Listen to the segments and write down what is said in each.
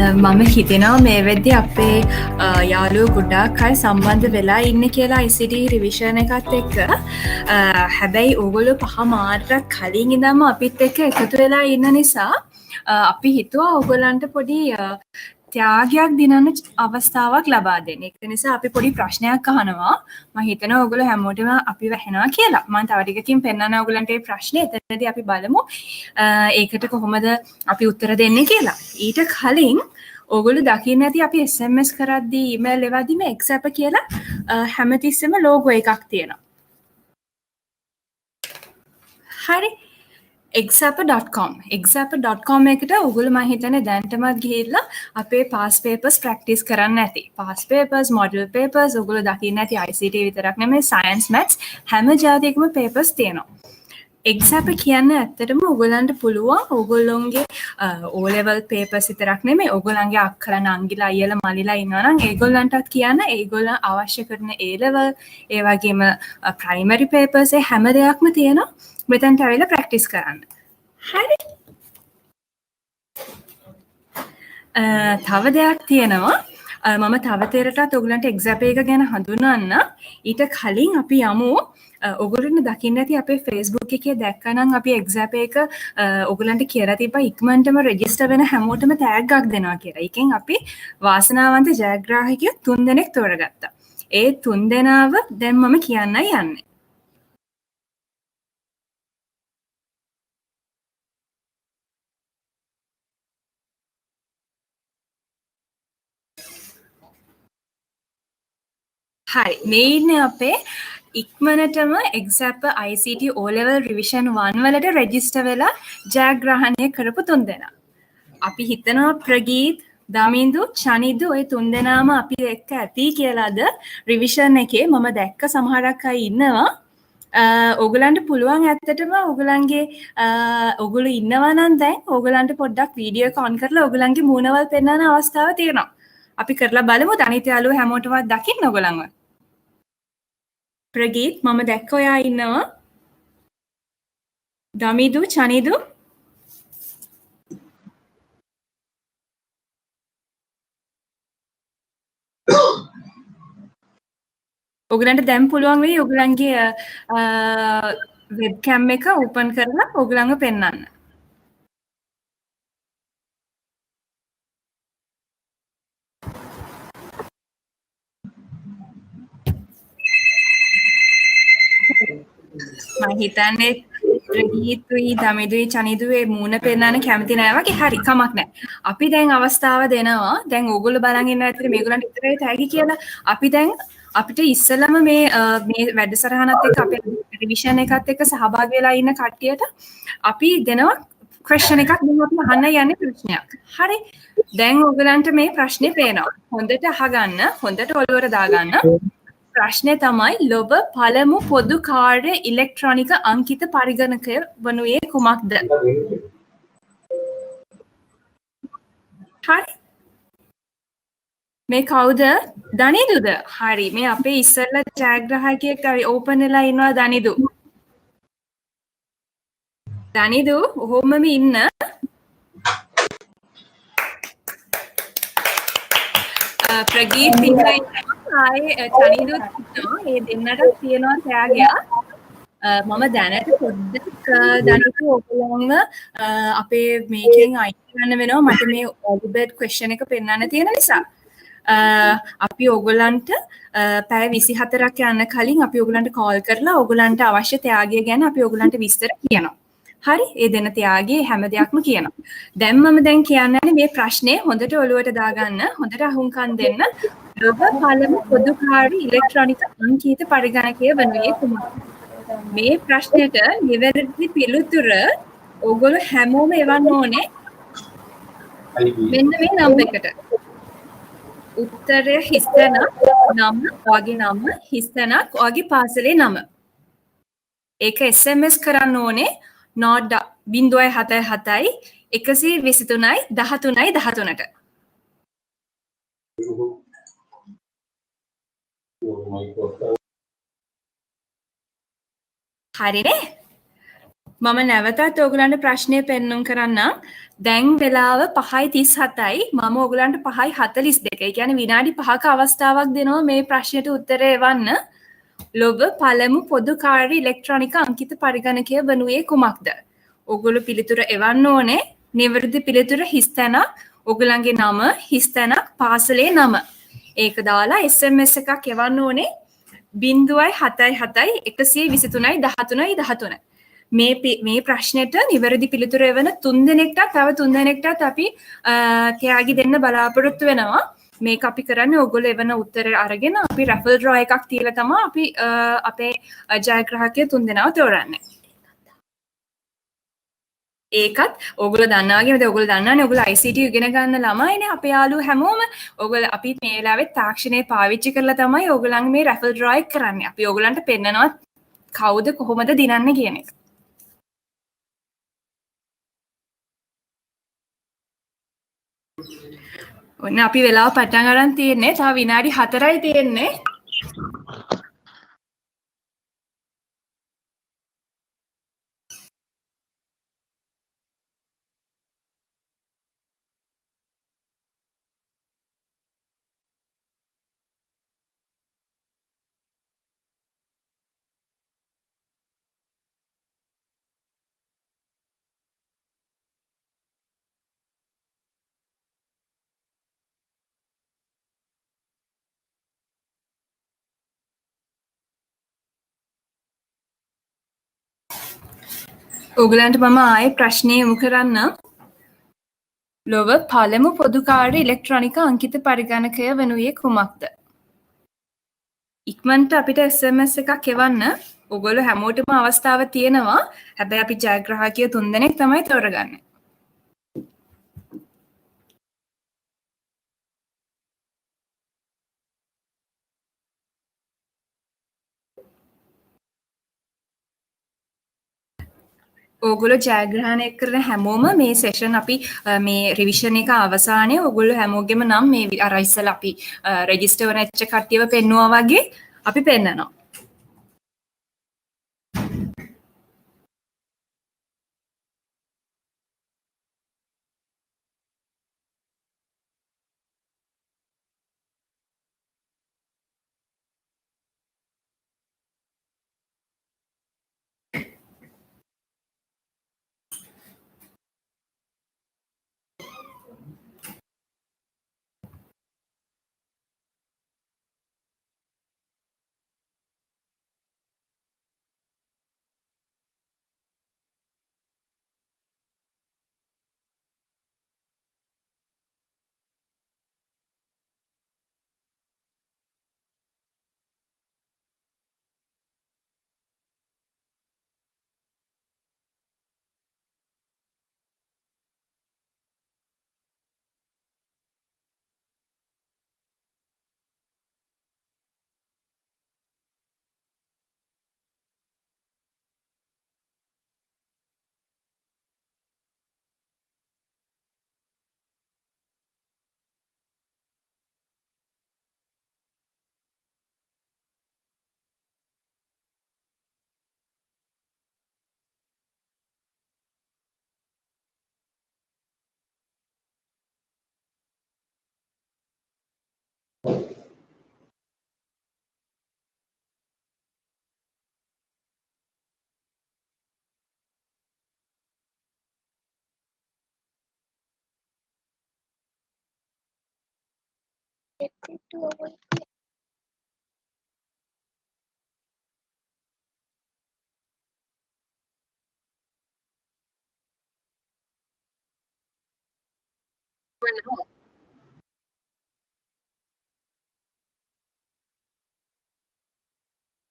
මම හිතෙනවා මේ වෙද්දි අපේ යාළුවෝ ගොඩාක් අය සම්බන්ධ වෙලා ඉන්න කියලා ICT රිවිෂන් එකත් එක්ක. හැබැයි ඕගොල්ලෝ 5 මාර්ටක් කලින් ඉඳන්ම අපිත් එක්ක එකතු වෙලා ඉන්න නිසා අපි හිතුවා ඕගොල්ලන්ට පොඩි ත්‍යාගයක් දිනන්න අවස්ථාවක් ලබා දෙන්න. ඒක නිසා අපි පොඩි ප්‍රශ්නයක් අහනවා. මම හිතනවා ඕගොල්ලෝ හැමෝටම අපි වැහෙනවා කියලා. මම තව ටිකකින් පෙන්නන්න ඕගොල්ලන්ට මේ ප්‍රශ්නේ. එතනදී අපි බලමු ඒකට කොහොමද අපි උත්තර දෙන්නේ කියලා. ඊට කලින් ඕගොල්ලෝ දකින්න ඇති අපි SMS කරද්දී ඊමේල් එවද්දිම එක්සැප් කියලා හැමතිස්සෙම ලෝගෝ එකක් තියෙනවා. හරි. exap.com එකට ඔයගොල්ලෝ මම හිතන්නේ දැන්ටමත් ගිහිල්ලා අපේ past papers practice කරන්න ඇති. past papers, model papers ඔයගොල්ලෝ දකින්න ඇති ICT විතරක් නෙමෙයි science maths හැම જાතියකම papers තියෙනවා. exap කියන්නේ ඇත්තටම ඔයගොල්ලන්ට පුළුවන් ඔයගොල්ලොන්ගේ O level papers විතරක් නෙමෙයි ඔයගොල්ලන්ගේ අක්කලා නංගිලා අයියලා මලිලා ඉන්නවා නම් ඒගොල්ලන්ටත් කියන්න ඒගොල්ලන් අවශ්‍ය කරන A level ඒ වගේම primary papers ඒ හැම දෙයක්ම තියෙනවා. මෙතනට ඇවිල්ලා ප්‍රැක්ටිස් කරන්න. හරි. තව දෙයක් තියෙනවා. මම තව තේරටත් ඔයගලන්ට එක්සැප් එක ගැන හඳුන්වන්න. ඊට කලින් අපි යමු ඔයගොල්ලන්ට දකින්න ඇති අපේ Facebook එකේ දැක්කනම් අපි එක්සැප් එක ඔයගලන්ට කියලා තිබ්බා ඉක්මනටම රෙජිස්ටර් වෙන හැමෝටම ටැග් එකක් දෙනවා කියලා. ඒකෙන් අපි වාසනාවන්ත ජයග්‍රාහකයෝ 3 දෙනෙක් තෝරගත්තා. ඒ 3 දෙනාව දැන් මම කියන්නයි යන්නේ. හරි මේ ඉන්නේ අපේ ඉක්මනටම එක්සැප් ICT O level revision 1 වලට රෙජිස්ටර් වෙලා ජයග්‍රහණය කරපු 3 දෙනා. අපි හිතනවා ප්‍රගීත්, දමින්දු, චනිදු ඔය 3 දෙනාම අපි එක්ක ඇති කියලාද රිවිෂන් එකේ මම දැක්ක සමහරක් අය ඉන්නවා. ඔයගලන්ට පුළුවන් ඇත්තටම ඔයගලන්ගේ ඔයගොල්ලෝ ඉන්නවා නම් දැන් ඔයගලන්ට පොඩ්ඩක් වීඩියෝ එක ඔන් කරලා ඔයගලන්ගේ මූණවල් පෙන්වන්න අවස්ථාව තියෙනවා. අපි කරලා බලමු අනිත් යාළුවෝ හැමෝටවත් දකින්න ඔයගලන්ව. ප්‍රගීත් මම දැක්ක ඔයා ඉන්නවා. දමිදු චනිදු ඔයගලන්ට දැන් පුළුවන් වෙයි ඔයගලන්ගේ වෙබ්කැම් එක ඕපන් කරලා ඔයගලන්ව පෙන්වන්න. මම හිතන්නේ ප්‍රගීතුයි දමිදුයි චනිදුයි මූණ පෙන්වන්න කැමති නෑ වගේ. හරි කමක් නෑ. අපි දැන් අවස්ථාව දෙනවා. දැන් ඕගොල්ලෝ බලන් ඉන්න ඇත්තට මේගොල්ලන්ට විතරයි තෑගි කියලා. අපි දැන් අපිට ඉස්සෙල්ලම මේ වැඩසටහනත් එක්ක අපේ රිවිෂන් එකත් එක්ක සහභාගී වෙලා ඉන්න කට්ටියට අපි දෙනවා ක්වෙස්චන් එකක් දැන් අපි අහන්න යන්නේ ප්‍රශ්නයක්. හරි. දැන් ඔයගලන්ට මේ ප්‍රශ්නේ පේනවා. හොඳට අහගන්න, හොඳට ඔළුවට දාගන්න. ප්‍රශ්නේ තමයි ලොව පළමු පොදු කාර්ය ඉලෙක්ට්‍රොනික අංකිත පරිගණකය වනුයේ කුමක්ද? හරි. මේ කවුද? දනිදුද? හරි. මේ අපේ ඉස්සෙල්ලා ජයග්‍රාහකයෙක් ඕපන් වෙලා ඉන්නවා දනිදු. දනිදු ඔහොමම ඉන්න. ප්‍රගීත් ඉන්නවා. ආයේ චනිදුත් ඉන්නවා. මේ දෙන්නට තියෙනවා ත්‍යාගයක්. මම දැනට පොඩ්ඩක් දනිදු ඔයගොල්ලන්ව අපේ මේකෙන් අයින් කරන්න වෙනවා. මට මේ ඔලිබර්ට් ක්වෙස්චන් එක පෙන්වන්න තියෙන නිසා. අපි ඔයගොල්ලන්ට පැය 24ක් යන්න කලින් අපි ඔයගොල්ලන්ට කෝල් කරලා ඔයගොල්ලන්ට අවශ්‍ය ත්‍යාගය ගැන අපි ඔයගොල්ලන්ට විස්තර කියනවා. හරි? ඒ දෙන ත්‍යාගයේ හැම දෙයක්ම කියනවා. දැන් මම දැන් කියන්නේ මේ ප්‍රශ්නේ හොඳට ඔළුවට දාගන්න, හොඳට අහුම්කම් දෙන්න. ලොව පළමු පොදු කාර්ය ඉලෙක්ට්‍රොනික අංකිත පරිගණකය වනුයේ කුමක්ද? මේ ප්‍රශ්නෙට නිවැරදි පිළිතුර ඔයගොල්ලෝ හැමෝම එවන්න ඕනේ. මෙන්න මේ නම්බර් එකට. උත්තරය හිස්තැනක් නම ඔයාගේ නම හිස්තැනක් ඔයාගේ පාසලේ නම. ඒක SMS කරන්න ඕනේ 0.77 123යි 13යි 13ට. හරිනේ? මම නැවතත් ඔයගලන්ට ප්‍රශ්නය පෙන්නුම් කරන්නම්. දැන් වෙලාව 5:37යි. මම ඔයගලන්ට 5:42. ඒ කියන්නේ විනාඩි 5ක අවස්ථාවක් දෙනවා මේ ප්‍රශ්නෙට උත්තරය එවන්න. ලොව පළමු පොදු කාර්ය ඉලෙක්ට්‍රොනික අංකිත පරිගණකය වනුයේ කුමක්ද? ඔයගොල්ලෝ පිළිතුර එවන්න ඕනේ. නිවැරදි පිළිතුර හිස් තැනක්, ඔයගලන්ගේ නම, හිස් තැනක්, පාසලේ නම. ඒක දාලා SMS එකක් එවන්න ඕනේ 0.77 123 13 13. මේ ප්‍රශ්නෙට නිවැරදි පිළිතුර එවන 3 දෙනෙක්ට තව 3 දෙනෙක්ටත් අපි තෑගි දෙන්න බලාපොරොත්තු වෙනවා. මේක අපි කරන්නේ ඔයගොල්ලෝ එවන උත්තර අරගෙන අපි රැෆල් ඩ්‍රෝ එකක් තියලා තමයි අපි අපේ ජයග්‍රාහකයෝ 3 දෙනාව තෝරන්නේ. ඒකත් ඔයගොල්ලෝ දන්නා වගේ ඔයගොල්ලෝ දන්නවනේ ඔයගොල්ලෝ ICT ඉගෙන ගන්න ළමයිනේ අපේ යාළුවෝ හැමෝම ඔයගොල්ලෝ අපි මේ වෙලාවේ තාක්ෂණය පාවිච්චි කරලා තමයි ඔයගොල්ලන්ගේ මේ රැෆල් ඩ්‍රෝ එක කරන්නේ. අපි ඔයගොල්ලන්ට පෙන්නනවා කවුද කොහොමද දිනන්නේ කියන එක. ඔන්න අපි වෙලාව පටන් අරන් තියෙන්නේ. තව විනාඩි 4යි තියෙන්නේ. ඔයගලන්ට මම ආයේ ප්‍රශ්නය යොමු කරන්නම්. ලොව පළමු පොදු කාර්ය ඉලෙක්ට්‍රොනික අංකිත පරිගණකය වනුයේ කුමක්ද? ඉක්මනට අපිට SMS එකක් එවන්න. ඔයගොල්ලෝ හැමෝටම අවස්ථාව තියෙනවා. හැබැයි අපි ජයග්‍රාහකයෝ 3 දෙනෙක් තමයි තෝරගන්නේ. ඕගොල්ලෝ ජයග්‍රහණය කරන හැමෝම මේ සෙෂන් අපි මේ රිවිෂන් එක අවසානයේ ඕගොල්ලෝ හැමෝගෙම නම් මේ අර ඉස්සලා අපි රෙජිස්ටර් වෙච්ච කට්ටියව පෙන්නුවා වගේ අපි පෙන්නනවා.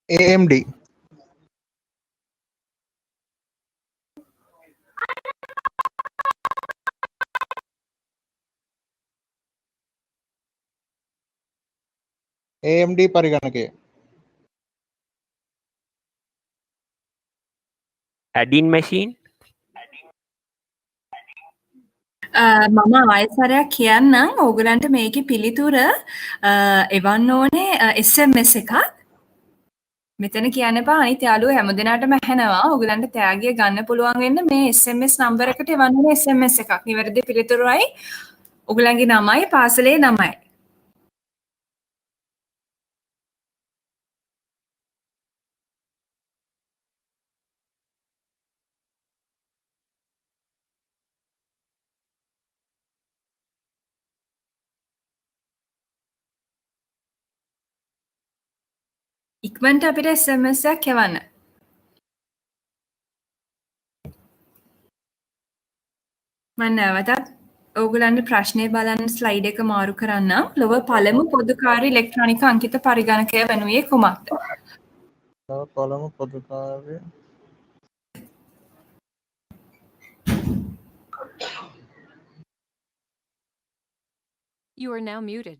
AMD. AMD පරිගණකය. add-in machine. මම ආයතරයක් කියන්නම් ඕගලන්ට මේකේ පිළිතුර එවන්න ඕනේ SMS එකක්. මෙතන කියන්න එපා අනිත් යාළුවෝ හැමදෙනාටම ඇහෙනවා. ඔයගලන්ට තෑගිය ගන්න පුළුවන් වෙන්න මේ SMS නම්බර් එකට එවන්න SMS එකක්. නිවැරදි පිළිතුරයි ඔයගලන්ගේ නමයි පාසලේ නමයි. ඉක්මනට අපිට SMS එකක් එවන්න. මම නැවතත් ඕගලන්ට ප්‍රශ්නය බලන්න ස්ලයිඩ් එක මාරු කරන්නම්. ලොව පළමු පොදුකාරී ඉලෙක්ට්‍රොනික අංකිත පරිගණකය වනුයේ කුමක්ද? පළමු පොදුකාරී You are now muted.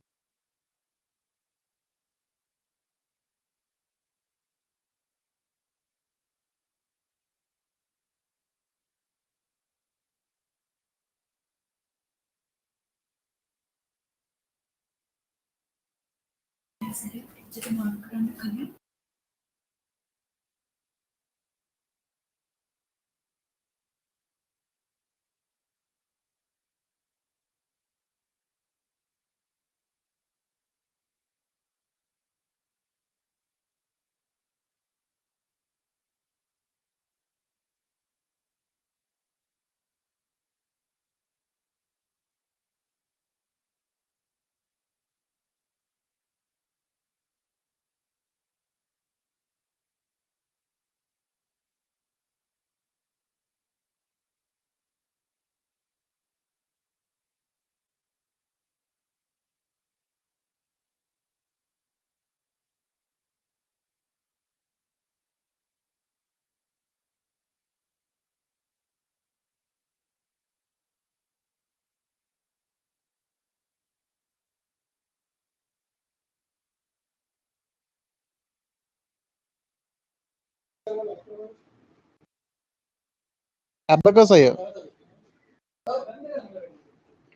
abacusය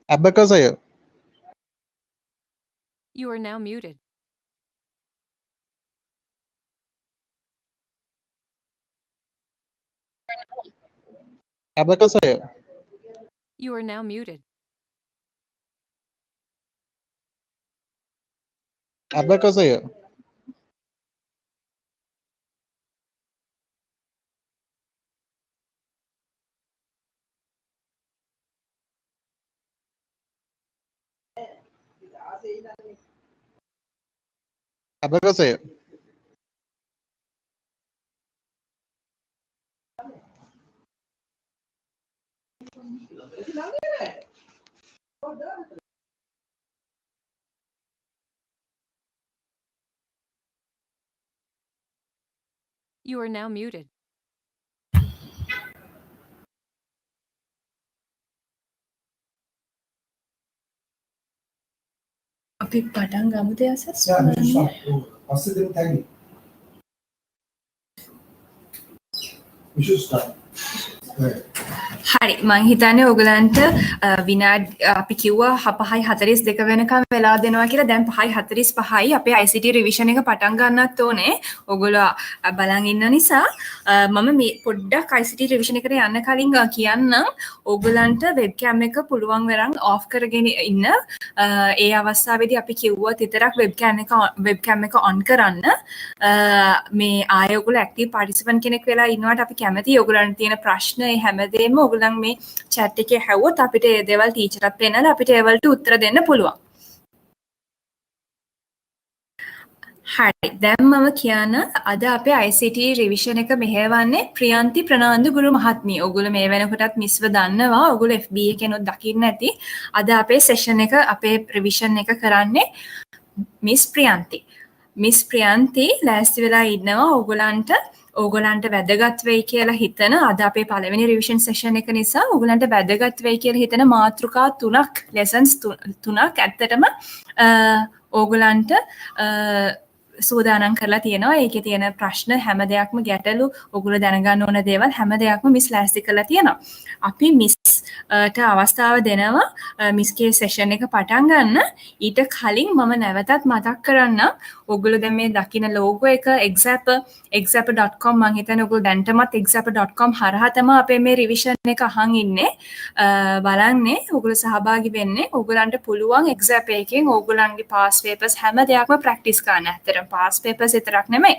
abacusය You are now muted. abacusය You are now muted. abacusය abacusය You are now muted. අපි පටන් ගමුද යසස්? පස්සේ දෙමු තැගි. We should start. Right. හරි මං හිතන්නේ ඔයගලන්ට විනාඩි අපි කිව්වා 5:42 වෙනකම් වෙලා දෙනවා කියලා. දැන් 5:45යි අපේ ICT රිවිෂන් එක පටන් ගන්නත් ඕනේ. ඔයගොල්ලෝ බලන් ඉන්න නිසා මම මේ පොඩ්ඩක් ICT රිවිෂන් එකට යන්න කලින් කියන්නම් ඔයගලන්ට වෙබ්කෑම් එක පුළුවන් වෙරන් ඔෆ් කරගෙන ඉන්න. ඒ අවස්ථාවේදී අපි කිව්වත් විතරක් වෙබ්කෑම් එක ඔන් කරන්න. මේ ආයෙ ඔයගොල්ලෝ ඇක්ටිව් පාටිසිපන්ට් කෙනෙක් වෙලා ඉන්නවට අපි කැමතියි. ඔයගලන්ට තියෙන ප්‍රශ්න ඒ හැමදේම ඔයගොල්ලන් මේ chat එකේ හැවුවොත් අපිට ඒ දේවල් ටීචර්ට පෙන්නලා අපිට ඒවලට උත්තර දෙන්න පුළුවන්. හරි දැන් මම කියන්න අද අපේ ICT රිවිෂන් එක මෙහෙවන්නේ ප්‍රියන්ති ප්‍රනාන්දු ගුරු මහත්මිය. ඔයගොල්ලෝ මේ වෙනකොටත් මිස්ව දන්නවා. ඔයගොල්ලෝ FB එකේනොත් දකින්න ඇති. අද අපේ සෙෂන් එක අපේ රිවිෂන් එක කරන්නේ මිස් ප්‍රියන්ති. මිස් ප්‍රියන්ති ලෑස්ති වෙලා ඉන්නවා ඕගොල්ලන්ට වැදගත් වෙයි කියලා හිතන අද අපේ පළවෙනි රිවිෂන් සෙෂන් එක නිසා ඕගොල්ලන්ට වැදගත් වෙයි කියලා හිතන මාතෘකා තුනක් ලෙසන්ස් තුනක් ඇත්තටම ඕගොල්ලන්ට සූදානම් කරලා තියෙනවා. ඒකේ තියෙන ප්‍රශ්න හැම දෙයක්ම ගැටලු ඔයගොල්ලෝ දැනගන්න ඕන දේවල් හැම දෙයක්ම මිස් ලෑස්ති කරලා තියෙනවා. අපි මිස්ට අවස්ථාව දෙනවා මිස්ගේ සෙෂන් එක පටන් ගන්න. ඊට කලින් මම නැවතත් මතක් කරන්න ඔයගොල්ලෝ දැන් මේ දකින්න ලෝගෝ එක exap.com මම හිතන්නේ ඔයගොල්ලෝ දැන්ටමත් exap.com හරහා තමයි අපේ මේ රිවිෂන් එක අහන් ඉන්නේ. බලන්නේ ඔයගොල්ලෝ සහභාගී වෙන්නේ. ඔයගොල්ලන්ට පුළුවන් exap එකෙන් ඔයගොල්ලන්ගේ past papers හැම දෙයක්ම practice කරන්න. ඇත්තටම past papers විතරක් නෙමෙයි.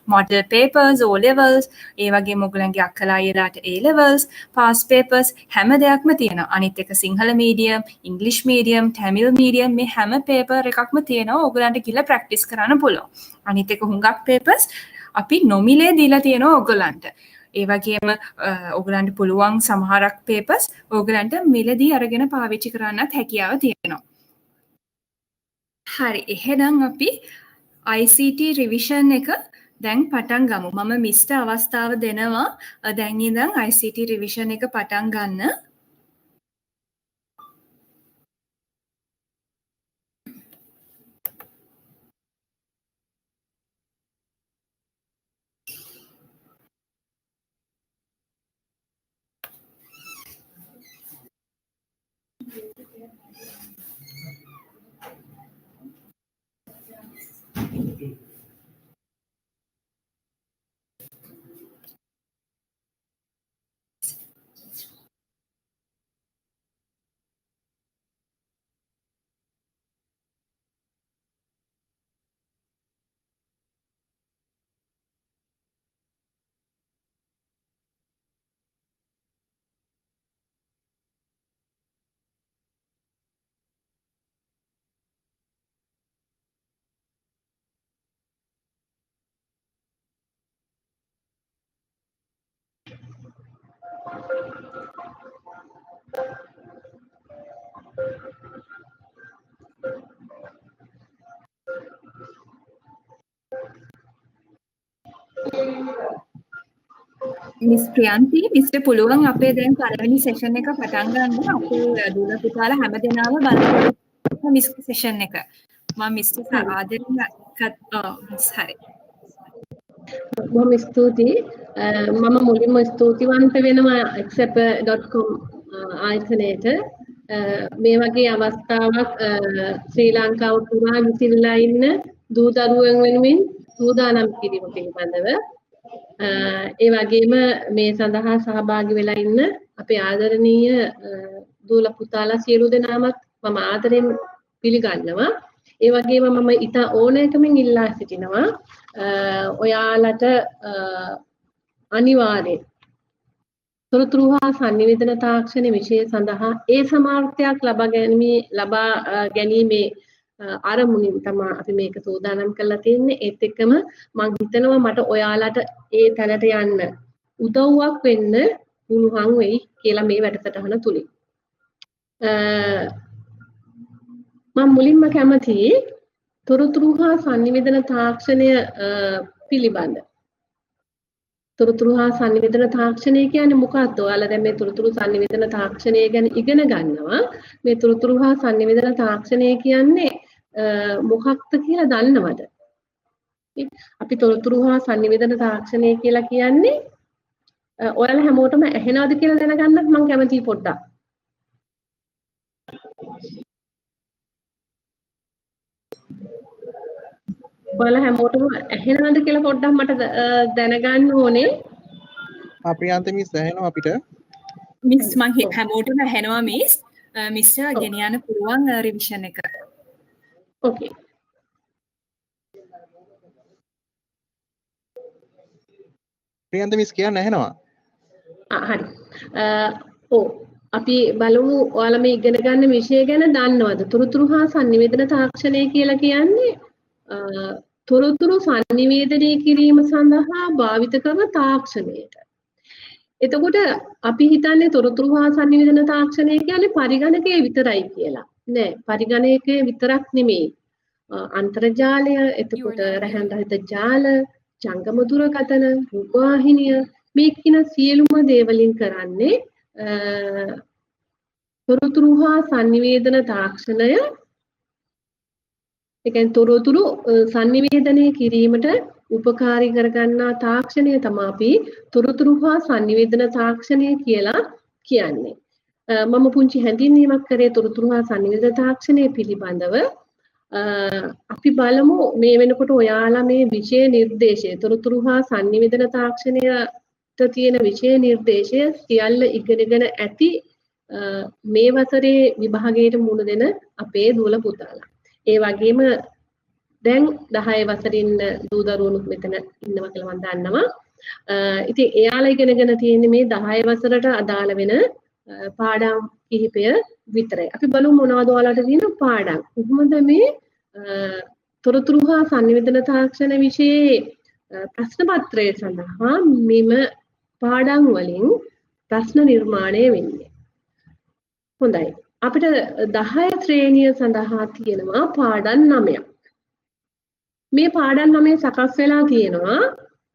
model papers, O levels, ඒ වගේම ඔයගොල්ලන්ගේ අක්කලා අයියලාට A levels, past papers හැම දෙයක්ම තියෙනවා. අනිත් එක Sinhala medium, English medium, Tamil medium මේ හැම paper එකක්ම තියෙනවා. ඔයගොල්ලන්ට කියලා practice කරන්න පුළුවන්. අනිත් එක හුඟක් papers අපි නොමිලේ දීලා තියෙනවා ඔයගොල්ලන්ට. ඒ වගේම ඔයගොල්ලන්ට පුළුවන් සමහරක් papers ඔයගොල්ලන්ට මිලදී අරගෙන පාවිච්චි කරන්නත් හැකියාව තියෙනවා. හරි එහෙනම් අපි ICT රිවිෂන් එක දැන් පටන් ගමු. මම මිස්ට අවස්ථාව දෙනවා දැන් ඉඳන් ICT රිවිෂන් එක පටන් ගන්න. මිස් ප්‍රියන්ති මිස්ට පුළුවන් අපේ දැන් පළවෙනි සෙෂන් එක පටන් ගන්න. අපේ දුර පුතාලා හැමදෙනාම බලන්න මිස් සෙෂන් එක. මම මිස්ට ආදරෙන් හරි. බොහොම ස්තුතියි. මම මුලින්ම ස්තුතිවන්ත වෙනවා exap.com ආයතනයට. මේ වගේ අවස්ථාවක් ශ්‍රී ලංකාව පුරා විසිරලා ඉන්න දූ දරුවන් වෙනුවෙන් සූදානම් කිරීම පිළිබඳව ඒ වගේම මේ සඳහා සහභාගී වෙලා ඉන්න අපේ ආදරණීය දූල පුතාලා සියලු දෙනාමත් මම ආදරෙන් පිළිගන්නවා. ඒ වගේම මම ඊට ඕනෑකමින් ඉල්ලා සිටිනවා ඔයාලට අනිවාර්යෙන් තොරතුරු හා sannivedana තාක්ෂණ විෂය සඳහා ඒ සමාර්ථයක් ලබා ගැනීමේ අරමුණින් තමයි අපි මේක සූදානම් කරලා තියෙන්නේ. ඒත් එක්කම මම හිතනවා මට ඔයාලට ඒ තැනට යන්න උදව්වක් වෙන්න පුළුවන් වෙයි කියලා මේ වැඩසටහන තුලින්. මම මුලින්ම කැමතියි තොරතුරු හා sannivedana තාක්ෂණය පිළිබඳ. තොරතුරු හා sannivedana තාක්ෂණය කියන්නේ මොකක්ද? ඔයාලා දැන් මේ තොරතුරු sannivedana තාක්ෂණය ගැන ඉගෙන ගන්නවා. මේ තොරතුරු හා sannivedana තාක්ෂණය කියන්නේ මොකක්ද කියලා දන්නවද? අපි තොරතුරු හා sannivedana තාක්ෂණය කියලා කියන්නේ ඔයාලා හැමෝටම ඇහෙනවද කියලා දැනගන්නත් මම කැමතියි පොඩ්ඩක්. ඔයාලා හැමෝටම ඇහෙනවද කියලා පොඩ්ඩක් මට දැනගන්න ඕනේ. ප්‍රියන්ත මිස් ඇහෙනවා අපිට. මිස් මං හැමෝටම ඇහෙනවා මිස්. මිස්ට ගෙනියන්න පුළුවන් රිවිෂන් එක. ඕකේ. ප්‍රියන්ත මිස් කියන්න ඇහෙනවා. හරි. අපි බලමු ඔයාලා මේ ඉගෙන ගන්න විෂය ගැන දන්නවද? තොරතුරු හා sannivedana තාක්ෂණය කියලා කියන්නේ තොරතුරු sannivedanaya කිරීම සඳහා භාවිත කරන තාක්ෂණයට. එතකොට අපි හිතන්නේ තොරතුරු හා sannivedana තාක්ෂණය කියන්නේ පරිගණකයේ විතරයි කියලා. නෑ, පරිගණකයේ විතරක් නෙමෙයි. අන්තර්ජාලය, එතකොට රැහන් රහිත ජාල, ජංගම දුරකථන, රූපවාහිනිය මේ කින සියලුම දේවලින් කරන්නේ තොරතුරු හා sannivedana තාක්ෂණය ඒ කියන්නේ තොරතුරු sannivedanaya කිරීමට උපකාරී කරගන්නා තාක්ෂණය තමයි අපි තොරතුරු හා sannivedana තාක්ෂණය කියලා කියන්නේ. මම පුංචි හැඳින්වීමක් කරේ තොරතුරු හා sannivedana තාක්ෂණය පිළිබඳව. අපි බලමු මේ වෙනකොට ඔයාලා මේ විෂය නිර්දේශය තොරතුරු හා sannivedana තාක්ෂණයට තියෙන විෂය නිර්දේශය සියල්ල ඉගෙනගෙන ඇති මේ වසරේ විභාගයට මුහුණ දෙන අපේ දුවල පුතාලා. ඒ වගේම දැන් 10 වසරින් දූ දරුවනුත් මෙතන ඉන්නවා කියලා මම දන්නවා. ඉතින් එයාලා ඉගෙනගෙන තියෙන්නේ මේ 10 වසරට අදාළ වෙන පාඩම් කිහිපය විතරයි. අපි බලමු මොනවද ඔයාලට තියෙන පාඩම්. කොහොමද මේ තොරතුරු හා sannivedana තාක්ෂණ විෂයේ ප්‍රශ්න පත්‍රය සඳහා මෙම පාඩම් වලින් ප්‍රශ්න නිර්මාණය වෙන්නේ. හොඳයි. අපිට 10 ශ්‍රේණිය සඳහා තියෙනවා පාඩම් 9ක්. මේ පාඩම් 9 සකස් වෙලා තියෙනවා.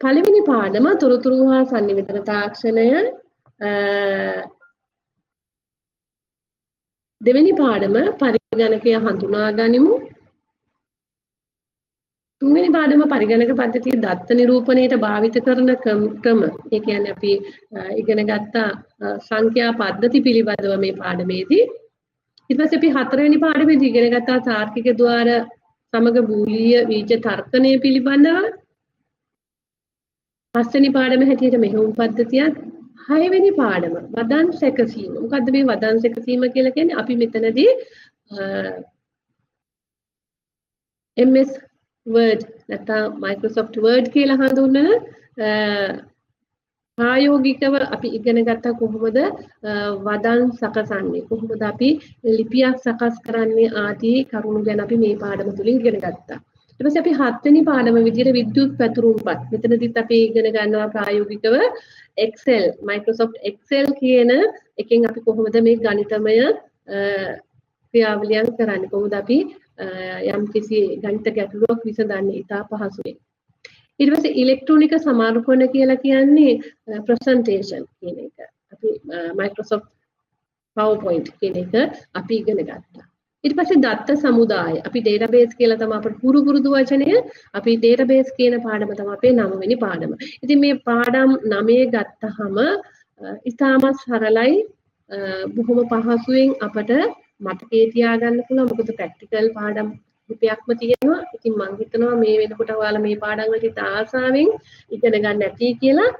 පළවෙනි පාඩම තොරතුරු හා sannivedana තාක්ෂණය, දෙවෙනි පාඩම පරිගණකය හඳුනා ගනිමු. තුන්වෙනි පාඩම පරිගණක පද්ධතිය දත්ත නිරූපණයට භාවිත කරන ක්‍රම. ඒ කියන්නේ අපි ඉගෙන ගත්ත සංඛ්‍යා පද්ධති පිළිබඳව මේ පාඩමේදී. ඊට පස්සේ අපි හතරවෙනි පාඩමේදී ඉගෙන ගත්ත තාර්කික ద్వාර සමග බූලීය බීජ තර්කණය පිළිබඳව. පස්වෙනි පාඩම හැටියට මෙහෙයුම් පද්ධතියක්. හයවෙනි පාඩම වදන් සැකසීම. මොකද්ද මේ වදන් සැකසීම කියලා කියන්නේ? අපි මෙතනදී MS Word නැත්නම් Microsoft Word කියලා හඳුන්වන ප්‍රායෝගිකව අපි ඉගෙන ගත්තා කොහොමද වදන් සකසන්නේ, කොහොමද අපි ලිපියක් සකස් කරන්නේ ආදී කරුණු ගැන අපි මේ පාඩම තුලින් ඉගෙන ගත්තා. ඊට පස්සේ අපි හත්වෙනි පාඩම විදිහට විද්‍යුත් පැතුරුම්පත්. මෙතනදිත් අපි ඉගෙන ගන්නවා ප්‍රායෝගිකව Excel, Microsoft Excel කියන එකෙන් අපි කොහොමද මේ ගණිතමය ක්‍රියාවලියන් කරන්නේ, කොහොමද අපි යම් කිසි ගණිත ගැටලුවක් විසඳන්නේ ඉතා පහසුවෙන්. ඊට පස්සේ ඉලෙක්ට්‍රොනික සමාරෝපණ කියලා කියන්නේ ප්‍රසන්ටේෂන් කියන එක. අපි Microsoft PowerPoint කියන එක අපි ඉගෙන ගත්තා. ඊට පස්සේ දත්ත සමුදාය. අපි database කියලා තමයි අපේ පුරුදු වචනය. අපි database කියන පාඩම තමයි අපේ 9 වෙනි පාඩම. ඉතින් මේ පාඩම් 9 ගත්තහම ඉතාමත් සරලයි, බොහොම පහසුවෙන් අපට මතකයේ තියාගන්න පුළුවන්. මොකද ප්‍රැක්ටිකල් පාඩම් ලිපියක්ම තියෙනවා. ඉතින් මම හිතනවා මේ වෙනකොට ඔයාලා මේ පාඩම් වලට ආසාවෙන් ඉගෙන ගන්න ඇති කියලා.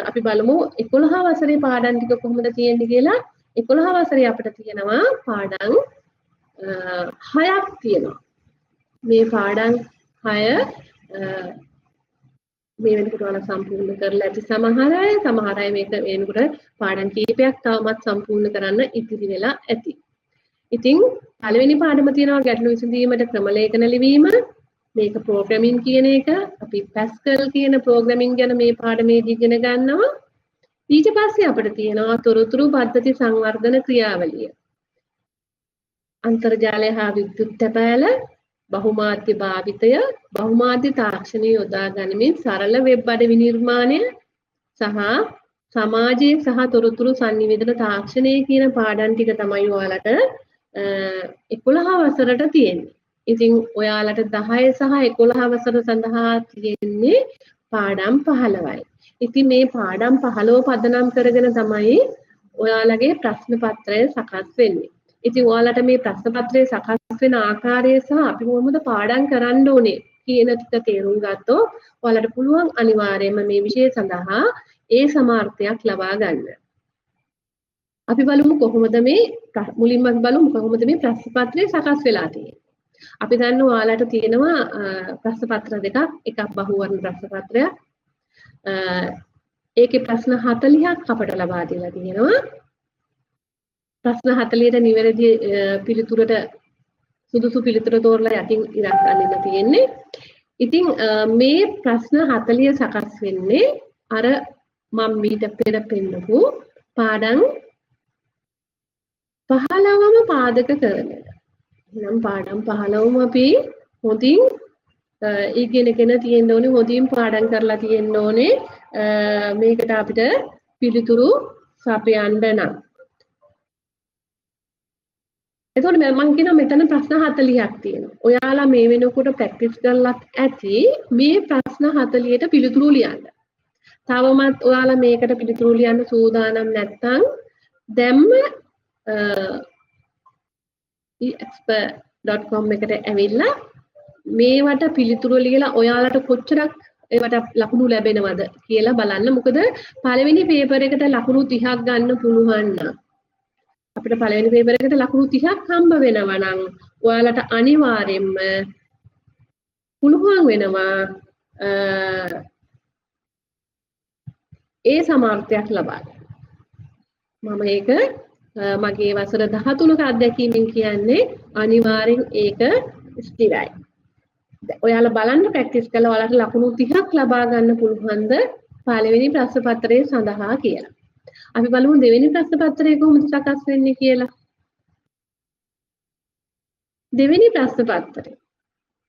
අපි බලමු 11 වසරේ පාඩම් ටික කොහොමද තියෙන්නේ කියලා. 11 වසරේ අපිට තියෙනවා පාඩම් 6ක් තියෙනවා. මේ පාඩම් 6 මේ වෙනකොට ඔයාලා සම්පූර්ණ කරලා ඇති. සමහර අය මේක වෙනකොට පාඩම් කීපයක් තවමත් සම්පූර්ණ කරන්න ඉතිරි වෙලා ඇති. ඉතින් පළවෙනි පාඩම තියෙනවා ගැටළු විසඳීමට ක්‍රම ලේඛන ලිවීම. මේක ප්‍රෝග්‍රෑමින් කියන එක. අපි Pascal කියන ප්‍රෝග්‍රෑමින් ගැන මේ පාඩමේදී ඉගෙන ගන්නවා. ඊට පස්සේ අපිට තියෙනවා තොරතුරු පද්ධති සංවර්ධන ක්‍රියාවලිය. අන්තර්ජාලය හා විද්‍යුත් තැපෑල, බහුමාධ්‍ය භාවිතය, බහුමාධ්‍ය තාක්ෂණය යොදා ගනිමින් සරල වෙබ් අඩවි නිර්මාණය සහ සමාජයේ සහ තොරතුරු sannivedana තාක්ෂණය කියන පාඩම් ටික තමයි ඔයාලට 11 වසරට තියෙන්නේ. ඉතින් ඔයාලට 10 සහ 11 වසර සඳහා තියෙන්නේ පාඩම් 15යි. ඉතින් මේ පාඩම් 15 පදනම් කරගෙන තමයි ඔයාලගේ ප්‍රශ්න පත්‍රය සකස් වෙන්නේ. ඉතින් ඔයාලට මේ ප්‍රශ්න පත්‍රය සකස් වෙන ආකාරය සහ අපි කොහොමද පාඩම් කරන්න ඕනේ කියන ටික තේරුම් ගත්තොත් ඔයාලට පුළුවන් අනිවාර්යයෙන්ම මේ විෂය සඳහා ඒ සමාර්ථයක් ලබා ගන්න. අපි බලමු කොහොමද මේ මුලින්ම බලමු කොහොමද මේ ප්‍රශ්න පත්‍රය සකස් වෙලා තියෙන්නේ. අපි දන්නවා ඔයාලට තියෙනවා ප්‍රශ්න පත්‍ර දෙකක්. එකක් බහුවර්ණ ප්‍රශ්න පත්‍රයක්. ඒකේ ප්‍රශ්න 40ක් අපට ලබා දීලා තියෙනවා. ප්‍රශ්න 40ට නිවැරදි පිළිතුරට සුදුසු පිළිතුර තෝරලා යටින් ඉරක් ගන්න තියෙන්නේ. ඉතින් මේ ප්‍රශ්න 40 සකස් වෙන්නේ අර මම මීට පෙර පෙන්නපු පාඩම් 15ම පාදක කරගෙන. එහෙනම් පාඩම් 15ම අපි හොඳින් ඉගෙනගෙන තියෙන්න ඕනේ, හොඳින් පාඩම් කරලා තියෙන්න ඕනේ. මේකට අපිට පිළිතුරු සපයන්න නම් එතකොට මම කියනවා මෙතන ප්‍රශ්න 40ක් තියෙනවා. ඔයාලා මේ වෙනකොට ප්‍රැක්ටිස් කරලත් ඇති මේ ප්‍රශ්න 40ට පිළිතුරු ලියන්න. තවමත් ඔයාලා මේකට පිළිතුරු ලියන්න සූදානම් නැත්නම් දැම්ම expert.com එකට ඇවිල්ලා මේවට පිළිතුරු ලියලා ඔයාලට කොච්චරක් ඒවට ලකුණු ලැබෙනවද කියලා බලන්න. මොකද පළවෙනි පේපර් එකට ලකුණු 30ක් ගන්න පුළුවන් නම් අපිට පළවෙනි පේපර් එකට ලකුණු 30ක් හම්බ වෙනවා නම් ඔයාලට අනිවාර්යෙන්ම පුළුවන් වෙනවා ඒ සමාර්ථයක් ලබා ගන්න. මම ඒක මගේ වසර 13ක අත්දැකීමෙන් කියන්නේ අනිවාර්යෙන් ඒක ස්ථිරයි. ඔයාලා බලන්න ප්‍රැක්ටිස් කරලා ඔයාලට ලකුණු 30ක් ලබා ගන්න පුළුවන්ද පළවෙනි ප්‍රශ්න පත්‍රයේ සඳහා කියලා. අපි බලමු දෙවෙනි ප්‍රශ්න පත්‍රය කොහොමද සකස් වෙන්නේ කියලා. දෙවෙනි ප්‍රශ්න පත්‍රය.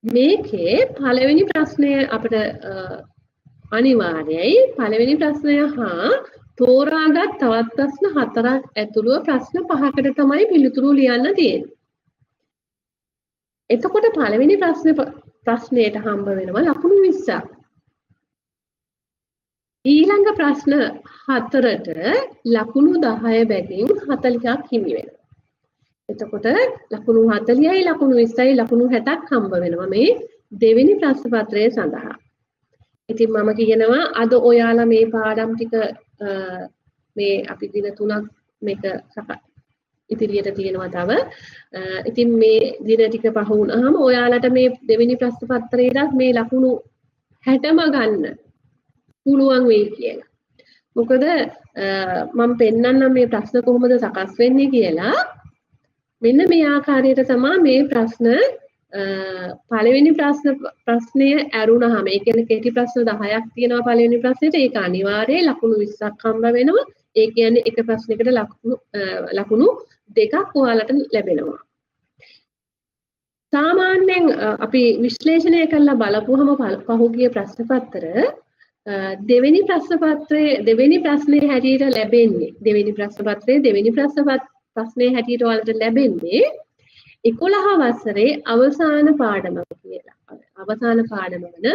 මේකේ පළවෙනි ප්‍රශ්නය අපිට අනිවාර්යයි. පළවෙනි ප්‍රශ්නය හා තෝරාගත් තවත් ප්‍රශ්න 4ක් ඇතුළුව ප්‍රශ්න 5කට තමයි පිළිතුරු ලියන්න තියෙන්නේ. එතකොට පළවෙනි ප්‍රශ්නයට හම්බ වෙනවා ලකුණු 20ක්. ඊළඟ ප්‍රශ්න 4ට ලකුණු 10 බැගින් 40ක් හිමි වෙනවා. එතකොට ලකුණු 40යි ලකුණු 20යි ලකුණු 60ක් හම්බ වෙනවා මේ දෙවෙනි ප්‍රශ්න පත්‍රය සඳහා. ඉතින් මම කියනවා අද ඔයාලා මේ පාඩම් ටික මේ අපි දින 3ක් මේක ඉදිරියට තියෙනවා තව. ඉතින් මේ දින ටික පහ වුණාම ඔයාලට මේ දෙවෙනි ප්‍රශ්න පත්‍රයේට මේ ලකුණු 60ම ගන්න පුළුවන් වෙයි කියලා. මොකද මම පෙන්නන්නම් මේ ප්‍රශ්න කොහොමද සකස් වෙන්නේ කියලා. මෙන්න මේ ආකාරයට තමයි මේ ප්‍රශ්න පළවෙනි ප්‍රශ්නය ඇරුණාම ඒ කියන්නේ කෙටි ප්‍රශ්න 10ක් තියෙනවා පළවෙනි ප්‍රශ්නෙට. ඒක අනිවාර්යයෙන් ලකුණු 20ක් හම්බ වෙනවා. ඒ කියන්නේ එක ප්‍රශ්නයකට ලකුණු දෙකක් ඔයාලට ලැබෙනවා. සාමාන්‍යයෙන් අපි විශ්ලේෂණය කරලා බලපුවහම පහුගිය ප්‍රශ්න පත්‍ර දෙවෙනි ප්‍රශ්නේ හැටියට ලැබෙන්නේ දෙවෙනි ප්‍රශ්න පත්‍රයේ දෙවෙනි ප්‍රශ්නේ හැටියට ඔයාලට ලැබෙන්නේ 11 වසරේ අවසාන පාඩම කියලා. අවසාන පාඩම වන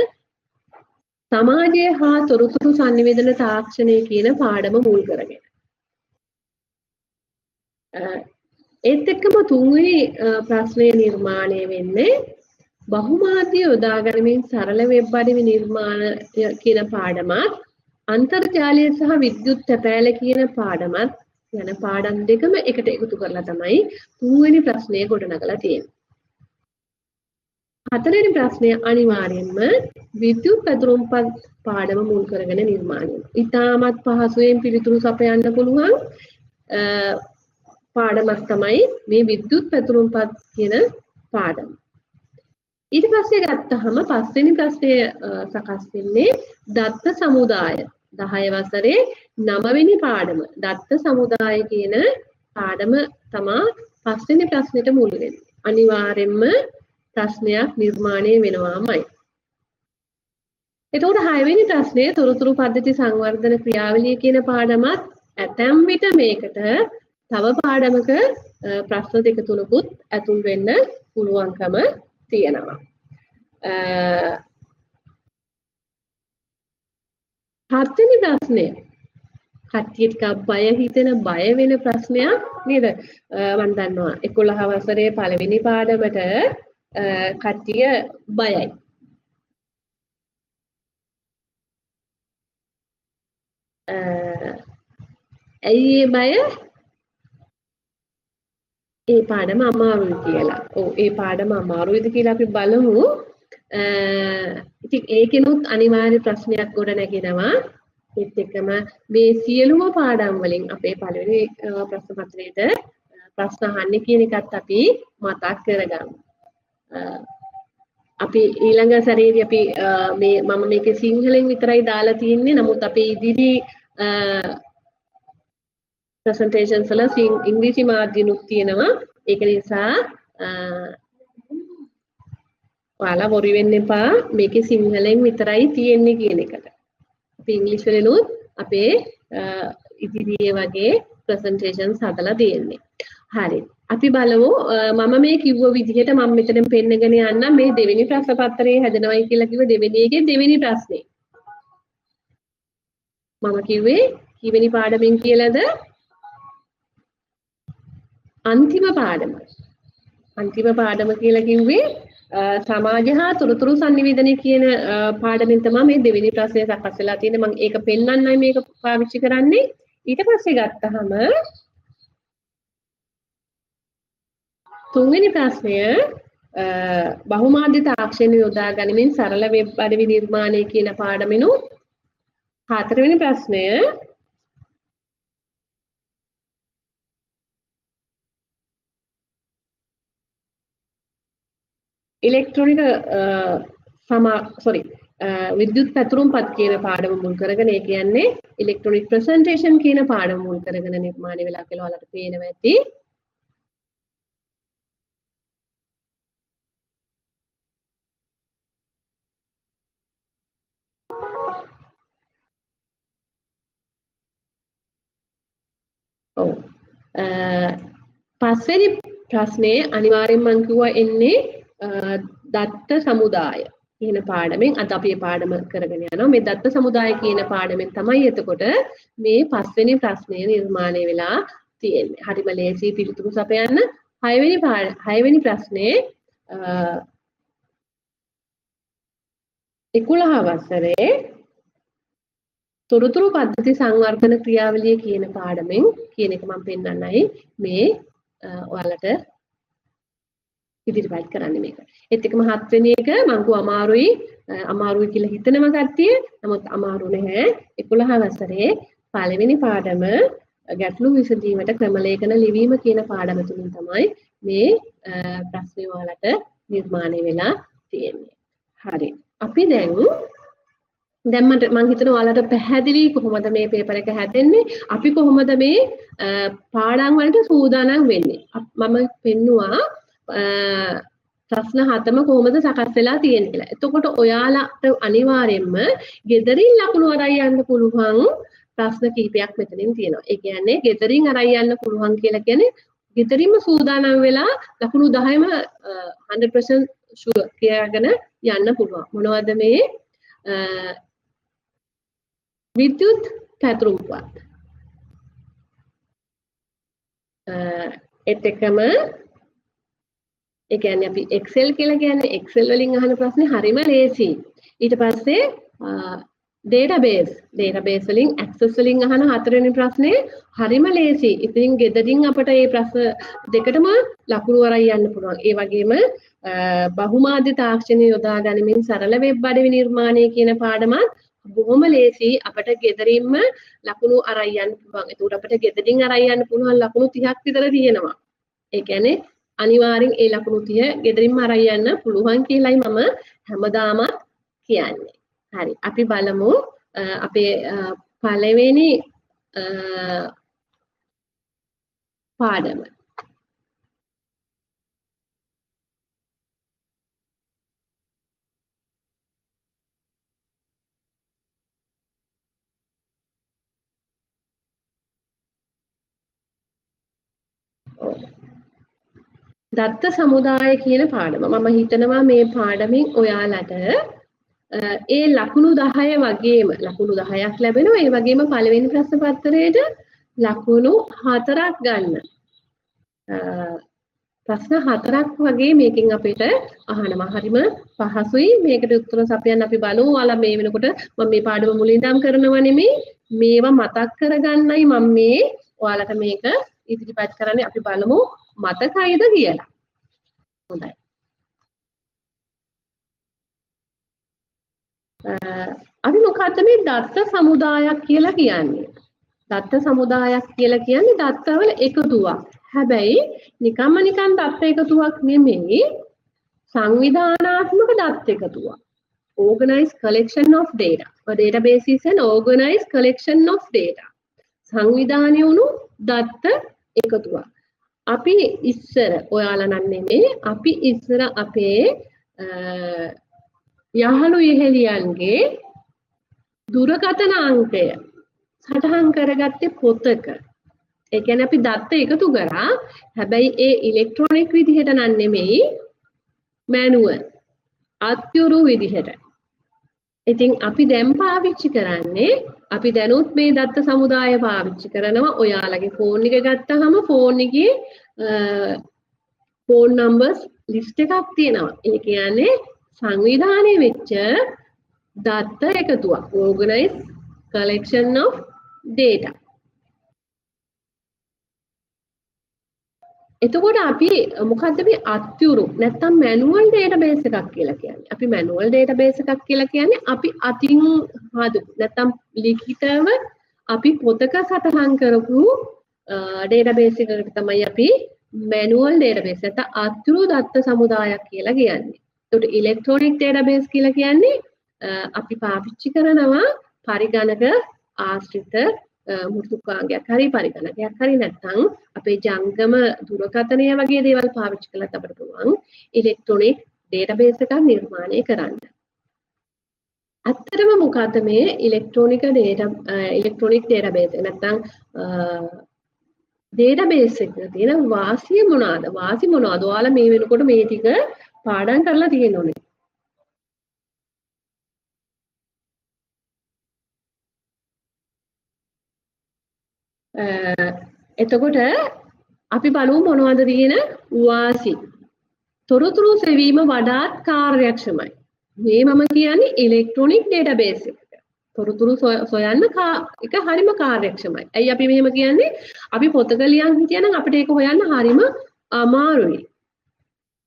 සමාජය හා තොරතුරු sannivedana තාක්ෂණය කියන පාඩම මුල් කරගෙන. ඒත් එක්කම තුන්වෙනි ප්‍රශ්නය නිර්මාණය වෙන්නේ බහුමාධ්‍ය යොදා ගනිමින් සරල වෙබ් අඩවි නිර්මාණ කියන පාඩමත් අන්තර්ජාලය සහ විද්‍යුත් තැපෑල කියන පාඩමත් යන පාඩම් දෙකම එකට එකතු කරලා තමයි තුන්වෙනි ප්‍රශ්නය ගොඩනගලා තියෙන්නේ. හතරවෙනි ප්‍රශ්නය අනිවාර්යෙන්ම විද්‍යුත් පැතුරුම්පත් පාඩම මුල් කරගෙන නිර්මාණය. ඉතාමත් පහසුවෙන් පිළිතුරු සපයන්න පුළුවන් පාඩමක් තමයි මේ විද්‍යුත් පැතුරුම්පත් කියන පාඩම. ඊට පස්සේ ගත්තහම පස්වෙනි ප්‍රශ්නය සකස් වෙන්නේ දත්ත සමුදාය 10 වසරේ 9 වෙනි පාඩම දත්ත සමුදාය කියන පාඩම තමයි පස්වෙනි ප්‍රශ්නෙට මුල් වෙන්නේ. අනිවාර්යෙන්ම ප්‍රශ්නයක් නිර්මාණය වෙනවාමයි. එතකොට 6 වෙනි ප්‍රශ්නයේ තොරතුරු පද්ධති සංවර්ධන ක්‍රියාවලිය කියන පාඩමත් ඇතැම් විට මේකට තව පාඩමක ප්‍රශ්න දෙක තුනකුත් ඇතුල් වෙන්න පුළුවන්කම තියෙනවා. හත්වෙනි ප්‍රශ්නය කට්ටිය ටිකක් බය හිතෙන බය වෙන ප්‍රශ්නයක් නේද? මම දන්නවා 11 වසරේ පළවෙනි පාඩමට කට්ටිය බයයි. ඇයි ඒ බය? ඒ පාඩම අමාරුයි කියලා. ඔව් ඒ පාඩම අමාරුයිද කියලා අපි බලමු. ඉතින් ඒකෙනුත් අනිවාර්ය ප්‍රශ්නයක් ගොඩ නැගෙනවා. ඒත් එක්කම මේ සියලුම පාඩම් වලින් අපේ පළවෙනි ප්‍රශ්න පත්‍රයේට ප්‍රශ්න අහන්නේ කියන එකත් අපි මතක් කරගමු. අපි ඊළඟ සැරේදී අපි මම මේකේ සිංහලෙන් විතරයි දාලා තියෙන්නේ. නමුත් අපේ ඉදිරි presentations වල ඉංග්‍රීසි මාධ්‍යනුත් තියෙනවා. ඒක නිසා ඔයාලා worry වෙන්න එපා. මේකේ සිංහලෙන් විතරයි තියෙන්නේ කියන එකට. අපි ඉංග්‍රීසි වලිනුත් අපේ ඉදිරියේ වගේ presentations හදලා දෙන්නේ. හරි. අපි බලමු මම මේ කිව්ව විදිහට මම මෙතන පෙන්නගෙන යන්න මේ දෙවෙනි ප්‍රශ්න පත්‍රයේ හැදෙනවයි කියලා කිව්ව දෙවෙනි එකේ දෙවෙනි ප්‍රශ්නේ. මම කිව්වේ කීවෙනි පාඩමෙන් කියලාද? අන්තිම පාඩම. අන්තිම පාඩම කියලා කිව්වේ සමාජ හා තොරතුරු sannivedana කියන පාඩමෙන් තමයි මේ දෙවෙනි ප්‍රශ්නය සකස් වෙලා තියෙන්නේ. මම ඒක පෙන්වන්නයි මේක පාවිච්චි කරන්නේ. ඊට පස්සේ ගත්තහම තුන්වෙනි ප්‍රශ්නය බහුමාධ්‍ය තාක්ෂණය යොදා ගනිමින් සරල වෙබ් අඩවි නිර්මාණය කියන පාඩමෙනුත් හතරවෙනි ප්‍රශ්නය ඉලෙක්ට්‍රොනික විද්‍යුත් පැතුරුම්පත් කියන පාඩම මුල් කරගෙන ඒ කියන්නේ ඉලෙක්ට්‍රොනික ප්‍රසන්ටේෂන් කියන පාඩම මුල් කරගෙන නිර්මාණය වෙලා කියලා ඔයාලට පේනවා ඇති. ඔව්. පස්වෙනි ප්‍රශ්නේ අනිවාර්යෙන්ම මම කිව්වා එන්නේ දත්ත සමුදාය කියන පාඩමෙන් අද අපි මේ පාඩම කරගෙන යනවා. මේ දත්ත සමුදාය කියන පාඩමෙන් තමයි එතකොට මේ පස්වෙනි ප්‍රශ්නය නිර්මාණය වෙලා තියෙන්නේ. හරිම ලේසි පිළිතුරු සපයන්න. හයවෙනි ප්‍රශ්නේ 11 වසරේ තොරතුරු පද්ධති සංවර්ධන ක්‍රියාවලිය කියන පාඩමෙන් කියන එක මම පෙන්නන්නයි මේ ඔයාලට ඉදිරිපත් කරන්නේ මේක. ඒත් එක්කම 7 වෙනි එක මම කෝ අමාරුයි කියලා හිතනවා කට්ටිය. නමුත් අමාරු නැහැ. 11 වසරේ පළවෙනි පාඩම ගැටලු විසඳීමට ක්‍රම ලේඛන ලිවීම කියන පාඩම තුලින් තමයි මේ ප්‍රශ්නේ ඔයාලට නිර්මාණය වෙලා තියෙන්නේ. හරි. අපි දැන් මම හිතනවා ඔයාලට පැහැදිලි කොහොමද මේ පේපර් එක හැදෙන්නේ, අපි කොහොමද මේ පාඩම් වලට සූදානම් වෙන්නේ. මම පෙන්නුවා ප්‍රශ්න 7ම කොහොමද සකස් වෙලා තියෙන්නේ කියලා. එතකොට ඔයාලට අනිවාර්යයෙන්ම ගෙදරින් ලකුණු අරන් යන්න පුළුවන් ප්‍රශ්න කිහිපයක් මෙතනින් තියෙනවා. ඒ කියන්නේ ගෙදරින් අරන් යන්න පුළුවන් කියලා කියන්නේ ගෙදරින්ම සූදානම් වෙලා ලකුණු 10ම 100% ෂුවර් කියලාගෙන යන්න පුළුවන්. මොනවද මේ විද්‍යුත් පැතුරුම්පත් ඒත් එක්කම ඒ කියන්නේ අපි Excel කියලා කියන්නේ Excel වලින් අහන ප්‍රශ්නේ හරිම ලේසි. ඊට පස්සේ database වලින් access වලින් අහන හතරවෙනි ප්‍රශ්නේ හරිම ලේසි. ඉතින් ගෙදරින් අපට මේ ප්‍රශ්න දෙකටම ලකුණු අරන් යන්න පුළුවන්. ඒ වගේම බහුමාධ්‍ය තාක්ෂණය යොදා ගනිමින් සරල වෙබ් අඩවි නිර්මාණය කියන පාඩමත් බොහොම ලේසි. අපට ගෙදරින්ම ලකුණු අරන් යන්න පුළුවන්. ඒකට අපට ගෙදරින් අරන් යන්න පුළුවන් ලකුණු 30ක් විතර තියෙනවා. ඒ කියන්නේ අනිවාර්යෙන් ඒ ලකුණු 30 ගෙදරින්ම අරන් යන්න පුළුවන් කියලායි මම හැමදාම කියන්නේ. හරි. අපි බලමු අපේ පළවෙනි පාඩම. දත්ත සමුදාය කියන පාඩම. මම හිතනවා මේ පාඩමින් ඔයාලට ඒ ලකුණු 10 වගේම ලකුණු 10ක් ලැබෙනවා. ඒ වගේම පළවෙනි ප්‍රශ්න පත්‍රයේට ලකුණු 4ක් ගන්න. ප්‍රශ්න 4ක් වගේ මේකෙන් අපිට අහනවා. හරිම පහසුයි. මේකට උත්තර සපයන්න අපි බලමු. ඔයාලා මේ වෙනකොට මම මේ පාඩම මුලින් ඉඳන් කරනව නෙමෙයි. මේවා මතක් කරගන්නයි මම මේ ඔයාලට මේක ඉදිරිපත් කරන්නේ. අපි බලමු මතකයිද කියලා. හොඳයි. අපි මොකක්ද මේ දත්ත සමුදායක් කියලා කියන්නේ? දත්ත සමුදායක් කියලා කියන්නේ දත්තවල එකතුවක්. හැබැයි නිකන් දත්ත එකතුවක් නෙමෙයි, සංවිධානාත්මක දත්ත එකතුවක්. Organized collection of data. A database is an organized collection of data. සංවිධානය වුණු දත්ත එකතුවක්. අපි ඉස්සර ඔයාලා නම් නෙමෙයි, අපි ඉස්සර අපේ යහළු යෙහෙලියන්ගේ දුරකථන අංකය සටහන් කරගත්තේ පොතක. ඒ කියන්නේ අපි දත්ත එකතු කරා. හැබැයි ඒ ඉලෙක්ට්‍රොනික විදිහට නම් නෙමෙයි මැනුවල් අත්‍යුරු විදිහට. ඉතින් අපි දැන් පාවිච්චි කරන්නේ අපි දැනුත් මේ දත්ත සමුදාය පාවිච්චි කරනවා. ඔයාලගේ ෆෝන් එක ගත්තාම ෆෝන් එකේ ෆෝන් නම්බර්ස් ලිස්ට් එකක් තියෙනවා. ඒ කියන්නේ සංවිධානය වෙච්ච දත්ත එකතුවක්. organized collection of data. එතකොට අපි මොකද්ද මේ අත්‍යුරු නැත්නම් මැනුවල් ඩේටාබේස් එකක් කියලා කියන්නේ. අපි මැනුවල් ඩේටාබේස් එකක් කියලා කියන්නේ අපි අතින් හදපු නැත්නම් ලිඛිතව අපි පොතක සටහන් කරපු ඩේටාබේස් එකකට තමයි අපි මැනුවල් ඩේටාබේස් නැත්නම් අත්‍යුරු දත්ත සමුදායක් කියලා කියන්නේ. ඒකට ඉලෙක්ට්‍රොනික ඩේටාබේස් කියලා කියන්නේ අපි පාවිච්චි කරනවා පරිගණක ආශ්‍රිත මෘදුකාංගයක් හරි පරිගණකයක් හරි නැත්නම් අපේ ජංගම දුරකථනය වගේ දේවල් පාවිච්චි කරලා අපිට පුළුවන් ඉලෙක්ට්‍රොනික ඩේටාබේස් එකක් නිර්මාණය කරන්න. ඇත්තටම මොකද්ද මේ ඉලෙක්ට්‍රොනික ඩේටාබේස් එක නැත්නම් ඩේටාබේස් එකේ තියෙන වාසිය මොනවාද? වාසි මොනවාද? ඔයාලා මේ වෙනකොට මේ ටික පාඩම් කරලා තියෙන්න ඕනේ. එතකොට අපි බලමු මොනවද තියෙන වාසි. තොරතුරු සෙවීම වඩාත් කාර්යක්ෂමයි. මේ මම කියන්නේ ඉලෙක්ට්‍රොනික ඩේටාබේස් එක. තොරතුරු සොයන්න එක හරිම කාර්යක්ෂමයි. ඇයි අපි මෙහෙම කියන්නේ? අපි පොතක ලියන් හිටියනම් අපිට ඒක හොයන්න හරිම අමාරුයි.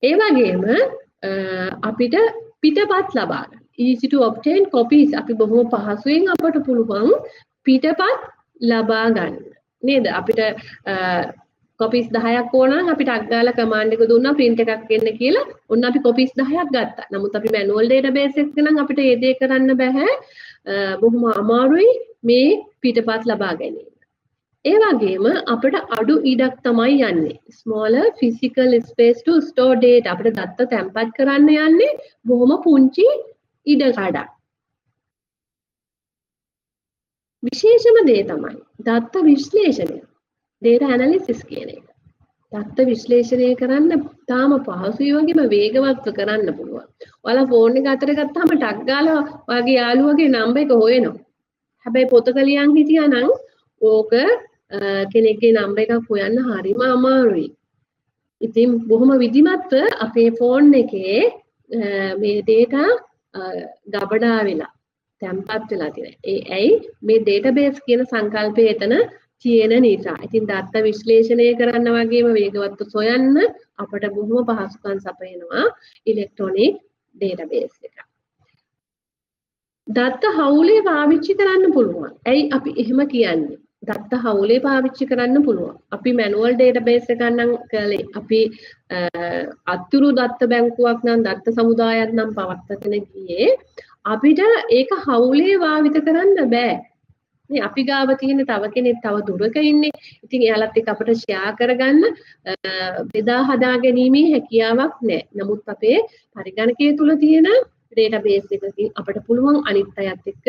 ඒ වගේම අපිට පිටපත් ලබා ගන්න. easy to obtain copies අපි බොහොම පහසුවෙන් අපට පුළුවන් පිටපත් ලබා ගන්න. නේද? අපිට කොපිස් 10ක් ඕන නම් අපිට අග්ගාලා කමාන්ඩ් එක දුන්නා print එකක් එන්න කියලා. ඔන්න අපි කොපිස් 10ක් ගත්තා. නමුත් අපි manual database එකක නම් අපිට ඒ දේ කරන්න බෑ. බොහොම අමාරුයි මේ පිටපත් ලබා ගැනීම. ඒ වගේම අපිට අඩු ඉඩක් තමයි යන්නේ. smaller physical space to store data. අපිට දත්ත තැම්පත් කරන්න යන්නේ බොහොම පුංචි ඉඩ කඩක්. විශේෂම දේ තමයි දත්ත විශ්ලේෂණය. data analysis කියන එක. දත්ත විශ්ලේෂණය කරන්න තාම පහසුයි වගේම වේගවත්ව කරන්න පුළුවන්. ඔයාලා ෆෝන් එක අතට ගත්තාම ටක් ගාලා ඔයාගේ යාළුවගේ නම්බර් එක හොයනවා. හැබැයි පොතක ලියන් හිටියා නම් ඕක කෙනෙක්ගේ නම්බර් එකක් හොයන්න හරිම අමාරුයි. ඉතින් බොහොම විධිමත්ව අපේ ෆෝන් එකේ මේ data ගබඩා වෙලා තැම්පත් වෙලා තියෙනවා. ඒ ඇයි මේ database කියන සංකල්පය එතන තියෙන නිසා. ඉතින් දත්ත විශ්ලේෂණය කරන්න වගේම වේගවත්ව සොයන්න අපට බොහොම පහසුකම් සපයනවා ඉලෙක්ට්‍රොනික database එක. දත්ත හවුලේ පාවිච්චි කරන්න පුළුවන්. ඇයි අපි එහෙම කියන්නේ? දත්ත හවුලේ පාවිච්චි කරන්න පුළුවන්. අපි manual database එකක් නම් කළේ අපි අතුරු දත්ත බැංකුවක් නම් දත්ත සමුදායක් නම් පවත්වාගෙන ගියේ අපිට ඒක හවුලේ භාවිත කරන්න බෑ. මේ අපි ගාව තියෙන තව කෙනෙක් තව දුරක ඉන්නේ. ඉතින් එයාලත් එක්ක අපිට ෂෙයා කරගන්න බෙදා හදා ගැනීමේ හැකියාවක් නැහැ. නමුත් අපේ පරිගණකයේ තුල තියෙන database එකකින් අපිට පුළුවන් අනිත් අයත් එක්ක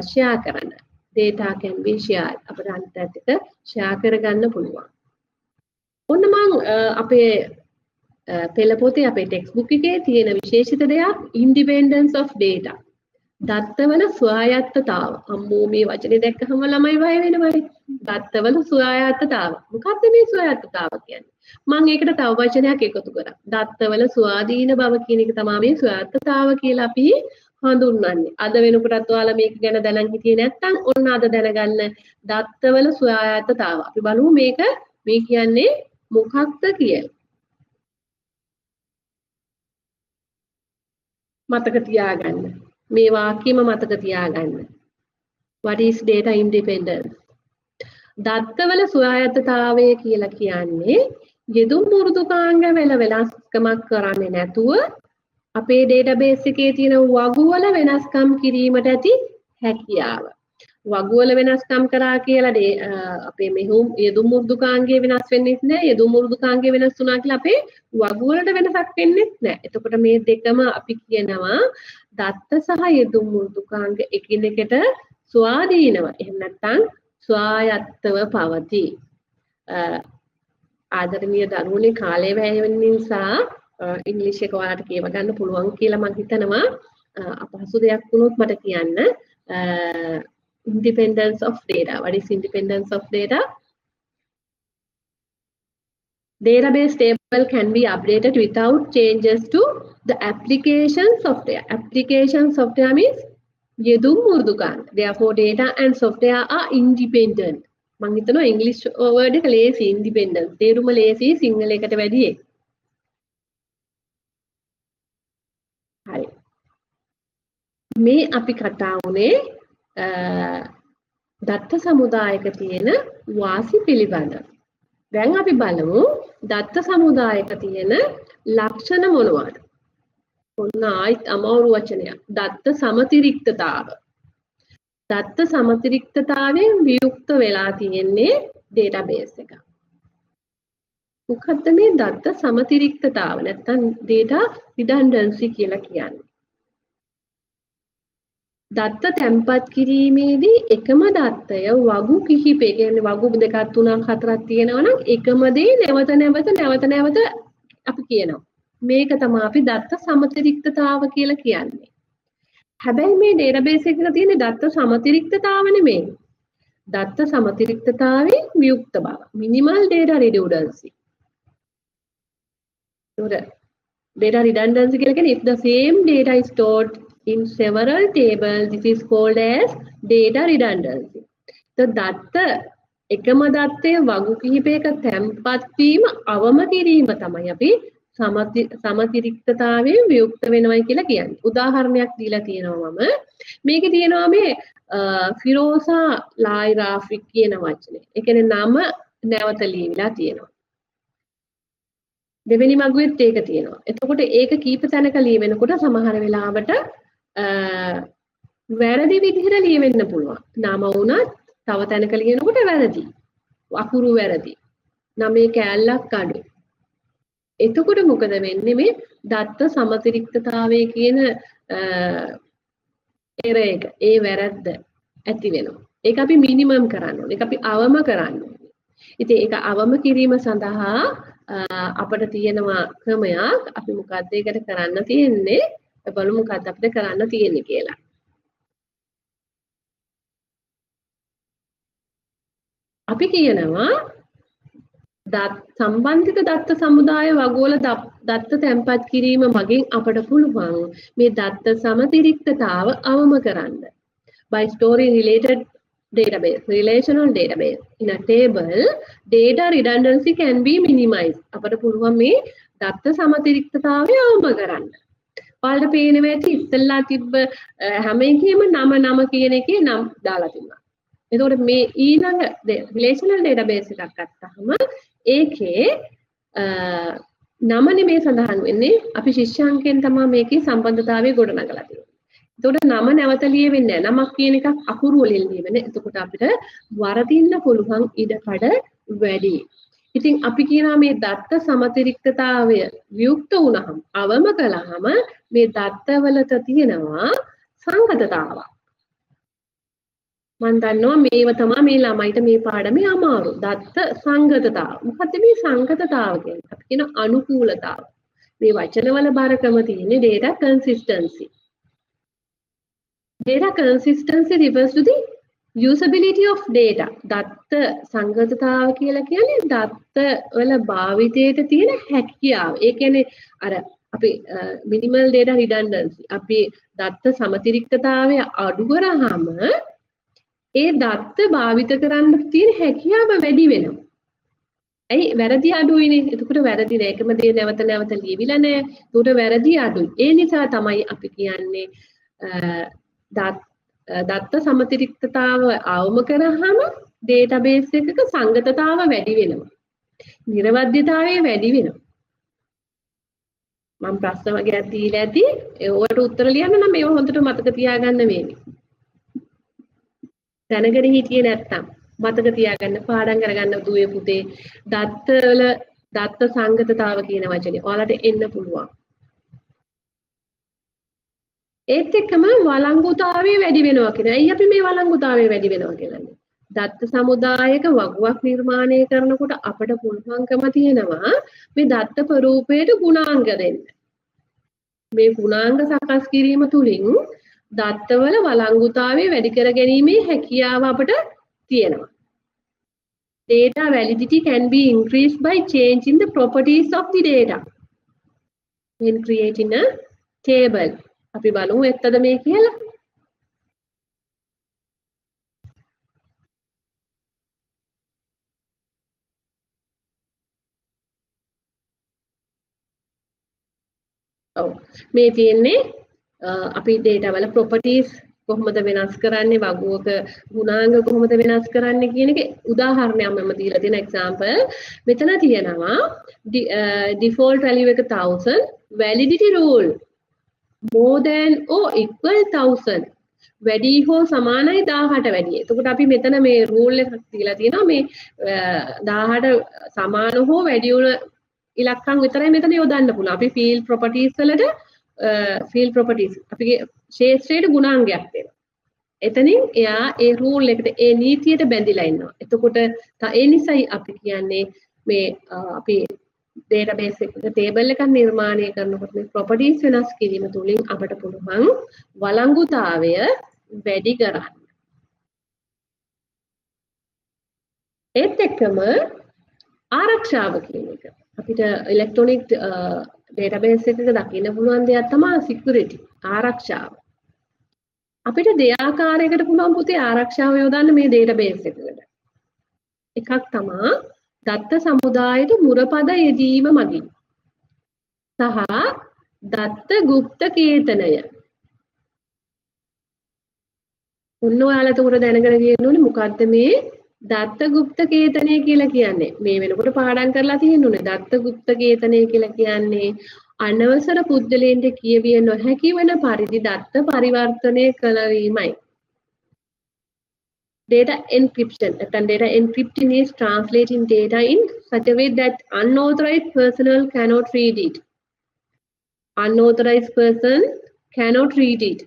ෂෙයා කරන්න. data can be shared. අපිට අනිත් අයත් එක්ක ෂෙයා කරගන්න පුළුවන්. ඔන්න මම අපේ පෙළ පොතේ අපේ ටෙක්ස්ට් බුක් එකේ තියෙන විශේෂිත දෙයක් independence of data. දත්තවල ස්වායත්තතාව. අම්මෝ මේ වචනේ දැක්කම ළමයි බය වෙනවනේ. දත්තවල ස්වායත්තතාව. මොකක්ද මේ ස්වායත්තතාව කියන්නේ? මම ඒකට තව වචනයක් එකතු කරා. දත්තවල ස්වාධීන බව කියන එක තමයි මේ ස්වායත්තතාව කියලා අපි හඳුන්වන්නේ. අද වෙනකොටත් ඔයාලා මේක ගැන දැනන් හිටියේ නැත්නම් ඔන්න අද දැනගන්න දත්තවල ස්වායත්තතාව. අපි බලමු මේක මේ කියන්නේ මොකක්ද කියලා. මතක තියාගන්න. මේ වාක්‍යෙම මතක තියාගන්න. What is data independence? දත්තවල ස්වායත්තතාවය කියලා කියන්නේ යෙදුම් මෘදුකාංග වල වෙනස්කමක් කරන්නේ නැතුව අපේ database එකේ තියෙන වගුවල වෙනස්කම් කිරීමට ඇති හැකියාව. වගුවල වෙනස්කම් කරා කියලා අපේ මෙහුම් යෙදුම් මෘදුකාංගයේ වෙනස් වෙන්නේ නැහැ. යෙදුම් මෘදුකාංගයේ වෙනස් වුණා කියලා අපේ වගුවලට වෙනසක් වෙන්නේ නැහැ. එතකොට මේ දෙකම අපි කියනවා දත්ත සහ යෙදුම් මෘදුකාංග එකිනෙකට ස්වාධීනව එහෙම නැත්නම් ස්වායත්තව පවතී. ආදරණීය දරුවනේ කාලය වැය වෙන නිසා ඉංග්‍රීසි එක ඔයාලට කියව ගන්න පුළුවන් කියලා මම හිතනවා. අපහසු දෙයක් වුණොත් මට කියන්න. Independence of data. What is independence of data? Database table can be updated without changes to the application software. Application software means යෙදුම් මෘදුකාංග. Therefore, data and software are independent. මම හිතනවා English word එක ලේසි independent. තේරුම ලේසි සිංහල එකට වැඩිය. හරි. මේ අපි කතා වුණේ දත්ත සමුදායක තියෙන වාසි පිළිබඳව. දැන් අපි බලමු දත්ත සමුදායක තියෙන ලක්ෂණ මොනවාද? ඔන්න ආයිත් අමාරු වචනයක්. දත්ත සමතිරික්තතාව. දත්ත සමතිරික්තතාවයෙන් වියුක්ත වෙලා තියෙන්නේ database එක. මොකද්ද මේ දත්ත සමතිරික්තතාව? නැත්නම් data redundancy කියලා කියන්නේ. දත්ත තැන්පත් කිරීමේදී එකම දත්තය වගු කිහිපේ කියන්නේ වගු දෙකක් තුනක් හතරක් තියෙනවා නම් එකම දේ නැවත නැවත අපි කියනවා. මේක තමයි අපි දත්ත සමතිරික්තතාව කියලා කියන්නේ. හැබැයි මේ database එකක තියෙන දත්ත සමතිරික්තතාව නෙමෙයි. දත්ත සමතිරික්තතාවේ වියුක්ත බව. minimal data redundancy. Data redundancy කියලා කියන්නේ if the same data is stored in several tables, this is called as data redundancy. The දත්ත එකම දත්තයේ වගු කිහිපයක තැන්පත් වීම අවම කිරීම තමයි අපි සමතිරික්තතාවයෙන් වියුක්ත වෙනවයි කියලා කියන්නේ. උදාහරණයක් දීලා තියෙනවා මම. මේකේ තියෙනවා මේ ෆිරෝසා ලායිරාෆික් කියන වචනේ. ඒ කියන්නේ නම නැවත ලියවිලා තියෙනවා. දෙවෙනි මගුවෙත් ඒක තියෙනවා. එතකොට ඒක කීප තැනක ලියවෙනකොට සමහර වෙලාවට වැරදි විදිහට ලියවෙන්න පුළුවන්. නම වුණත් තව තැනක ලියනකොට වැරදි. අකුරු වැරදි. නමේ කෑල්ලක් අඩු. එතකොට මොකද වෙන්නේ මේ දත්ත සමතිරික්තතාවයේ කියන error එක ඒ වැරද්ද ඇති වෙනවා. ඒක අපි මිනිමම් කරන්න ඕනේ. ඒක අපි අවම කරන්න ඕනේ. ඉතින් ඒක අවම කිරීම සඳහා අපිට තියෙනවා ක්‍රමයක්. අපි මොකක්ද ඒකට කරන්න තියෙන්නේ? බලමු මොකක්ද අපිට කරන්න තියෙන්නේ කියලා. අපි කියනවා සම්බන්ධිත දත්ත සමුදාය වගවල දත්ත තැන්පත් කිරීම මගින් අපට පුළුවන් මේ දත්ත සමතිරික්තතාව අවම කරන්න. By storing relational database in a table, data redundancy can be minimized. අපට පුළුවන් මේ දත්ත සමතිරික්තතාවය අවම කරන්න. ඔයාලට පේනවා ඇති ඉස්සෙල්ලා තිබ්බ හැම එකෙම නම කියන එකේ නම් දාලා තිබුණා. එතකොට මේ ඊළඟ relational database එකක් ගත්තාම ඒකේ නම නෙමේ සඳහන් වෙන්නේ අපි ශිෂ්‍යාංකයෙන් තමයි මේකේ සම්බන්ධතාවය ගොඩනගලා තියෙන්නේ. එතකොට නම නැවත ලියෙන්නේ නැහැ. නමක් කියන එකක් අකුරු වලින් ලියවෙන්නේ. එතකොට අපිට වරදින්න පුළුවන් ඉඩකඩ වැඩි. ඉතින් අපි කියනවා මේ දත්ත සමතිරික්තතාවය වියුක්ත වුණහම අවම කළාම මේ දත්තවලට තියෙනවා සංගතතාවක්. මම දන්නවා මේව තමයි මේ ළමයිට මේ පාඩමේ අමාරු. දත්ත සංගතතාව. මොකක්ද මේ සංගතතාව කියන්නේ? අපි කියන අනුකූලතාව. මේ වචනවල බරකම තියෙන්නේ data consistency. Data consistency refers to the usability of data. දත්ත සංගතතාව කියලා කියන්නේ දත්ත වල භාවිතයට තියෙන හැකියාව. ඒ කියන්නේ අර අපි minimal data redundancy. අපි දත්ත සමතිරික්තතාවය අඩු කරාම ඒ දත්ත භාවිත කරන්න තියෙන හැකියාව වැඩි වෙනවා. ඇයි වැරදි අඩුයිනේ. එතකොට වැරදි නෑ. එකම දේ නැවත ලියවිලා නෑ. ඒකට වැරදි අඩුයි. ඒ නිසා තමයි අපි කියන්නේ දත්ත සමතිරික්තතාව අවම කරාම database එකක සංගතතාව වැඩි වෙනවා. නිර්වද්‍යතාවය වැඩි වෙනවා. මම ප්‍රශ්න වගේ දීලා ඇති. ඒවට උත්තර ලියන්න නම් මේව හොඳට මතක තියාගන්න වෙන්නේ. දැනගෙන හිටියේ නැත්තම් මතක තියාගන්න පාඩම් කරගන්න දුවේ පුතේ දත්ත සංගතතාව කියන වචනේ ඔයාලට එන්න පුළුවන්. ඒත් එක්කම වළංගුතාවය වැඩි වෙනවා කියන. ඇයි අපි මේ වළංගුතාවය වැඩි වෙනවා කියන්නේ? දත්ත සමුදායක වගුවක් නිර්මාණය කරනකොට අපිට පුළුවන්කම තියෙනවා මේ දත්ත ප්‍රරූපයට ගුණාංග දෙන්න. මේ ගුණාංග සකස් කිරීම තුලින් දත්තවල වළංගුතාවය වැඩි කර ගැනීමේ හැකියාව අපිට තියෙනවා. Data validity can be increased by changing the properties of the data when creating a table. අපි බලමු එතනද මේ කියලා. ඔව් මේ තියෙන්නේ අපි data වල properties කොහොමද වෙනස් කරන්නේ වගුවක ගුණාංග කොහොමද වෙනස් කරන්නේ කියන එක උදාහරණයක් මම දීලා තියෙන example මෙතන තියෙනවා default value එක 1000 validity rule more than or equal 1000 වැඩි හෝ සමානයි 18 වැඩි. එතකොට අපි මෙතන මේ rule එකක් දීලා තියෙනවා මේ 18 සමාන හෝ වැඩි වුණ ඉලක්කම් විතරයි මෙතන යොදන්න පුළුවන්. අපි field properties වලට field properties අපිගේ ශේත්‍රයට ගුණාංගයක් දෙනවා. එතනින් එයා ඒ rule එකට ඒ නීතියට බැඳිලා ඉන්නවා. එතකොට ඒ නිසායි අපි කියන්නේ මේ අපි database එකක table එකක් නිර්මාණය කරනකොට මේ properties වෙනස් කිරීම තුලින් අපට පුළුවන් වළංගුතාවය වැඩි කරන්න. ඒත් එක්කම ආරක්ෂාව කියන එක අපිට ඉලෙක්ට්‍රොනික database එකක දකින්න පුළුවන් දෙයක් තමයි security ආරක්ෂාව. අපිට දෙආකාරයකට පුළුවන් පුතේ ආරක්ෂාව යොදන්න මේ database එකකට. එකක් තමයි දත්ත සමුදායට මුරපද යෙදීම මගින් සහ දත්ත গুপ্ত කේතනය. ඔන්න ඔයාලට උඩ දැනගෙන ගියන්න ඕනේ මොකද්ද මේ දත්ත গুপ্ত කේතනය කියලා කියන්නේ. මේ වෙනකොට පාඩම් කරලා තියෙන්න ඕනේ. දත්ත গুপ্ত කේතනය කියලා කියන්නේ අනවසර පුද්ගලයන්ට කියවිය නොහැකි වන පරිදි දත්ත පරිවර්තනය කළවීමයි. Data encryption. Data encryption is translating data in such a way that unauthorized personnel cannot read it. Unauthorized person cannot read it.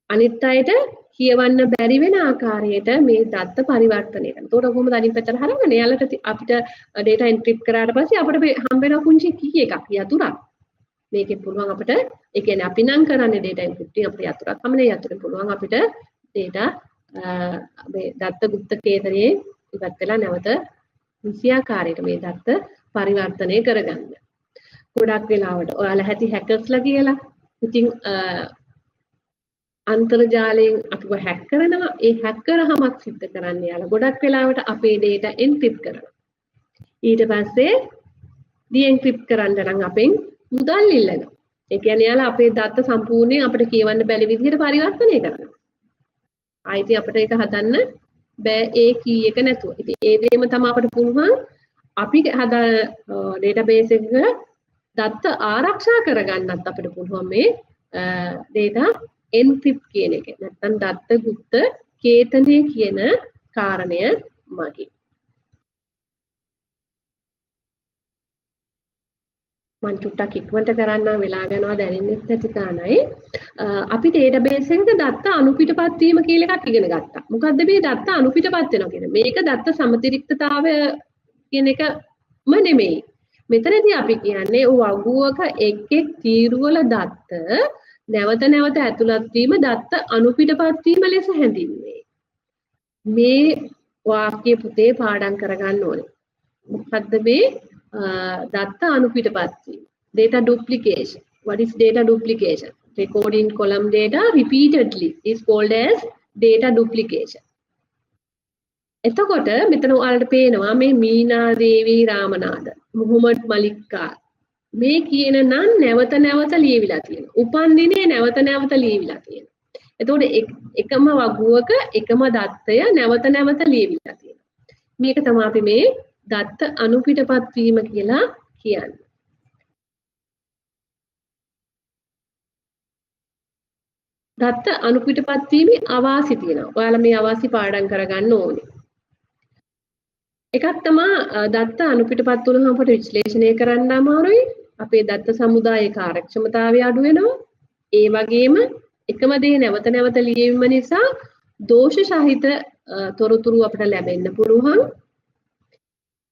අනිත් අයට කියවන්න බැරි වෙන ආකාරයට මේ දත්ත පරිවර්තනය කරනවා. ඒකට කොහොමද අනිත් පැත්තට හරවන්නේ? එයාලට අපිට data encrypt කරාට පස්සේ අපිට හම්බ වෙන පුංචි key එකක් යතුරක්. මේකෙන් පුළුවන් අපිට ඒ කියන්නේ අපි නම් කරන්නේ data encrypting අපිට යතුරක් හම්බෙන්නේ යතුරෙන් පුළුවන් අපිට data මේ දත්ත গুপ্ত කේතනයේ ඉවත් වෙලා නැවත විෂයාකාරයට මේ දත්ත පරිවර්තනය කරගන්න. ගොඩක් වෙලාවට ඔයාලා ඇති හැකර්ස්ලා කියලා. ඉතින් අන්තර්ජාලයෙන් අපිව හැක් කරනවා. ඒ හැක් කරාමක් සිද්ධ කරන්න යාලා ගොඩක් වෙලාවට අපේ data encrypt කරනවා. ඊට පස්සේ de-encrypt කරන්න නම් අපෙන් මුදල් ඉල්ලනවා. ඒ කියන්නේ යාලා අපේ දත්ත සම්පූර්ණයෙන් අපිට කියවන්න බැරි විදිහට පරිවර්තනය කරනවා. ආයිති අපිට ඒක හදන්න බෑ ඒ key එක නැතුව. ඉතින් ඒ දෙයම තමයි අපිට පුළුවන් අපි හදා database එකක දත්ත ආරක්ෂා කරගන්නත් අපිට පුළුවන් මේ data encrypt කියන එක. නැත්නම් දත්ත গুপ্ত කේතනය කියන කාරණය මගින්. මම චුට්ටක් ඉක්මනට කරන්න වෙලා යනවා දැනෙන්නේ නැති කාණයි. අපි database එකක දත්ත අනුපිටපත් වීම කියලා එකක් ඉගෙන ගත්තා. මොකද්ද මේ දත්ත අනුපිටපත් වෙනවා කියන්නේ? මේක දත්ත සමතිරික්තතාවය කියන එකම නෙමෙයි. මෙතනදී අපි කියන්නේ වගුවක එක් තීරුවල දත්ත නැවත නැවත ඇතුළත් වීම දත්ත අනුපිටපත් වීම ලෙස හැඳින්වේ. මේ වාක්‍ය පුතේ පාඩම් කරගන්න ඕනේ. මොකද්ද මේ data අනුපිටපත් වීම? Data duplication. What is data duplication? Recording column data repeatedly is called as data duplication. එතකොට මෙතන ඔයාලට පේනවා මේ මීනා දේවී රාමනාද මුහම්මඩ් මලික්කා මේ කියන නම් නැවත නැවත ලියවිලා තියෙනවා. උපන් දිනේ නැවත නැවත ලියවිලා තියෙනවා. එතකොට එකම වගුවක එකම දත්තය නැවත නැවත ලියවිලා තියෙනවා. මේක තමයි අපි මේ දත්ත අනුපිටපත් වීම කියලා කියන්නේ. දත්ත අනුපිටපත් වීමේ අවාසි තියෙනවා. ඔයාලා මේ අවාසි පාඩම් කරගන්න ඕනේ. එකක් තමයි දත්ත අනුපිටපත් වුණාම අපට විශ්ලේෂණය කරන්න අමාරුයි. අපේ දත්ත සමුදායේ කාර්යක්ෂමතාවය අඩු වෙනවා. ඒ වගේම එකම දේ නැවත නැවත ලියවීම නිසා දෝෂ සහිත තොරතුරු අපිට ලැබෙන්න පුළුවන්.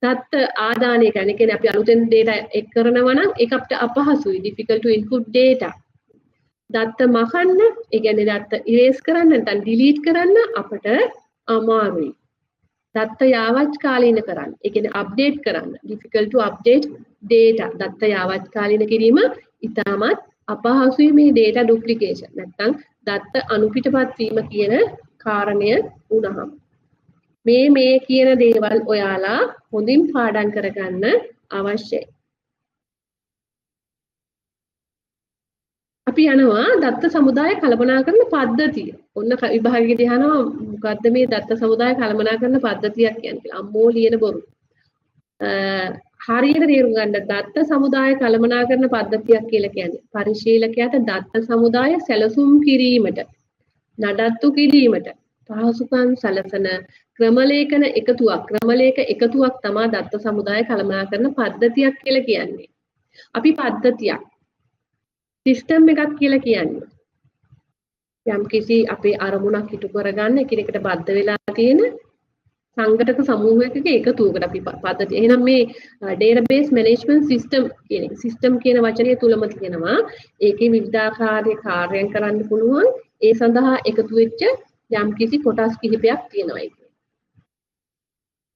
දත්ත ආදානය කියන්නේ අපි අලුතෙන් data එක් කරනවා නම් ඒක අපිට අපහසුයි, difficult to input data. දත්ත මකන්න, ඒ කියන්නේ දත්ත erase කරන්න නැත්නම් delete කරන්න අපිට අමාරුයි. දත්ත යාවත්කාලීන කරන්න, ඒ කියන්නේ update කරන්න, difficult to update data. දත්ත යාවත්කාලීන කිරීම ඉතාමත් අපහසුයි මේ data duplication. නැත්නම් දත්ත අනුපිටපත් වීම කියන කාරණය වුණාම. මේ කියන දේවල් ඔයාලා හොඳින් පාඩම් කරගන්න අවශ්‍යයි. අපි යනවා දත්ත සමුදාය කළමනාකරන පද්ධතිය. ඔන්න විභාගයේදී අහනවා මොකද්ද මේ දත්ත සමුදාය කළමනාකරන පද්ධතියක් කියන්නේ කියලා. අම්මෝ ලියන බොරු. හරියට තේරුම් ගන්න දත්ත සමුදාය කළමනාකරන පද්ධතියක් කියලා කියන්නේ පරිශීලකයාට දත්ත සමුදාය සැලසුම් කිරීමට, නඩත්තු කිරීමට පහසුකම් සැලසෙන ක්‍රමලේඛන එකතුවක් තමයි දත්ත සමුදාය කළමනාකරන පද්ධතියක් කියලා කියන්නේ. අපි පද්ධතියක් සිස්ටම් එකක් කියලා කියන්නේ. යම්කිසි අපේ අරමුණක් ඉටු කරගන්න එකිනෙකට බද්ධ වෙලා තියෙන සංගතක සමූහයක එකතුවකට අපි පද්ධතිය. එහෙනම් මේ database management system කියන එක system කියන වචනය තුලම තියෙනවා. ඒකේ විවිධාකාර කාර්යයන් කරන්න පුළුවන්. ඒ සඳහා එකතු වෙච්ච යම්කිසි කොටස් කිහිපයක් තියෙනවා ඒක.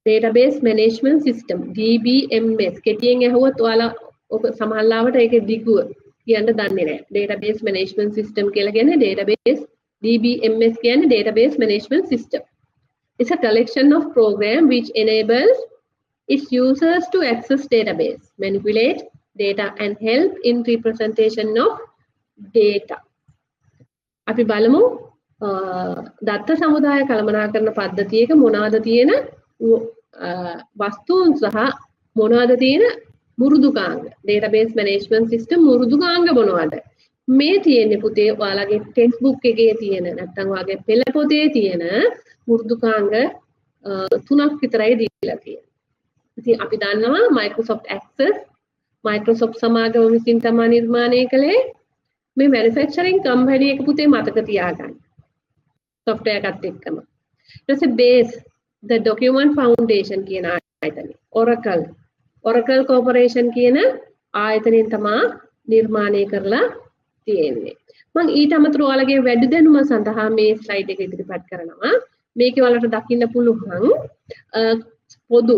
database management system DBMS කෙටියෙන් ඇහුවොත් ඔයාලා ඔබ සමහරවිට ඒකේ දිගුව කියන්න දන්නේ නැහැ. database management system කියලා කියන්නේ database DBMS කියන්නේ database management system. It's a collection of program which enables its users to access database, manipulate data and help in representation of data. අපි බලමු දත්ත සමුදාය කළමනාකරන පද්ධතියක මොනවාද තියෙන වස්තුන් සහ මොනවාද තියෙන මුරුදුකාංග. database management system මුරුදුකාංග මොනවද? මේ තියෙන්නේ පුතේ ඔයාලගේ textbook එකේ තියෙන නැත්නම් ඔයාගේ පෙළ පොතේ තියෙන මුරුදුකාංග 3ක් විතරයි දීලා තියෙන්නේ. ඉතින් අපි දන්නවා Microsoft Access Microsoft සමාගම විසින් තමයි නිර්මාණය කළේ. මේ manufacturing company එක පුතේ මතක තියාගන්න. software එකත් එක්කම. ඊට පස්සේ base the document foundation කියන ආයතනය. Oracle Corporation කියන ආයතනයෙන් තමයි නිර්මාණය කරලා තියෙන්නේ. මම ඊට අමතරව ඔයාලගේ වැඩි දැනුම සඳහා මේ ස්ලයිඩ් එක ඉදිරිපත් කරනවා. මේකේ ඔයාලට දකින්න පුළුවන් පොදු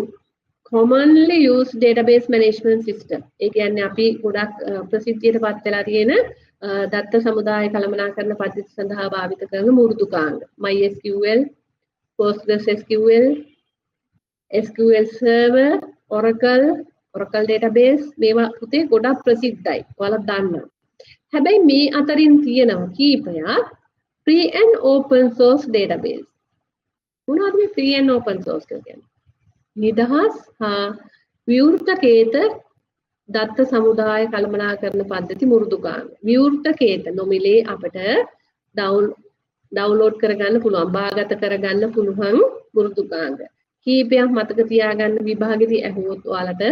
commonly used database management system. ඒ කියන්නේ අපි ගොඩක් ප්‍රසිද්ධියටපත් වෙලා තියෙන දත්ත සමුදාය කළමනාකරන පද්ධති සඳහා භාවිත කරන මෘදුකාංග. MySQL, PostgreSQL, SQL Server, Oracle database මේවා පුතේ ගොඩක් ප්‍රසිද්ධයි. ඔයාලා දන්නවා. හැබැයි මේ අතරින් තියෙනවා කීපයක් free and open source database. මොනවද මේ free and open source කියන්නේ? නිදහස් හා විවෘතකේත දත්ත සමුදාය කළමනාකරන පද්ධති මෘදුකාංග. විවෘතකේත නොමිලේ අපිට ඩවුන්ලෝඩ් කරගන්න පුළුවන්, බාගත කරගන්න පුළුවන් මෘදුකාංග. කීපයක් මතක තියාගන්න විභාගෙදී ඇහුවොත් ඔයාලට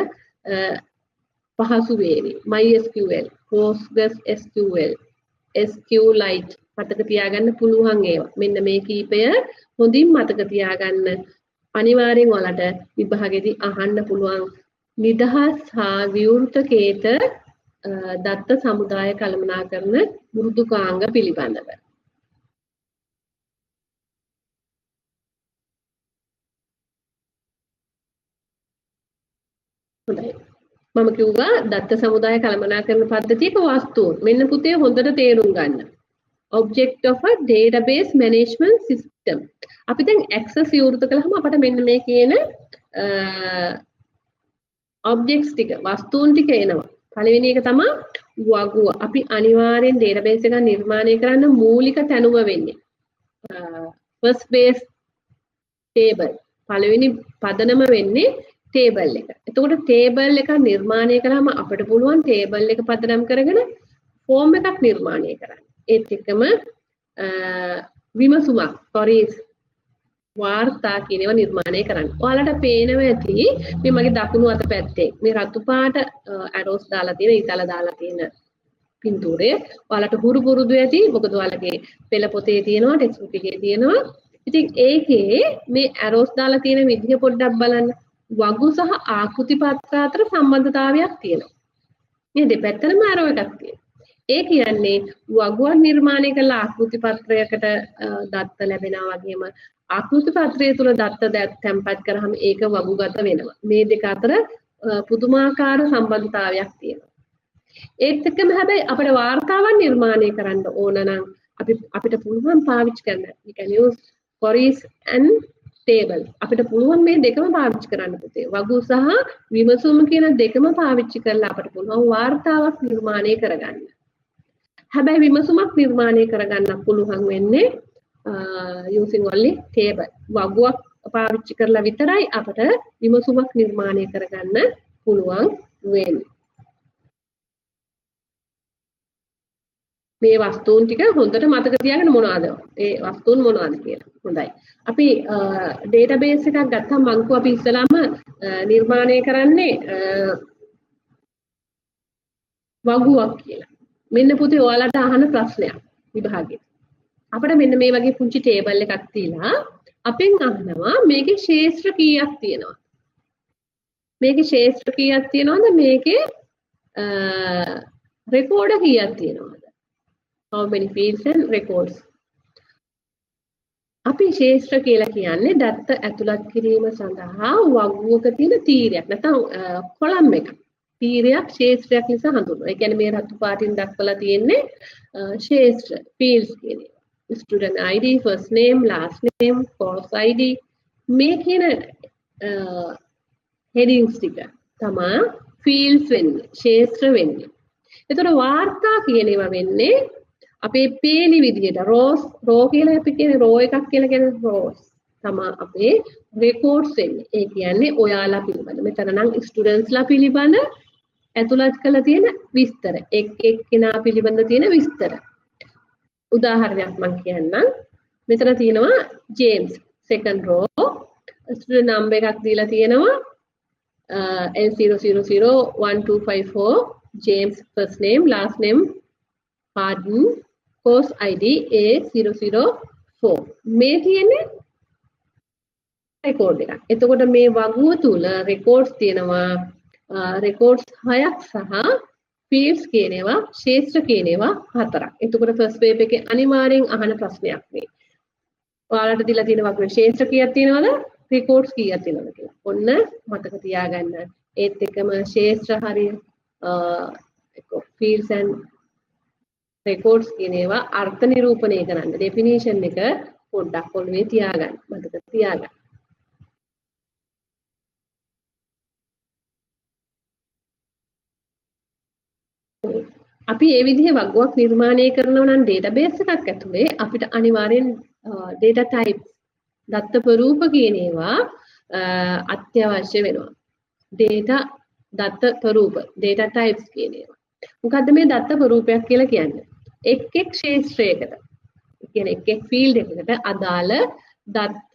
පහසු වේවි. MySQL, PostgreSQL, SQLite මතක තියාගන්න පුළුවන් ඒවා. මෙන්න මේ කීපය හොඳින් මතක තියාගන්න. අනිවාර්යෙන් ඔයාලට විභාගෙදී අහන්න පුළුවන් නිදහස් හා විවෘතකේත දත්ත සමුදාය කළමනාකරන මෘදුකාංග පිළිබඳව. හොඳයි. මම කිව්වා දත්ත සමුදාය කළමනාකරන පද්ධතියක වස්තුන්. මෙන්න පුතේ හොඳට තේරුම් ගන්න. Object of a database management system. අපි දැන් access විවෘත කළාම අපිට මෙන්න මේ කියන objects ටික වස්තුන් ටික එනවා. පළවෙනි එක තමයි වගුව. අපි අනිවාර්යෙන් database එක නිර්මාණය කරන්න මූලික තැනුම වෙන්නේ first base table. පළවෙනි පදනම වෙන්නේ table එක. එතකොට table එක නිර්මාණය කළාම අපිට පුළුවන් table එක පදනම් කරගෙන form එකක් නිර්මාණය කරන්න. ඒත් එක්කම විමසුමක් queries වාර්තා කියන ඒවා නිර්මාණය කරන්න. ඔයාලට පේනවා ඇති මේ මගේ දකුණු අත පැත්තේ මේ රතු පාට arrows දාලා තියෙන ඉතල දාලා තියෙන පින්තූරය ඔයාලට හුරු පුරුදු ඇති. මොකද ඔයාලගේ පෙළ පොතේ තියෙනවා, ටෙක්ස්ට් බුක් එකේ තියෙනවා. ඉතින් ඒකේ මේ arrows දාලා තියෙන විදිහ පොඩ්ඩක් බලන්න. වගු සහ ආකෘති පත්‍ර අතර සම්බන්ධතාවයක් තියෙනවා. මේ දෙපැත්තටම arrow එකක් තියෙනවා. ඒ කියන්නේ වගුවක් නිර්මාණය කළ ආකෘති පත්‍රයකට දත්ත ලැබෙනවා වගේම ආකෘති පත්‍රය තුල දත්ත තැන්පත් කරාම ඒක වගුගත වෙනවා. මේ දෙක අතර පුදුමාකාර සම්බන්ධතාවයක් තියෙනවා. ඒත් එක්කම හැබැයි අපිට වාර්තාවක් නිර්මාණය කරන්න ඕන නම් අපිට පුළුවන් පාවිච්චි කරන්න. we can use queries and tables. අපිට පුළුවන් මේ දෙකම පාවිච්චි කරන්න පුතේ. වගු සහ විමසුම කියන දෙකම පාවිච්චි කරලා අපිට පුළුවන් වාර්තාවක් නිර්මාණය කරගන්න. හැබැයි විමසුමක් නිර්මාණය කරගන්න පුළුවන් වෙන්නේ using only table. වගුවක් පාවිච්චි කරලා විතරයි අපිට විමසුමක් නිර්මාණය කරගන්න පුළුවන් වෙන්නේ. මේ වස්තුන් ටික හොඳට මතක තියාගන්න මොනවාද? ඒ වස්තුන් මොනවාද කියලා. හොඳයි. අපි ඩේටාබේස් එකක් ගත්තම මංකෝ අපි ඉස්සලාම නිර්මාණය කරන්නේ වගුවක් කියලා. මෙන්න පුතේ ඔයාලට අහන ප්‍රශ්නයක් විභාගෙට. අපිට මෙන්න මේ වගේ පුංචි ටේබල් එකක් තියලා අපෙන් අහනවා මේකේ ශේෂ්ත්‍ර කීයක් තියෙනවද? මේකේ ශේෂ්ත්‍ර කීයක් තියෙනවද? මේකේ රෙකෝර්ඩ් කීයක් තියෙනවද? How many fields and records? අපි ශේෂ්ත්‍ර කියලා කියන්නේ දත්ත ඇතුළත් කිරීම සඳහා වගුවක තියෙන තීරයක් නැත්නම් කොලම් එකක්. තීරයක් ශේෂ්ත්‍රයක් ලෙස හඳුන්වනවා. ඒ කියන්නේ මේ රතු පාටින් දක්වලා තියෙන්නේ ශේෂ්ත්‍ර fields කියන ඒවා. Student ID, first name, last name, course ID මේ කියන headings ටික තමයි fields වෙන්නේ, ශේෂ්ත්‍ර වෙන්නේ. එතකොට වාර්තා කියන ඒවා වෙන්නේ අපේ පේලි විදියට row කියලා අපි කියන්නේ row එකක් කියලා කියන්නේ rows තමයි අපේ records වෙන්නේ. ඒ කියන්නේ ඔයාලා පිළිබඳ. මෙතන නම් ස්ටුඩන්ට්ස්ලා පිළිබඳ ඇතුළත් කරලා තියෙන විස්තර. එක් කෙනා පිළිබඳ තියෙන විස්තර. උදාහරණයක් මම කියන්නම්. මෙතන තියෙනවා James second row student number එකක් දීලා තියෙනවා N0001254 James first name last name pardon course ID A004 මේ තියෙන්නේ රෙකෝඩ් එකක්. එතකොට මේ වගුව තුල රෙකෝඩ්ස් තියෙනවා රෙකෝඩ්ස් 6ක් සහ fields කියන ඒවා ශේෂ්ත්‍ර කියන ඒවා 4ක්. එතකොට first paper එකේ අනිවාර්යෙන් අහන ප්‍රශ්නයක් මේ. ඔයාලට දීලා තියෙන වගුවේ ශේෂ්ත්‍ර කීයක් තියෙනවද? රෙකෝඩ්ස් කීයක් තියෙනවද කියලා. ඔන්න මතක තියාගන්න. ඒත් එක්කම ශේෂ්ත්‍ර හරිය fields and records කියන ඒවා අර්ථ නිරූපණය කරන්න definition එක පොඩ්ඩක් ඔළුවේ තියාගන්න. මතක තියාගන්න. අපි මේ විදිහේ වගුවක් නිර්මාණය කරනවා නම් database එකක් ඇතුලේ අපිට අනිවාර්යෙන් data types දත්ත ප්‍රූප කියන ඒවා අත්‍යවශ්‍ය වෙනවා. දත්ත ප්‍රූප data types කියන ඒවා. මොකද්ද මේ දත්ත ප්‍රූපයක් කියලා කියන්නේ? එක් ක්ෂේත්‍රයකට කියන්නේ එක් field එකකට අදාළ දත්ත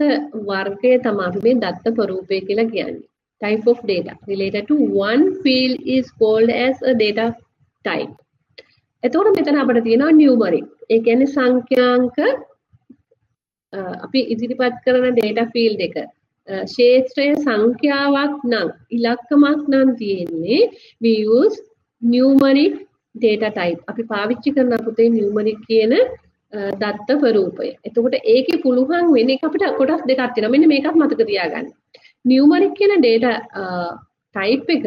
වර්ගය තමයි මේ දත්ත ප්‍රූපය කියලා කියන්නේ. Type of data related to one field is called as a data type. එතකොට මෙතන අපිට තියෙනවා numeric. ඒ කියන්නේ සංඛ්‍යාංක අපි ඉදිරිපත් කරන data field එක ක්ෂේත්‍රයේ සංඛ්‍යාවක් නම් ඉලක්කමක් නම් තියෙන්නේ we use numeric data type. අපි පාවිච්චි කරන පුතේ numeric කියන දත්ත ප්‍රූපය. එතකොට ඒකේ පුළුවන් වෙන්නේ අපිට කොටස් දෙකක් තියෙනවා. මෙන්න මේකත් මතක තියාගන්න. numeric කියන data type එක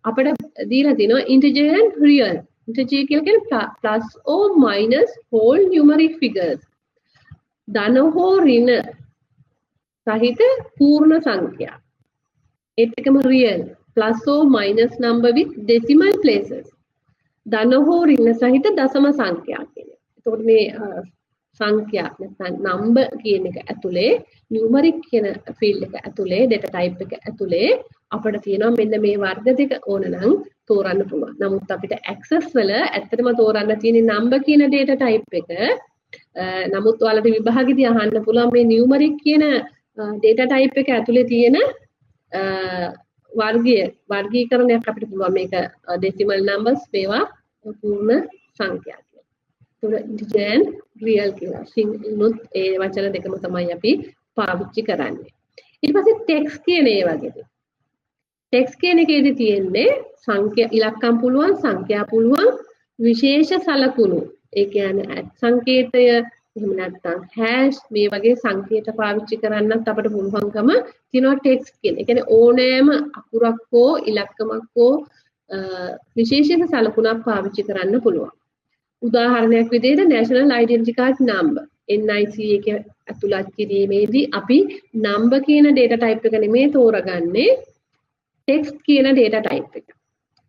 අපිට දීලා තිනවා integer and real. integer කියන්නේ plus or minus whole numeric figures. ධන හෝ ඍණ සහිත පූර්ණ සංඛ්‍යා. ඒත් එකම real plus or minus number with decimal places. ධන හෝ ඍණ සහිත දශම සංඛ්‍යා කියන්නේ. එතකොට මේ සංඛ්‍යා නැත්නම් number කියන එක ඇතුලේ numeric කියන field එක ඇතුලේ data type එක ඇතුලේ අපිට තියෙනවා මෙන්න මේ වර්ග දෙක ඕන නම් තෝරන්න පුළුවන්. නමුත් අපිට access වල ඇත්තටම තෝරන්න තියෙන number කියන data type එක. නමුත් ඔයාලට විභාගෙදී අහන්න පුළුවන් මේ numeric කියන data type එක ඇතුලේ තියෙන වර්ගීකරණයක් අපිට පුළුවන් මේක decimal numbers මේවා පූර්ණ සංඛ්‍යා කියලා. integer and real කියලා. සිංහලුත් ඒ වචන දෙකම තමයි අපි පාවිච්චි කරන්නේ. ඊට පස්සේ text කියන ඒ වගේද. text කියන එකේදී තියෙන්නේ සංඛ්‍යා ඉලක්කම් පුළුවන් සංඛ්‍යා පුළුවන් විශේෂ සලකුණු. ඒ කියන්නේ සංකේතය එහෙම නැත්නම් hash මේ වගේ සංකේත පාවිච්චි කරන්නත් අපිට පුළුවන්කම තියෙනවා text කියන. ඒ කියන්නේ ඕනෑම අකුරක් හෝ ඉලක්කමක් හෝ විශේෂ සලකුණක් පාවිච්චි කරන්න පුළුවන්. උදාහරණයක් විදිහට national identity card number NIC එක ඇතුළත් කිරීමේදී අපි number කියන data type එක නෙමෙයි තෝරගන්නේ text කියන data type එක.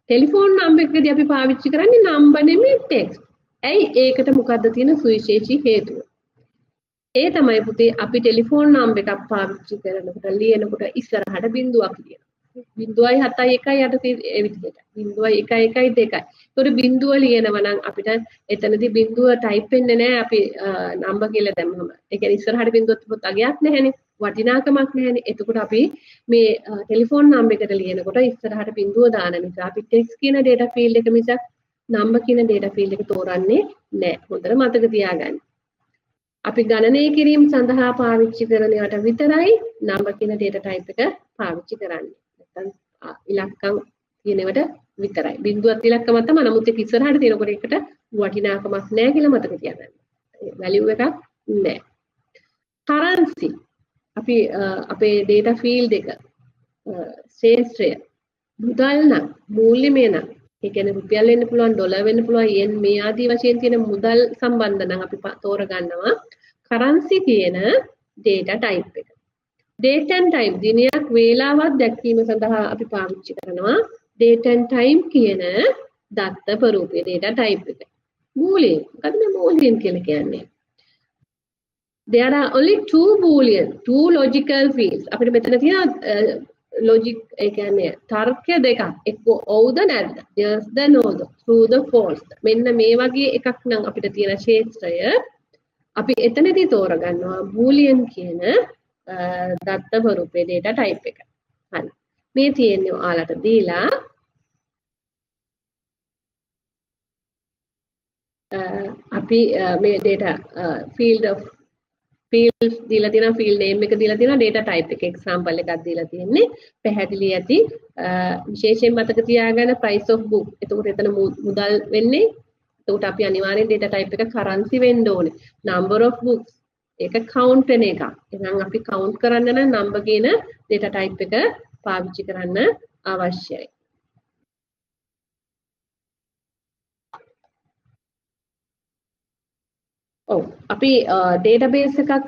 ටෙලිෆෝන් number එකදී අපි පාවිච්චි කරන්නේ number නෙමෙයි text. ඇයි ඒකට මොකද්ද තියෙන සුවිශේෂී හේතුව? ඒ තමයි පුතේ අපි ටෙලිෆෝන් number එකක් පාවිච්චි කරනකොට ලියනකොට ඉස්සරහට බිංදුවක් ලියනවා. 0.71 ඒ විදිහට 0.11 2. ඒතකොට බිංදුව ලියනවා නම් අපිට එතනදී බිංදුව ටයිප් වෙන්නේ නැහැ අපි නම්බර් කියලා දැම්මම. ඒ කියන්නේ ඉස්සරහට බිංදුවත් තිබ්බොත් අගයක් නැහැනේ. වටිනාකමක් නැහැනේ. එතකොට අපි මේ ටෙලිෆෝන් නම්බර් එකට ලියනකොට ඉස්සරහට බිංදුව දාන නිසා අපි ටෙක්ස්ට් කියන data field එක මිසක් නම්බර් කියන data field එක තෝරන්නේ නැහැ. හොඳට මතක තියාගන්න. අපි ගණනය කිරීම සඳහා පාවිච්චි කරන ඒවාට විතරයි නම්බර් කියන data type එක පාවිච්චි කරන්නේ. ඉලක්කම් කියනවට විතරයි. බිංදුවත් ඉලක්කමක් තමයි. නමුත් ඒක ඉස්සරහට තියෙනකොට ඒකට වටිනාකමක් නැහැ කියලා මතක තියාගන්න. වැලියු එකක් නැහැ. currency අපි අපේ data field එක ශේෂ්ත්‍රය මුදල් නම් මූල්‍යමය නම් ඒ කියන්නේ රුපියල් වෙන්න පුළුවන් ඩොලර් වෙන්න පුළුවන් yen මේ ආදී වශයෙන් තියෙන මුදල් සම්බන්ධ නම් අපි තෝරගන්නවා currency කියන data type එක. date and time දිනයක් වේලාවක් දැක්වීම සඳහා අපි පාවිච්චි කරනවා date and time කියන දත්ත ප්‍රරූපයේ data type එක. boolean මොකද මේ boolean කියලා කියන්නේ? there are only two logical fields. අපිට මෙතන තියෙන logic ඒ කියන්නේ තර්ක දෙකක්. එක්ක ඔව්ද නැද්ද? yes the no the true the false. මෙන්න මේ වගේ එකක් නම් අපිට තියෙන ක්ෂේත්‍රය අපි එතනදී තෝරගන්නවා boolean කියන දත්ත ස්වරූපයේ data type එක. හරි. මේ තියෙන්නේ ඔයාලට දීලා අපි මේ data field දීලා තියෙනවා field name එක දීලා තියෙනවා data type එක example එකක් දීලා තියෙන්නේ. පැහැදිලි ඇති. විශේෂයෙන් මතක තියාගන්න price of book. එතකොට එතන මුදල් වෙන්නේ. එතකොට අපි අනිවාර්යෙන් data type එක currency වෙන්න ඕනේ. number of books ඒක count වෙන එකක්. එහෙනම් අපි count කරන්න නම් number කියන data type එක පාවිච්චි කරන්න අවශ්‍යයි. ඔව් අපි database එකක්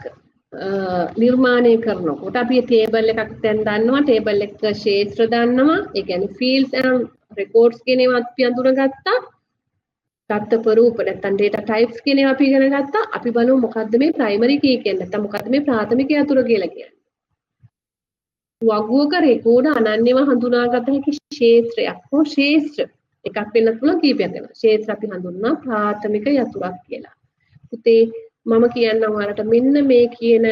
නිර්මාණය කරනකොට අපි table එකක් දැන් දන්නවා table එක ක්ෂේත්‍ර දන්නවා. ඒ කියන්නේ fields and records කියන ඒවා අපි අඳුනගත්තා. දත්ත ස්වරූප නැත්නම් data types කියන ඒවා අපි ඉගෙන ගත්තා. අපි බලමු මොකද්ද මේ primary key කියන්නේ නැත්නම් මොකද්ද මේ ප්‍රාථමික යතුර කියලා කියන්නේ. වගුවක රෙකෝඩ අනන්‍යව හඳුනාගත හැකි ක්ෂේත්‍රයක් හෝ ක්ෂේත්‍ර එකක් වෙන්න පුළුවන් කීපයක් වෙනවා. ක්ෂේත්‍ර අපි හඳුන්වනවා ප්‍රාථමික යතුරක් කියලා. පුතේ මම කියන්නම් ඔයාලට මෙන්න මේ කියන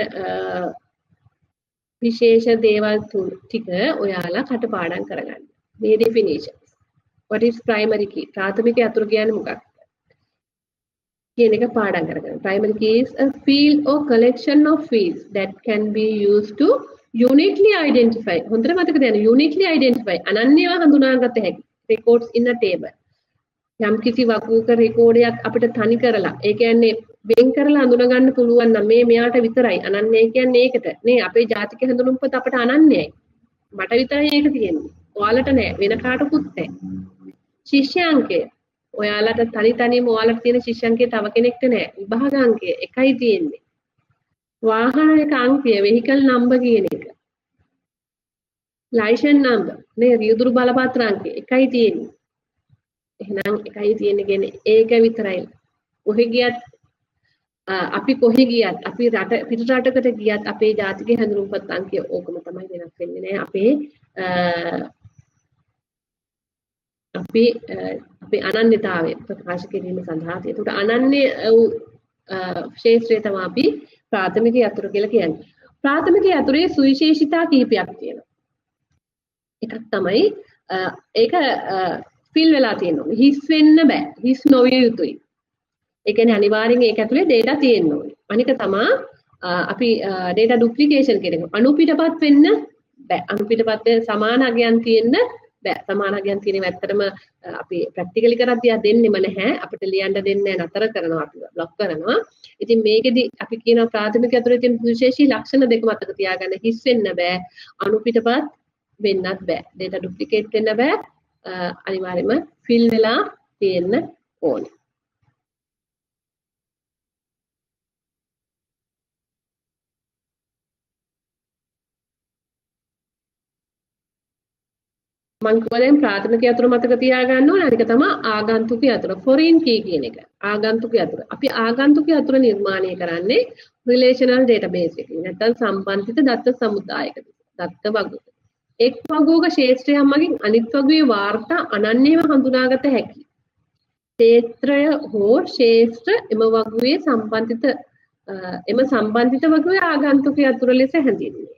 විශේෂ දේවල් ටික ඔයාලා කටපාඩම් කරගන්න. මේ definitions. What is primary key? ප්‍රාථමික යතුර කියන්නේ මොකක්ද? කියන එක පාඩම් කරගන්න. Primary key is a field or collection of fields that can be used to uniquely identify. හොඳට මතක තියාගන්න. uniquely identify. අනන්‍යව හඳුනාගත හැකි. records in a table. යම් කිසි වකුවක රෙකෝඩයක් අපිට තනි කරලා ඒ කියන්නේ වෙන් කරලා අඳුන ගන්න පුළුවන් නම් මේ මෙයාට විතරයි අනන්‍යයි කියන්නේ ඒකට නේ අපේ ජාතික හැඳුනුම්පත අපිට අනන්‍යයි මට විතරයි ඒක තියෙන්නේ ඔයාලට නෑ වෙන කාටකුත් නෑ ශිෂ්‍යාංකය ඔයාලට තනියම ඔයාලට තියෙන ශිෂ්‍යාංකය තව කෙනෙක්ට නෑ විභාගාංකය එකයි තියෙන්නේ වාහනයක අංකය vehicle number කියන එක license number නේ රියදුරු බලපත්‍රාංකය එකයි තියෙන්නේ එහෙනම් එකයි තියෙන්නේ කියන්නේ ඒක විතරයි. කොහෙ ගියත් අපි කොහෙ ගියත් අපි රට පිට රටකට ගියත් අපේ ජාතික හැඳුනුම්පත් අංකය ඕකම තමයි වෙනස් වෙන්නේ නෑ. අපේ අනන්‍යතාවය ප්‍රකාශ කිරීම සඳහා. ඒකට අනන්‍ය ක්ෂේත්‍රය තමයි අපි ප්‍රාථමික යතුරු කියලා කියන්නේ. ප්‍රාථමික යතුරේ සුවිශේෂිතා කිහිපයක් තියෙනවා. එකක් තමයි ඒක ෆිල් වෙලා තියෙනවා. හිස් වෙන්න බෑ. හිස් නොවිය යුතුයි. ඒ කියන්නේ අනිවාර්යෙන් ඒක ඇතුලේ data තියෙන්න ඕනේ. අනික තමයි අපි data duplication කියන එක. අනුපිටපත් වෙන්න බෑ. අනුපිටපත් වෙන සමාන අගයන් තියෙන්න බෑ. සමාන අගයන් තියෙනවා ඇත්තටම අපි ප්‍රැක්ටිකලි කරද්දී දෙන්නෙම නැහැ. අපිට ලියන්න දෙන්නේ නතර කරනවා අපි බ්ලොක් කරනවා. ඉතින් මේකෙදි අපි කියන ප්‍රාථමික ඇතුලේ තියෙන සුවිශේෂී ලක්ෂණ දෙක මතක තියාගන්න. හිස් වෙන්න බෑ. අනුපිටපත් වෙන්නත් බෑ. data duplicate වෙන්න බෑ. අනිවාර්යයෙන්ම fill වෙලා තියෙන්න ඕනේ. මම කියවලෙන් ප්‍රාථමික යතුර මතක තියාගන්න ඕනේ. අනික තමයි ආගන්තුක යතුර. foreign key කියන එක. ආගන්තුක යතුර. අපි ආගන්තුක යතුර නිර්මාණය කරන්නේ relational database එකකින්. නැත්නම් සම්බන්ධිත දත්ත සමුදායකද. දත්ත වගුවක. එක් වගුවක ක්ෂේත්‍රයක් මගින් අනිත් වගුවේ වාර්තා අනන්‍යව හඳුනාගත හැකියි. ක්ෂේත්‍රය හෝ ක්ෂේත්‍ර එම වගුවේ සම්බන්ධිත වගුවේ ආගන්තුක යතුර ලෙස හැඳින්වේ.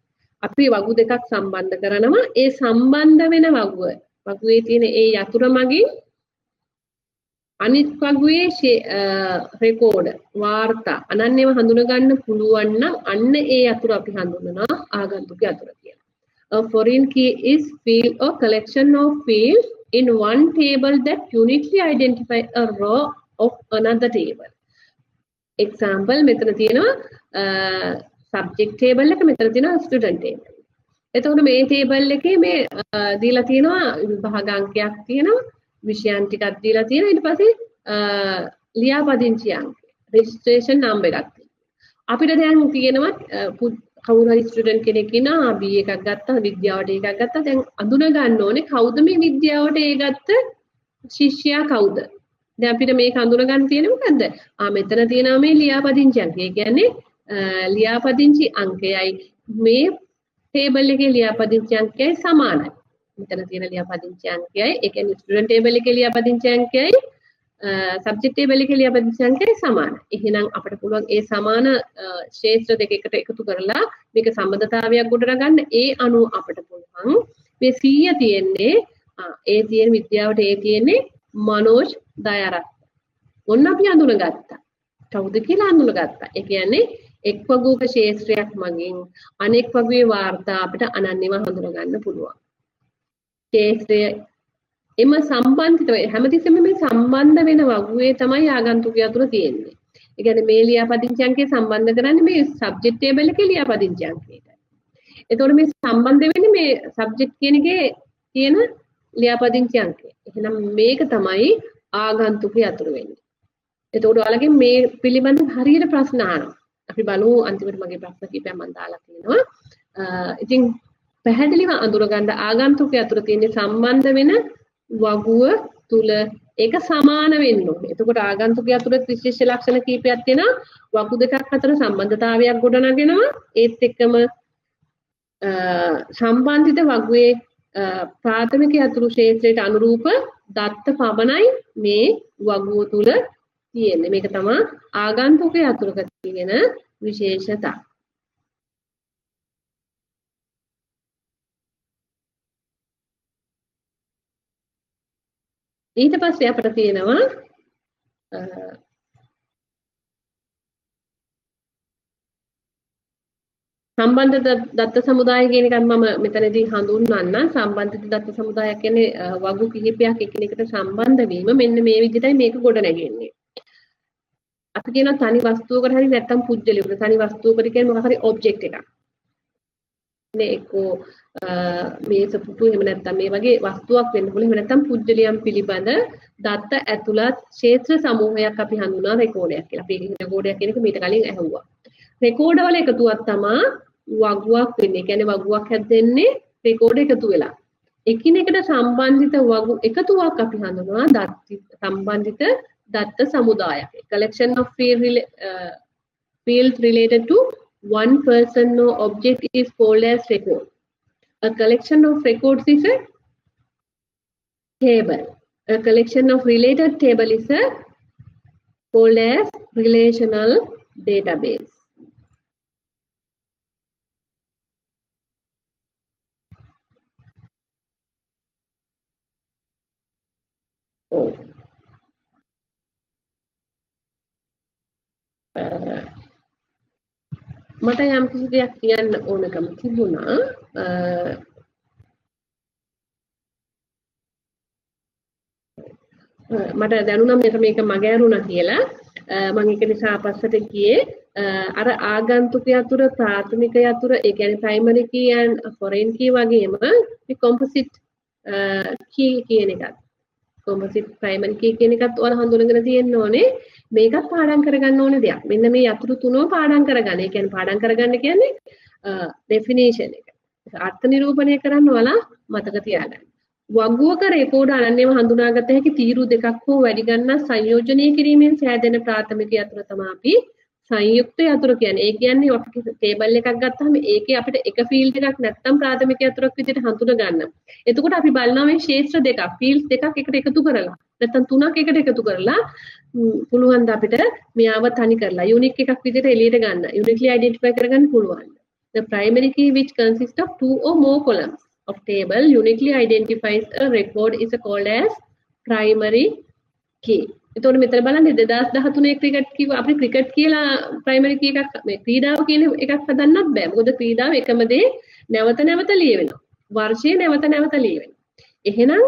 අපි වගු දෙකක් සම්බන්ධ කරනවා. ඒ සම්බන්ධ වෙන වගුවේ තියෙන ඒ යතුර මගින් අනිත් වගුවේ රෙකෝඩ් වාර්තා අනන්‍යව හඳුනා ගන්න පුළුවන් නම් අන්න ඒ යතුර අපි හඳුන්වනවා ආගන්තුක යතුර කියලා. A foreign key is field or collection of fields in one table that uniquely identify a row of another table. Example මෙතන තියෙනවා subject table එක, මෙතන තියෙනවා student table. එතකොට මේ table එකේ මේ දීලා තියෙනවා විභාග අංකයක් තියෙනවා, විෂයන් ටිකක් දීලා තියෙනවා, ඊට පස්සේ ලියාපදිංචි අංකය, registration number එකක් තියෙනවා. අපිට දැන් තියෙනවා කවුරු හරි ස්ටුඩන්ට් කෙනෙක් ඉන්නවා B එකක් ගත්තා, විද්‍යාවට එකක් ගත්තා. දැන් අඳුන ගන්න ඕනේ කවුද මේ විද්‍යාවට ඒ ගත්ත ශිෂ්‍යයා කවුද? දැන් අපිට මේක අඳුන ගන්න තියෙන්නේ මොකද්ද? මෙතන තියෙනවා මේ ලියාපදිංචි අංකය. ඒ කියන්නේ ලියාපදිංචි අංකයයි මේ ටේබල් එකේ ලියාපදිංචි අංකයයි සමානයි. මෙතන තියෙන ලියාපදිංචි අංකයයි, ඒ කියන්නේ ස්ටුඩන්ට් ටේබල් එකේ ලියාපදිංචි අංකයයි සබ්ජෙක්ට් ටේබල් එකේ ලියාපදිංචි අංකයයි සමානයි. එහෙනම් අපිට පුළුවන් ඒ සමාන ක්ෂේත්‍ර දෙක එකට එකතු කරලා මේක සම්බන්ධතාවයක් ගොඩනගන්න. ඒ අනුව අපිට පුළුවන් මේ 100 තියෙන්නේ ඒ තියෙන විද්‍යාවට ඒ තියෙන්නේ මනෝජ් දයාරත්න. ඔන්න අපි අඳුනගත්තා. කවුද කියලා අඳුනගත්තා. ඒ කියන්නේ එක් වගුවක ක්ෂේත්‍රයක් මගින් අනෙක් වගුවේ වාර්තා අපිට අනන්‍යව හඳුනා ගන්න පුළුවන්. ක්ෂේත්‍රය එම සම්බන්ධිත හැමතිස්සෙම මේ සම්බන්ධ වෙන වගුවේ තමයි ආගන්තුක යතුර තියෙන්නේ. ඒ කියන්නේ මේ ලියාපදිංචි අංකය සම්බන්ධ කරන්නේ මේ සබ්ජෙක්ට් ටේබල් එකේ ලියාපදිංචි අංකයට. එතකොට මේ සම්බන්ධ වෙන්නේ මේ සබ්ජෙක්ට් කියන එකේ තියෙන ලියාපදිංචි අංකය. එහෙනම් මේක තමයි ආගන්තුක යතුර වෙන්නේ. එතකොට ඔයාලගෙන් මේ පිළිබඳ හරියට ප්‍රශ්න අහනවා. අපි බලමු අන්තිමට මගේ ප්‍රශ්න කිහිපයක් මම දාලා තියෙනවා. ඉතින් පැහැදිලිව අඳුරගන්න ආගන්තුක යතුර තියෙන්නේ සම්බන්ධ වෙන වගුව තුල ඒක සමාන වෙන්න ඕනේ. එතකොට ආගන්තුක යතුර විශේෂ ලක්ෂණ කිහිපයක් තියෙනවා. වගු දෙකක් අතර සම්බන්ධතාවයක් ගොඩනගෙනවා. ඒත් එක්කම සම්බන්ධිත වගුවේ ප්‍රාථමික යතුරු ක්ෂේත්‍රයට අනුරූප දත්ත පමණයි මේ වගුව තුල තියෙන්නේ. මේක තමයි ආගන්තුක යතුරක තියෙන විශේෂතා. ඊට පස්සේ අපිට තියෙනවා සම්බන්ධ දත්ත සමුදාය කියන එකත් මම මෙතනදී හඳුන්වන්නම්. සම්බන්ධිත දත්ත සමුදාය කියන්නේ වගු කිහිපයක් එකිනෙකට සම්බන්ධ වීම. මෙන්න මේ විදිහටයි මේක ගොඩ නැගෙන්නේ. අපි කියනවා තනි වස්තුවකට හරි නැත්නම් පුජ්‍යලයකට. තනි වස්තුවකට කියන්නේ මොකක් හරි ඔබ්ජෙක්ට් එකක්. නේ එක්කෝ මේස පුටු එහෙම නැත්නම් මේ වගේ වස්තුවක් වෙන්න පුළුවන්. එහෙම නැත්නම් පුජ්‍යලියම් පිළිබඳ දත්ත ඇතුළත් ක්ෂේත්‍ර සමූහයක් අපි හඳුන්වනවා රෙකෝඩයක් කියලා. අපි ඒක රෙකෝඩයක් කියන එක මීට කලින් ඇහුවා. රෙකෝඩ වල එකතුවක් තමයි වගුවක් වෙන්නේ. කියන්නේ වගුවක් හැදෙන්නේ රෙකෝඩ එකතු වෙලා. එකිනෙකට සම්බන්ධිත වගු එකතුවක් අපි හඳුන්වනවා සම්බන්ධිත දත්ත සමුදායක්. Collection of fields related to one person or object is called as record. A collection of records is a table. A collection of related table is a called as relational database. Oh. මට යම් කිසි දෙයක් කියන්න ඕනකම තිබුණා. මට දැනුණා මේක මගේ අරුණා කියලා. මම ඒක නිසා පස්සට ගියේ අර ආගන්තුක යතුරු ප්‍රාථමික යතුරු ඒ කියන්නේ ප්‍රයිමරි කී and ෆොරේන් කී වගේම මේ කොම්පොසිට් කී කියන එකත් කොම්පොසිට් ප්‍රයිමරි කී කියන එකත් ඔයාලා හඳුනගෙන තියෙන්න ඕනේ. මේකත් පාඩම් කරගන්න ඕනේ දෙයක්. මෙන්න මේ යතුරු තුනම පාඩම් කරගන්න. ඒ කියන්නේ පාඩම් කරගන්න කියන්නේ ඩෙෆිනිෂන් එක. අර්ථ නිරූපණය කරන්න ඔයාලා මතක තියාගන්න. වගුවක රේකෝඩ අනන්‍යව හඳුනාගත හැකි තීරු දෙකක් හෝ වැඩි ගණනක් සංයෝජනය කිරීමෙන් සෑදෙන ප්‍රාථමික යතුර තමයි අපි සංයුක්ත යතුර කියන්නේ. ඒ කියන්නේ අපි ටේබල් එකක් ගත්තාම ඒකේ අපිට එක ෆීල්ඩ් එකක් නැත්තම් ප්‍රාථමික යතුරක් විදිහට හඳුනා ගන්න. එතකොට අපි බලනවා මේ ක්ෂේත්‍ර දෙකක් ෆීල්ඩ්ස් දෙකක් එකට එකතු කරලා නැත්තම් තුනක් එකට එකතු කරලා පුළුවන් ද අපිට මෙයාව තනි කරලා යුනික් එකක් විදිහට එළියට ගන්න. යුනික්ලි අයිඩෙන්ටිෆයි කරගන්න පුළුවන්. The primary key which consists of 2 or more columns of table uniquely identifies a record is called as primary key. එතකොට මෙතන බලන්න 2013 ක්‍රිකට් කිව්ව අපි ක්‍රිකට් කියලා ප්‍රයිමරි කී එකක් මේ ක්‍රීඩාව කියන එකක් හදන්නත් බෑ. මොකද ක්‍රීඩාව එකම දේ නැවත නැවත ලියවෙනවා. වර්ෂයේ නැවත නැවත ලියවෙනවා. එහෙනම්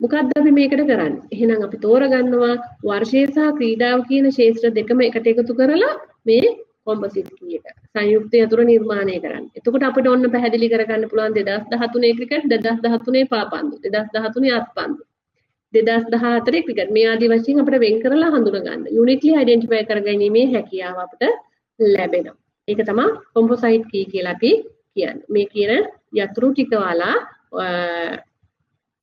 මොකක්ද අපි මේකට කරන්නේ? එහෙනම් අපි තෝරගන්නවා වර්ෂය සහ ක්‍රීඩාව කියන ක්ෂේත්‍ර දෙකම එකට එකතු කරලා මේ කොම්පොසිට් කී එක සංයුක්ත යතුර නිර්මාණය කරන්න. එතකොට අපිට ඔන්න පැහැදිලි කරගන්න පුළුවන් 2013 ක්‍රිකට් 2013 පාපන්දු 2013 අත්පන්දු 2014 ක්‍රිකට් මේ ආදී වශයෙන් අපිට වෙන් කරලා හඳුනා ගන්න. යුනික්ලි අයිඩෙන්ටිෆයි කරගැනීමේ හැකියාව අපිට ලැබෙනවා. ඒක තමයි කොම්පොසයිට් කී කියලා අපි කියන්නේ. මේ කියන යතුරු ටික ඔයාලා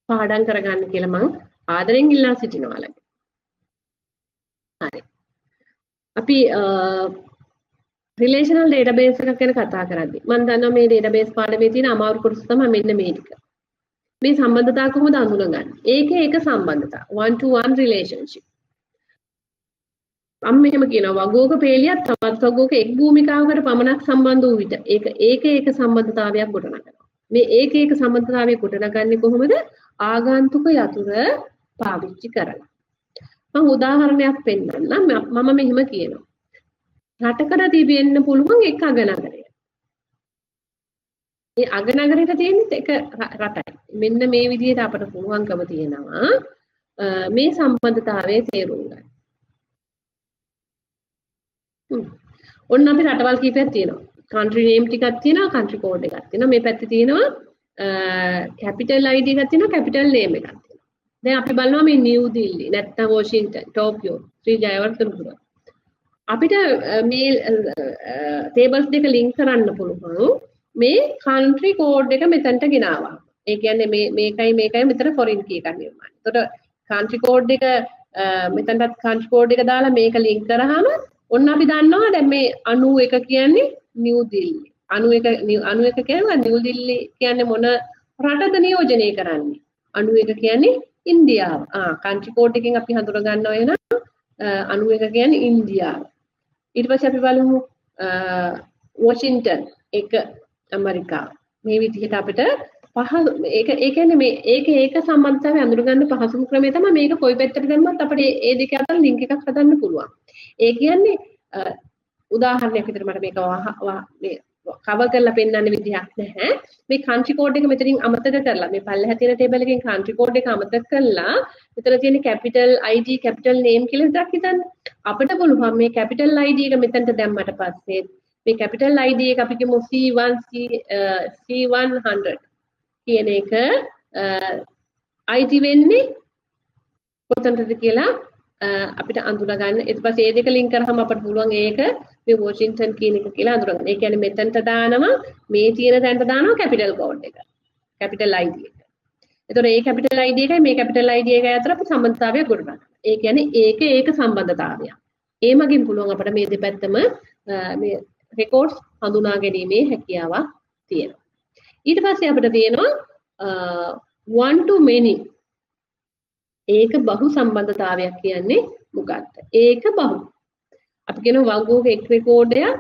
පාඩම් කරගන්න කියලා මම ආදරෙන් ඉල්ලා සිටිනවා ඔයාලගේ. හරි. අපි රිලේෂනල් ඩේටාබේස් එකක් ගැන කතා කරද්දී මම දන්නවා මේ ඩේටාබේස් පාඩමේ තියෙන අමාරු කොටස තමයි මෙන්න මේ ටික. මේ සම්බන්ධතා කොහොමද අඳුනගන්නේ? ඒකේ එක සම්බන්ධතා one to one relationship. මම මෙහෙම කියනවා වගෝක පේලියක් තවත් වගෝක එක් භූමිකාවකට පමණක් සම්බන්ධ වූ විට ඒක සම්බන්ධතාවයක් ගොඩනගනවා. මේ ඒක සම්බන්ධතාවය ගොඩනගන්නේ කොහොමද? ආගන්තුක යතුර පාවිච්චි කරලා. මම උදාහරණයක් පෙන්නන්නම්. මම මෙහෙම කියනවා. රටකට තිබෙන්න පුළුවන් එක අගනගරය. මේ අගනගරයට තියෙන එක රටයි. මෙන්න මේ විදිහට අපට පුළුවන්කම තියෙනවා මේ සම්බන්ධතාවයේ තේරුම් ගන්න. ඔන්න අපි රටවල් කීපයක් තියෙනවා. country name ටිකක් තියෙනවා, country code එකක් තියෙනවා. මේ පැත්තේ තියෙනවා capital ID එකක් තියෙනවා, capital name එකක් තියෙනවා. දැන් අපි බලනවා මේ නිව් දිල්ලි නැත්නම් වොෂින්ටන්, ටෝකියෝ, ශ්‍රී ජයවර්ධනපුර. අපිට මේ tables දෙක link කරන්න පුළුවන් මේ country code එක මෙතනට ගෙනාවා. ඒ කියන්නේ මේකයි මෙතන foreign key එකක් නිර්මාණය. එතකොට country code එක මෙතනට country code එක දාලා මේක link කරාම ඔන්න අපි දන්නවා දැන් මේ 91 කියන්නේ නිව් දිල්ලි. 91 කියන්නේ නිව් දිල්ලි කියන්නේ මොන රටද නියෝජනය කරන්නේ? 91 කියන්නේ ඉන්දියාව. country code එකෙන් අපි හඳුනා ගන්නවා එහෙනම් 91 කියන්නේ ඉන්දියාව. ඊට පස්සේ අපි බලමු වොෂින්ටන් එක ඇමරිකාව. මේ විදිහට අපිට ඒ කියන්නේ මේ ඒක සම්බන්ධතාවය අඳුරගන්න පහසුම ක්‍රමය තමයි මේක කොයි පැත්තට දැම්මත් අපිට මේ දෙක අතර ලින්ක් එකක් හදන්න පුළුවන්. ඒ කියන්නේ උදාහරණයක් විදිහට මට මේක මේ කවර් කරලා පෙන්නන්න විදිහක් නැහැ. මේ country code එක මෙතනින් අමතක කරලා මේ පල්ලෙහා තියෙන table එකෙන් country code එක අමතක කරලා මෙතන තියෙන capital ID capital name කියලා එකක් හිතන්න. අපිට පුළුවන් මේ capital ID එක මෙතනට දැම්මට පස්සේ මේ capital ID එක අපි කියමු C1 C100 කියන එක IT වෙන්නේ කොතනද කියලා අපිට අඳුනා ගන්න. ඊට පස්සේ මේ දෙක link කරාම අපිට පුළුවන් ඒක මේ වොෂින්ටන් කියන එක කියලා අඳුනා ගන්න. ඒ කියන්නේ මෙතනට දානවා මේ තියෙන තැනට දානවා capital code එක. capital ID එක. එතකොට මේ capital ID එකයි මේ capital ID එකයි අතර අපි සම්බන්ධතාවයක් ගොඩනගනවා. ඒ කියන්නේ ඒක සම්බන්ධතාවයක්. ඒ මගින් පුළුවන් අපිට මේ දෙපැත්තම මේ records හඳුනා ගැනීමේ හැකියාවක් තියෙනවා. ඊට පස්සේ අපිට තියෙනවා one to many. ඒක බහු සම්බන්ධතාවයක් කියන්නේ මොකක්ද? ඒක බහු. අපි කියන වගුවක එක් රෙකෝඩයක්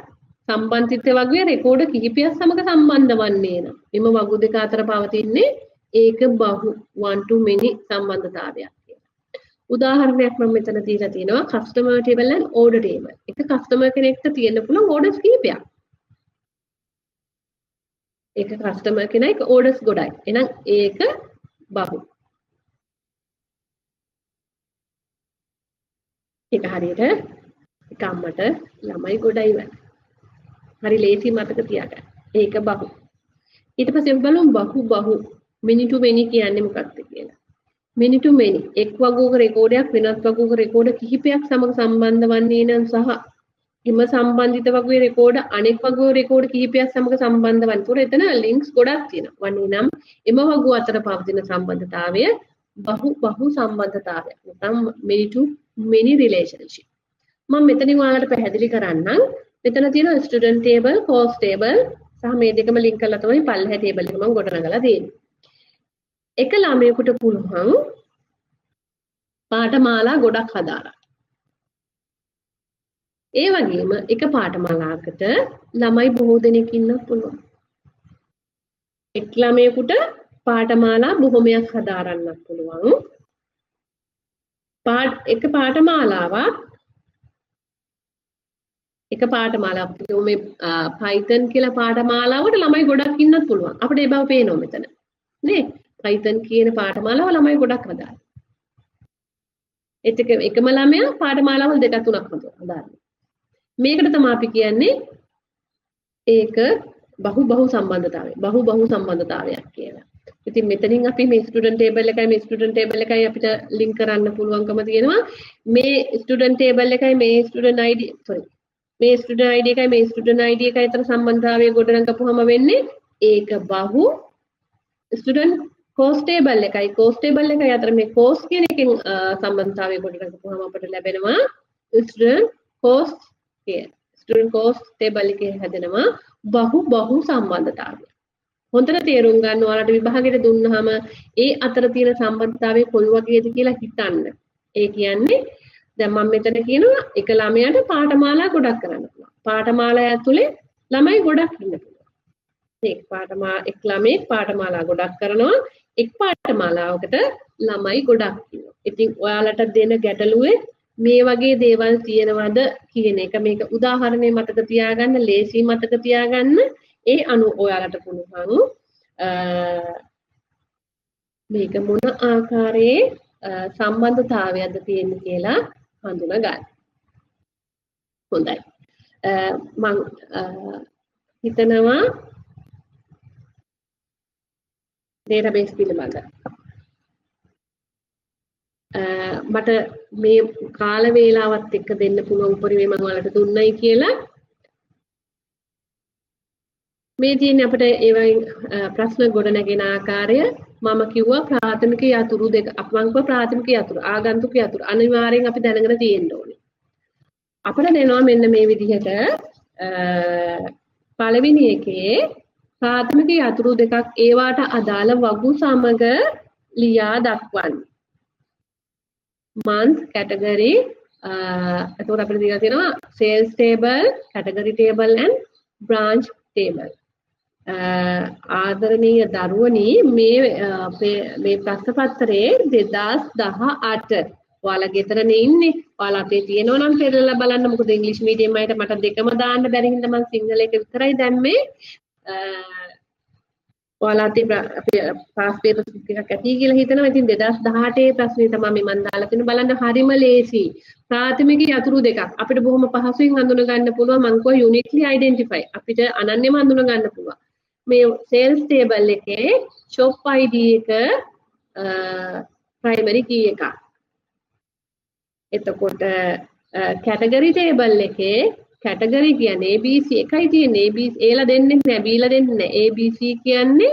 සම්බන්ධිත වගුවේ රෙකෝඩ කිහිපයක් සමග සම්බන්ධ වන්නේ නම් මෙම වගු දෙක අතර පවතින්නේ ඒක බහු one to many සම්බන්ධතාවයක් කියලා. උදාහරණයක් මම මෙතන දීලා තියෙනවා customer table and order table. එක customer කෙනෙක්ට තියෙන්න පුළුවන් orders කිහිපයක්. ඒක කස්ටමර් කෙනා එක ඕඩර්ස් ගොඩයි. එහෙනම් ඒක බහු. ඒක හරියට එක අම්මට ළමයි ගොඩයි වань. හරි ලේසි මතක තියාගන්න. ඒක බහු. ඊට පස්සේ අපි බලමු බහු many to many කියන්නේ මොකක්ද කියලා. many to many එක් වගුවක රෙකෝඩයක් වෙනත් වගුවක රෙකෝඩ කිහිපයක් සමග සම්බන්ධ වන්නේ නම් සහ එම සම්බන්ධිත වගුවේ රෙකෝඩ අනෙක් වගුවේ රෙකෝඩ කිහිපයක් සමග සම්බන්ධ වන. ඒතකොට එතන ලින්ක්ස් ගොඩක් තියෙනවා. වන්නේ නම් එම වගුව අතර පවතින සම්බන්ධතාවය බහු සම්බන්ධතාවය. නැත්නම් many to many relationship. මම මෙතනින් ඔයාලට පැහැදිලි කරන්නම්. මෙතන තියෙනවා student table, course table සහ මේ දෙකම ලින්ක් කරලා තමයි පල්ලෙහා table එක මම ගොඩනගලා තියෙන්නේ. එක ළමයෙකුට පුළුවන් පාඨමාලා ගොඩක් හදාරන්න. ඒ වගේම එක පාඨමාලාවකට ළමයි බොහෝ දෙනෙක් ඉන්න පුළුවන්. එක් ළමයෙකුට පාඨමාලා බොහොමයක් හදාරන්නත් පුළුවන්. එක පාඨමාලාවක් මේ Python කියලා පාඨමාලාවකට ළමයි ගොඩක් ඉන්නත් පුළුවන්. අපිට ඒ බව පේනවා මෙතන. නේ? Python කියන පාඨමාලාව ළමයි ගොඩක් හදාගන්න. එකම ළමයා පාඨමාලාවල් දෙකක් තුනක් හදාගන්න. මේකට තමයි අපි කියන්නේ ඒක බහු සම්බන්ධතාවය. බහු සම්බන්ධතාවයක් කියලා. ඉතින් මෙතනින් අපි මේ ස්ටුඩන්ට් ටේබල් එකයි අපිට ලින්ක් කරන්න පුළුවන්කම තියෙනවා. මේ ස්ටුඩන්ට් ටේබල් එකයි මේ ස්ටුඩන්ට් ID මේ ස්ටුඩන්ට් ID එකයි මේ ස්ටුඩන්ට් ID එකයි අතර සම්බන්ධතාවය ගොඩනගපුවම වෙන්නේ ඒක බහු ස්ටුඩන්ට් course table එකයි අතර මේ course කියන එකෙන් සම්බන්ධතාවය ගොඩනගපුවම අපිට ලැබෙනවා student course table එකේ හැදෙනවා බහු සම්බන්ධතාවය. හොඳට තේරුම් ගන්න ඔයාලට විභාගයට දුන්නාම ඒ අතර තියෙන සම්බන්ධතාවය කොයි වගේද කියලා හිතන්න. ඒ කියන්නේ දැන් මම මෙතන කියනවා එක ළමයාට පාඨමාලා ගොඩක් කරන්න පුළුවන්. පාඨමාලා ඇතුලේ ළමයි ගොඩක් ඉන්න පුළුවන්. එක් ළමයෙක් පාඨමාලා ගොඩක් කරනවා. එක් පාඨමාලාවකට ළමයි ගොඩක් ඉන්නවා. ඉතින් ඔයාලට දෙන ගැටලුවේ මේ වගේ දේවල් තියෙනවද කියන එක මේක උදාහරණයක් මතක තියාගන්න, ලේසි මතක තියාගන්න. ඒ අනුව ඔයාලට පුළුවන් මේක මොන ආකාරයේ සම්බන්ධතාවයක්ද තියෙන්නේ කියලා හඳුනා ගන්න. හොඳයි. මම හිතනවා database පිළිබඳ මට මේ කාල වේලාවත් එක්ක දෙන්න පුළුවන් උපරිමය මම ඔයාලට දුන්නයි කියලා මේ තියෙන අපිට ඒ වගේ ප්‍රශ්න ගොඩනගෙන ආකාරය මම කිව්වා ප්‍රාථමික යතුරු දෙක අපමණ කිව්වා ප්‍රාථමික යතුරු ආගන්තුක යතුරු අනිවාර්යෙන් අපි දැනගෙන තියෙන්න ඕනේ. අපිට දෙනවා මෙන්න මේ විදිහට පළවෙනි එකේ ප්‍රාථමික යතුරු දෙකක් ඒවාට අදාළ වගු සමග ලියා දක්වන්න. month category එතකොට අපිට දීලා තියෙනවා sales table, category table and branch table. ආදරණීය දරුවනි මේ ප්‍රශ්න පත්‍රයේ 2018 ඔයාලා ගෙදරනේ ඉන්නේ. ඔයාලා අපේ තියෙනවා නම් පෙරලා බලන්න. මොකද ඉංග්‍රීසි මීඩියම් අයට මට දෙකම දාන්න බැරි හින්දා මම සිංහල එක විතරයි දැම්මේ. ඔයාලා අපේ පාස් පේපර් ටිකක් ඇති කියලා හිතනවා. ඉතින් 2018 ප්‍රශ්නේ තමයි මම දාලා තියෙන. බලන්න හරිම ලේසි. ප්‍රාථමික යතුරු දෙකක් අපිට බොහොම පහසුවෙන් හඳුන ගන්න පුළුවන්. මම කිව්වා uniquely identify. අපිට අනන්‍යම හඳුන ගන්න පුළුවන්. මේ sales table එකේ shop ID එක primary key එකක්. එතකොට category table එකේ category කියන්නේ ABC එකයි තියෙන්නේ. ABC Aලා දෙන්නේ නැහැ, Bලා දෙන්නේ නැහැ. ABC කියන්නේ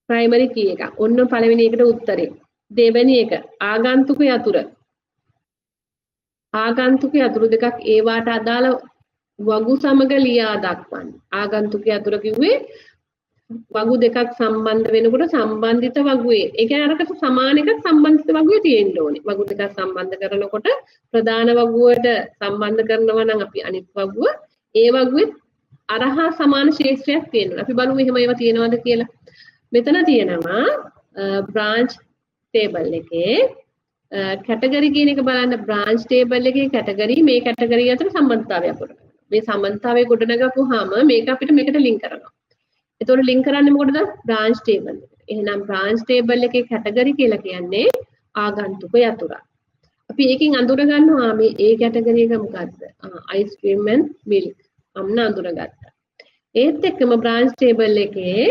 primary key එක. ඔන්න පළවෙනි එකට උත්තරේ. දෙවෙනි එක ආගන්තුක යතුරු. ආගන්තුක යතුරු දෙකක් ඒවාට අදාළ වගු සමග ලියා දක්වන්න. ආගන්තුක යතුරු කිව්වේ වගු දෙකක් සම්බන්ධ වෙනකොට සම්බන්ධිත වගුවේ. ඒ කියන්නේ අරකට සමාන එකක් සම්බන්ධිත වගුවේ තියෙන්න ඕනේ. වගු දෙකක් සම්බන්ධ කරනකොට ප්‍රධාන වගුවට සම්බන්ධ කරනවා නම් අපි අනිත් වගුව ඒ වගුවේ අරහා සමාන ශේෂ්ත්‍රයක් තියෙනවා. අපි බලමු එහෙම ඒවා තියෙනවද කියලා. මෙතන තියෙනවා branch table එකේ category කියන එක බලන්න branch table එකේ category මේ category අතර සම්බන්ධතාවයක් ගොඩනගනවා. මේ සම්බන්ධතාවය ගොඩනගපුවාම මේක අපිට මේකට ලින්ක් කරනවා. එතකොට ලින්ක් කරන්නේ මොකටද? බ්‍රාන්ච් ටේබල් එකට. එහෙනම් බ්‍රාන්ච් ටේබල් එකේ කැටගරි කියලා කියන්නේ ආගන්තුක යතුරා. අපි ඒකෙන් අඳුර ගන්නවා මේ ඒ කැටගරි එක මොකද්ද? Ice cream and milk. අම්න අඳුරගත්තා. ඒත් එක්කම බ්‍රාන්ච් ටේබල් එකේ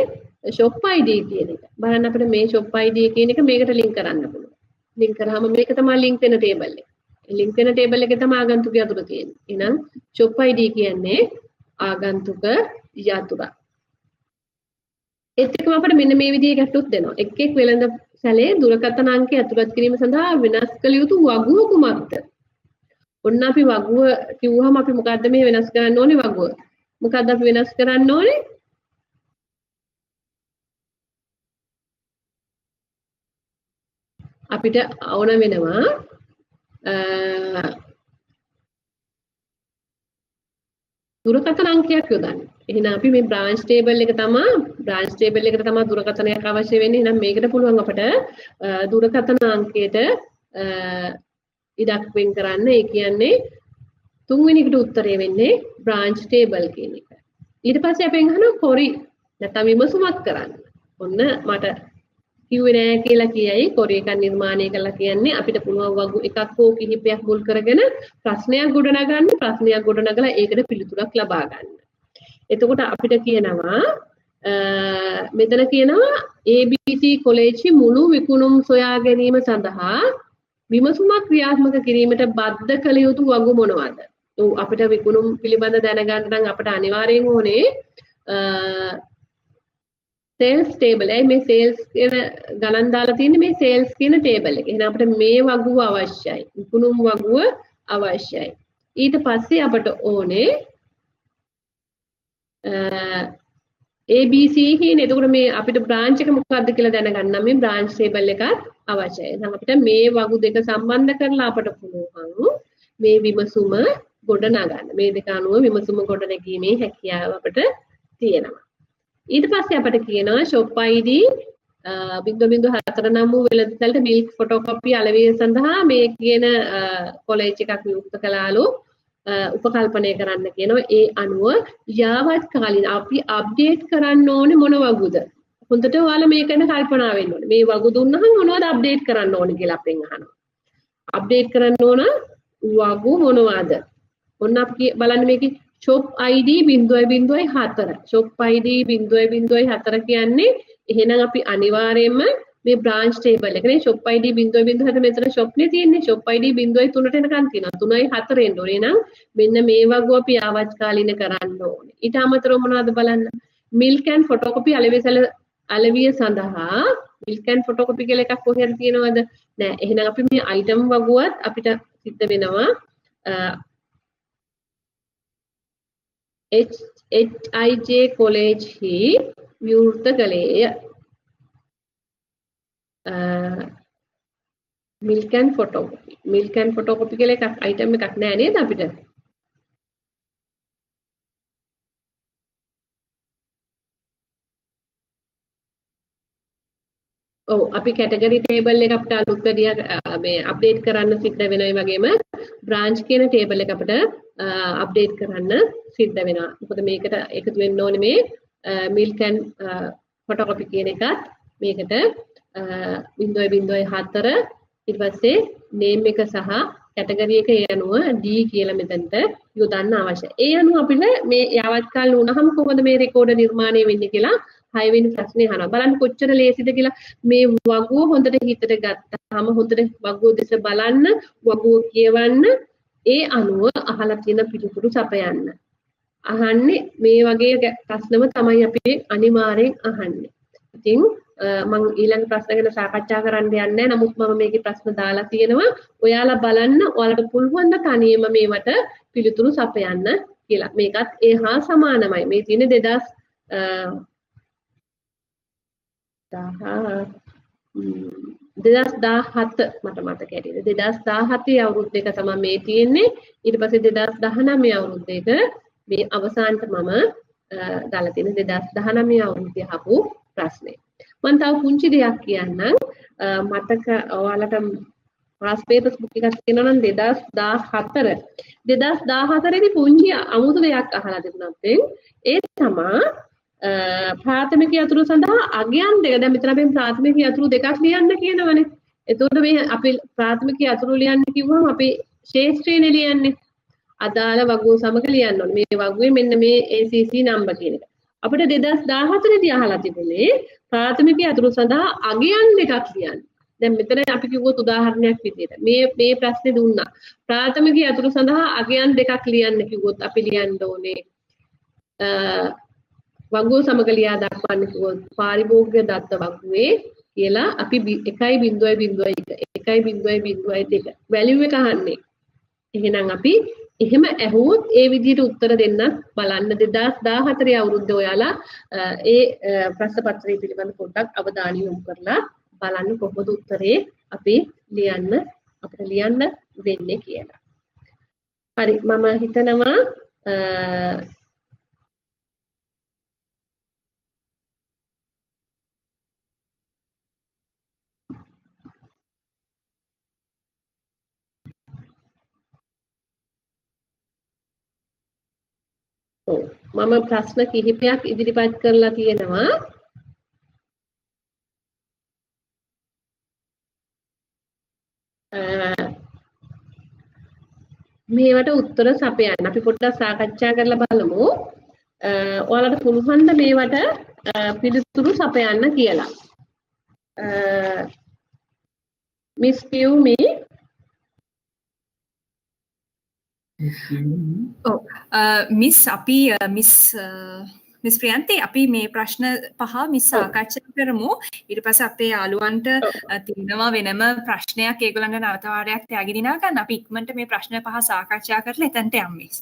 shop ID කියන එක. බලන්න අපිට මේ shop ID කියන එක මේකට ලින්ක් කරන්න පුළුවන්. ලින්ක් කරාම මේක තමයි ලින්ක් වෙන ටේබල් එක. ලින්ක් වෙන ටේබල් එකේ තමයි ආගන්තුක යතුරු තියෙන්නේ. එහෙනම් shop ID කියන්නේ ආගන්තුක යතුරා. ඒත් එක්කම අපිට මෙන්න මේ විදිහේ ගැටලුත් දෙනවා. එක් වෙළඳ සැලේ දුරකථන අංකය ඇතුළත් කිරීම සඳහා වෙනස් කළ යුතු වගුව කුමක්ද? ඔන්න අපි වගුව කිව්වහම අපි මොකද්ද මේ වෙනස් කරන්න ඕනේ වගුව? මොකද්ද අපි වෙනස් කරන්න ඕනේ? අපිට ඕන වෙනවා දුරකථන අංකයක් යොදන්න. එහෙනම් අපි මේ බ්‍රාන්ච් ටේබල් එකට තමයි දුරකථනයක් අවශ්‍ය වෙන්නේ. එහෙනම් මේකට පුළුවන් අපිට දුරකථන අංකයට ඉඩක් වෙන් කරන්න. ඒ කියන්නේ තුන්වෙනි එකට උත්තරය වෙන්නේ බ්‍රාන්ච් ටේබල් කියන එක. ඊට පස්සේ අපෙන් අහනවා කොරි නැත්නම් විමසුමක් කරන්න. ඔන්න මට කිව්වේ නෑ කියලා කියයි කොරි එකක් නිර්මාණය කළා කියන්නේ අපිට පුළුවන් වගු එකක් හෝ කිහිපයක් මුල් කරගෙන ප්‍රශ්නයක් ගොඩනගන්න. ප්‍රශ්නයක් ගොඩනගලා ඒකට පිළිතුරක් ලබා ගන්න. එතකොට අපිට කියනවා මෙතන කියනවා ABC කොලෙජ් මුළු විකුණුම් සොයා ගැනීම සඳහා විමසුමක් ක්‍රියාත්මක කිරීමට බද්ධ කළ යුතු වගු මොනවද? අපිට විකුණුම් පිළිබඳ දැනගන්න නම් අපිට අනිවාර්යෙන් ඕනේ සේල්ස් ටේබල් එකයි. මේ සේල්ස් කියන ගණන් දාලා තියෙන්නේ මේ සේල්ස් කියන ටේබල් එකේ. එහෙනම් අපිට මේ වගුව අවශ්‍යයි. විකුණුම් වගුව අවශ්‍යයි. ඊට පස්සේ අපිට ඕනේ ABC කියන. එතකොට මේ අපිට බ්‍රාන්ච් එක මොකක්ද කියලා දැනගන්න නම් මේ බ්‍රාන්ච් ටේබල් එකත් අවශ්‍යයි. එහෙනම් අපිට මේ වගු දෙක සම්බන්ධ කරලා අපිට පුළුවන් මේ විමසුම ගොඩනගන්න. මේ දෙක අනුව විමසුම ගොඩනැගීමේ හැකියාව අපිට තියෙනවා. ඊට පස්සේ අපිට කියනවා shop ID 0.4 නම් වූ වෙළඳසැලට මිල්ක් ෆොටෝකොපි අලෙවිය සඳහා මේ කියන කොලෙජ් එකක් විවෘත කළාලු උපකල්පනය කරන්න කියනවා. ඒ අනුව යාවත් කාලින අපි අප්ඩේට් කරන්න ඕනේ මොන වගුද? හොඳට ඔයාලා මේක ගැන කල්පනා වෙන්න ඕනේ. මේ වගු දුන්නහම මොනවද අප්ඩේට් කරන්න ඕනේ කියලා අපෙන් අහනවා. අප්ඩේට් කරන්න ඕන වගු මොනවද? ඔන්න අපි බලන්න මේකේ shop ID 0.4. shop ID 0.4 කියන්නේ එහෙනම් අපි අනිවාර්යයෙන්ම මේ බ්‍රාන්ච් ටේබල් එකනේ shop ID 0.4 මෙතන shop නේ තියෙන්නේ. shop ID 0.3ට එනකන් තියෙනවා. 3.4 එන්න ඕනේ. එහෙනම් මෙන්න මේ වගුව අපි ආවස්කාලින කරන්න ඕනේ. ඊට අමතරව මොනවද බලන්න? milk and photocopy අලෙවිය සඳහා milk and photocopy කියලා එකක් කොහෙද තියෙනවද? නෑ. එහෙනම් අපි මේ item වගුවත් අපිට සිද්ධ වෙනවා HIJ කොලෙජ් හි විවෘත කළේය. milk and photocopy කියලා එකක් item එකක් නෑ නේද අපිට? ඔව් අපි කැටගරි ටේබල් එක අපිට අලුත් වැඩියක් මේ අප්ඩේට් කරන්න සිද්ධ වෙනවා. ඒ වගේම බ්‍රාන්ච් කියන ටේබල් එක අපිට අප්ඩේට් කරන්න සිද්ධ වෙනවා. මොකද මේකට එකතු වෙන්න ඕනේ මේ milk and photocopy කියන එකත් මේකට 0.4 ඊට පස්සේ name එක සහ කැටගරි එක ඒ අනුව D කියලා මෙතනට යොදන්න අවශ්‍යයි. ඒ අනුව අපිට මේ යාවත් කාල වුණාම කොහොමද මේ රෙකෝඩර් නිර්මාණය වෙන්නේ කියලා 6 වෙනි ප්‍රශ්නේ අහනවා. බලන්න කොච්චර ලේසිද කියලා. මේ වගුව හොඳට හිතට ගත්තාම හොඳට වගුව දෙස බලන්න, වගුව කියවන්න, ඒ අනුව අහලා තියෙන පිළිතුරු සපයන්න. අහන්නේ මේ වගේ ප්‍රශ්නම තමයි අපි අනිවාර්යෙන් අහන්නේ. ඉතින් මම ඊළඟ ප්‍රශ්න ගැන සාකච්ඡා කරන්න යන්නේ නැහැ. නමුත් මම මේකේ ප්‍රශ්න දාලා තියෙනවා. ඔයාලා බලන්න ඔයාලට පුළුවන් ද තනියම මේවට පිළිතුරු සපයන්න කියලා. මේකත් ඒ හා සමානමයි. මේ තියෙන්නේ 2017 මට මතක ඇටියෙ 2017 අවුරුද්දක තමයි මේ තියෙන්නේ. ඊට පස්සේ 2019 අවුරුද්දේක මේ අවසානට මම දාලා තියෙන 2019 අවුරුද්දේ අහපු ප්‍රශ්නේ. මම තව පුංචි දෙයක් කියන්නම්. මතක ඔයාලට past papers book එකක් තියෙනවා නම් 2014 දී පුංචි අමුතු දෙයක් අහලා තිබුණා අපෙන්. ඒ තමයි ප්‍රාථමික යතුරු සඳහා අගයන් දෙක. දැන් මෙතන අපි ප්‍රාථමික යතුරු දෙකක් ලියන්න කියනවනේ. එතකොට මේ අපි ප්‍රාථමික යතුරු ලියන්න කිව්වම අපි ශේෂ්ත්‍රයනේ ලියන්නේ. අදාළ වගුව සමග ලියන්න ඕනේ. මේ වගුවේ මෙන්න මේ ACC නම්බර් කියන එක. අපිට 2014 දී අහලා තිබුණේ ප්‍රාථමික යතුරු සඳහා අගයන් දෙකක් ලියන්න. දැන් මෙතන අපි කිව්වොත් උදාහරණයක් විදියට මේ ප්‍රශ්නේ දුන්නා. ප්‍රාථමික යතුරු සඳහා අගයන් දෙකක් ලියන්න කිව්වොත් අපි ලියන්න ඕනේ වගුව සමග ලියා දක්වන්න කිව්වොත් පාරිභෝගික දත්ත වගුවේ කියලා අපි 1.01 වැලියු එක අහන්නේ. එහෙනම් අපි එහෙම ඇහුවොත් ඒ විදිහට උත්තර දෙන්න බලන්න 2014 අවුරුද්දේ ඔයාලා ඒ ප්‍රශ්න පත්‍රය පිළිබඳ පොඩ්ඩක් අවධානය යොමු කරලා බලන්න කොහොමද උත්තරේ අපි අපිට ලියන්න වෙන්නේ කියලා. හරි මම හිතනවා මම ප්‍රශ්න කිහිපයක් ඉදිරිපත් කරලා තියෙනවා. මේවට උත්තර සපයන්න අපි පොඩ්ඩක් සාකච්ඡා කරලා බලමු. ඔයාලට පුළුවන් ද මේවට පිළිතුරු සපයන්න කියලා. Miss Piumi මිස් ප්‍රියන්ති අපි මේ ප්‍රශ්න පහ මිස් සාකච්ඡා කරමු. ඊට පස්සේ අපේ යාළුවන්ට තියෙනවා වෙනම ප්‍රශ්නයක් ඒගොල්ලන්ට නැවත වාරයක් තියාගෙන ඉනවා ගන්න. අපි ඉක්මනට මේ ප්‍රශ්න පහ සාකච්ඡා කරලා එතනට යමු මිස්.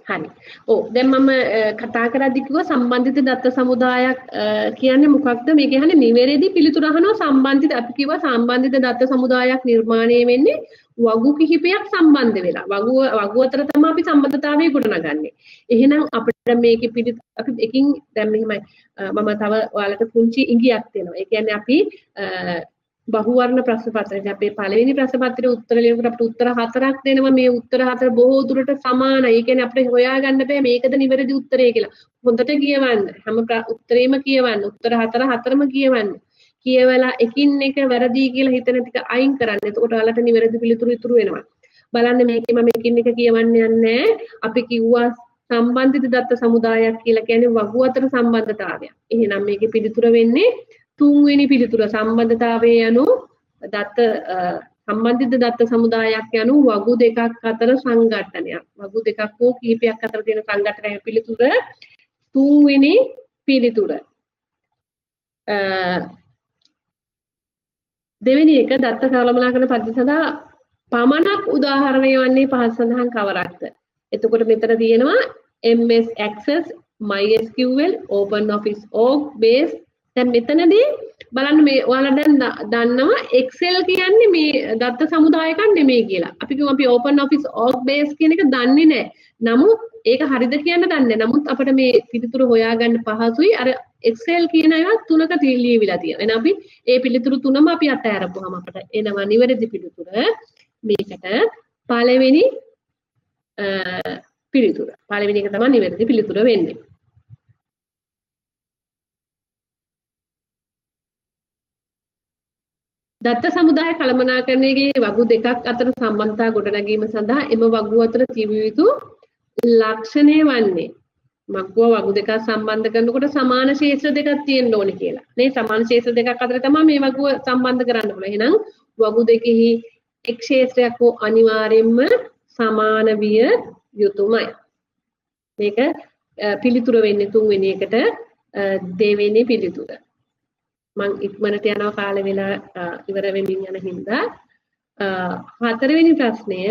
හරි. දැන් මම කතා කරද්දී කිව්වා සම්බන්ධිත දත්ත සමුදායක් කියන්නේ මොකක්ද? මේ කියන්නේ නිවැරදි පිළිතුරු අහනවා සම්බන්ධිත අපි කිව්වා සම්බන්ධිත දත්ත සමුදායක් නිර්මාණය වෙන්නේ වගු කිහිපයක් සම්බන්ධ වෙලා. වගු අතර තමයි අපි සම්බන්ධතාවය ගොඩනගන්නේ. එහෙනම් අපිට මේකේ අපි එකින් දැන් මෙහෙමයි මම තව ඔයාලට පුංචි ඉඟියක් දෙනවා. ඒ කියන්නේ අපි බහුවර්ණ ප්‍රශ්න පත්‍රයේ අපේ පළවෙනි ප්‍රශ්න පත්‍රයේ උත්තර ලියනකොට අපිට උත්තර 4ක් දෙනවා. මේ උත්තර 4 බොහෝ දුරට සමානයි. ඒ කියන්නේ අපිට හොයාගන්න බෑ මේකද නිවැරදි උත්තරය කියලා. හොඳට කියවන්න. හැම උත්තරේම කියවන්න. උත්තර 4ම කියවන්න. කියවලා එකින් එක වැරදි කියලා හිතන ටික අයින් කරන්න. එතකොට ඔයාලට නිවැරදි පිළිතුරු ඉතුරු වෙනවා. බලන්න මේකේ මම එකින් එක කියවන්න යන්නේ. අපි කිව්වා සම්බන්ධිත දත්ත සමුදායක් කියලා කියන්නේ වගු අතර සම්බන්ධතාවය. එහෙනම් මේකේ පිළිතුර වෙන්නේ තුන්වෙනි පිළිතුර සම්බන්ධතාවය යනු සම්බන්ධිත දත්ත සමුදායක් යනු වගු දෙකක් අතර සංඝටනයක්. වගු දෙකක් හෝ කිහිපයක් අතර තියෙන සංඝටනයේ පිළිතුර තුන්වෙනි පිළිතුර. දෙවෙනි එක දත්ත කළමනාකරන පද්ධතිය සඳහා පමණක් උදාහරණය වන්නේ පහත සඳහන් කවරක්ද? එතකොට මෙතන තියෙනවා MS Access, MySQL, OpenOffice org base. දැන් මෙතනදී බලන්න මේ ඔයාලා දැන් දන්නවා Excel කියන්නේ මේ දත්ත සමුදායයක් නෙමෙයි කියලා. අපි කිව්වා අපි OpenOffice org base කියන එක දන්නේ නැහැ. නමුත් ඒක හරිද කියන්න දන්නේ. නමුත් අපිට මේ පිළිතුරු හොයාගන්න පහසුයි. අර Excel කියන ඒවා තුනක ලියවිලා තියෙනවා. එහෙනම් අපි ඒ පිළිතුරු තුනම අපි අතහැරපුවාම අපිට එනවා නිවැරදි පිළිතුර. මේකට පළවෙනි පිළිතුර. පළවෙනි එක තමයි නිවැරදි පිළිතුර වෙන්නේ. දත්ත සමුදාය කළමනාකරණයේ වගු දෙකක් අතර සම්බන්ධතා ගොඩනැගීම සඳහා එම වගු අතර තිබිය යුතු ලක්ෂණය වන්නේ වගු දෙකක් සම්බන්ධ කරනකොට සමාන ශේෂ්ත්‍ර දෙකක් තියෙන්න ඕනේ කියලා. මේ සමාන ශේෂ්ත්‍ර දෙකක් අතර තමයි මේ වගුව සම්බන්ධ කරන්න පුළුවන්. එහෙනම් වගු දෙකෙහි එක් ශේෂ්ත්‍රයක් හෝ අනිවාර්යයෙන්ම සමාන විය යුතුමයි. මේක පිළිතුර වෙන්නේ තුන්වෙනි එකට දෙවෙනි පිළිතුර. මං ඉක්මනට යනවා කාලය වෙලා ඉවර වෙමින් යන හින්දා හතරවෙනි ප්‍රශ්නය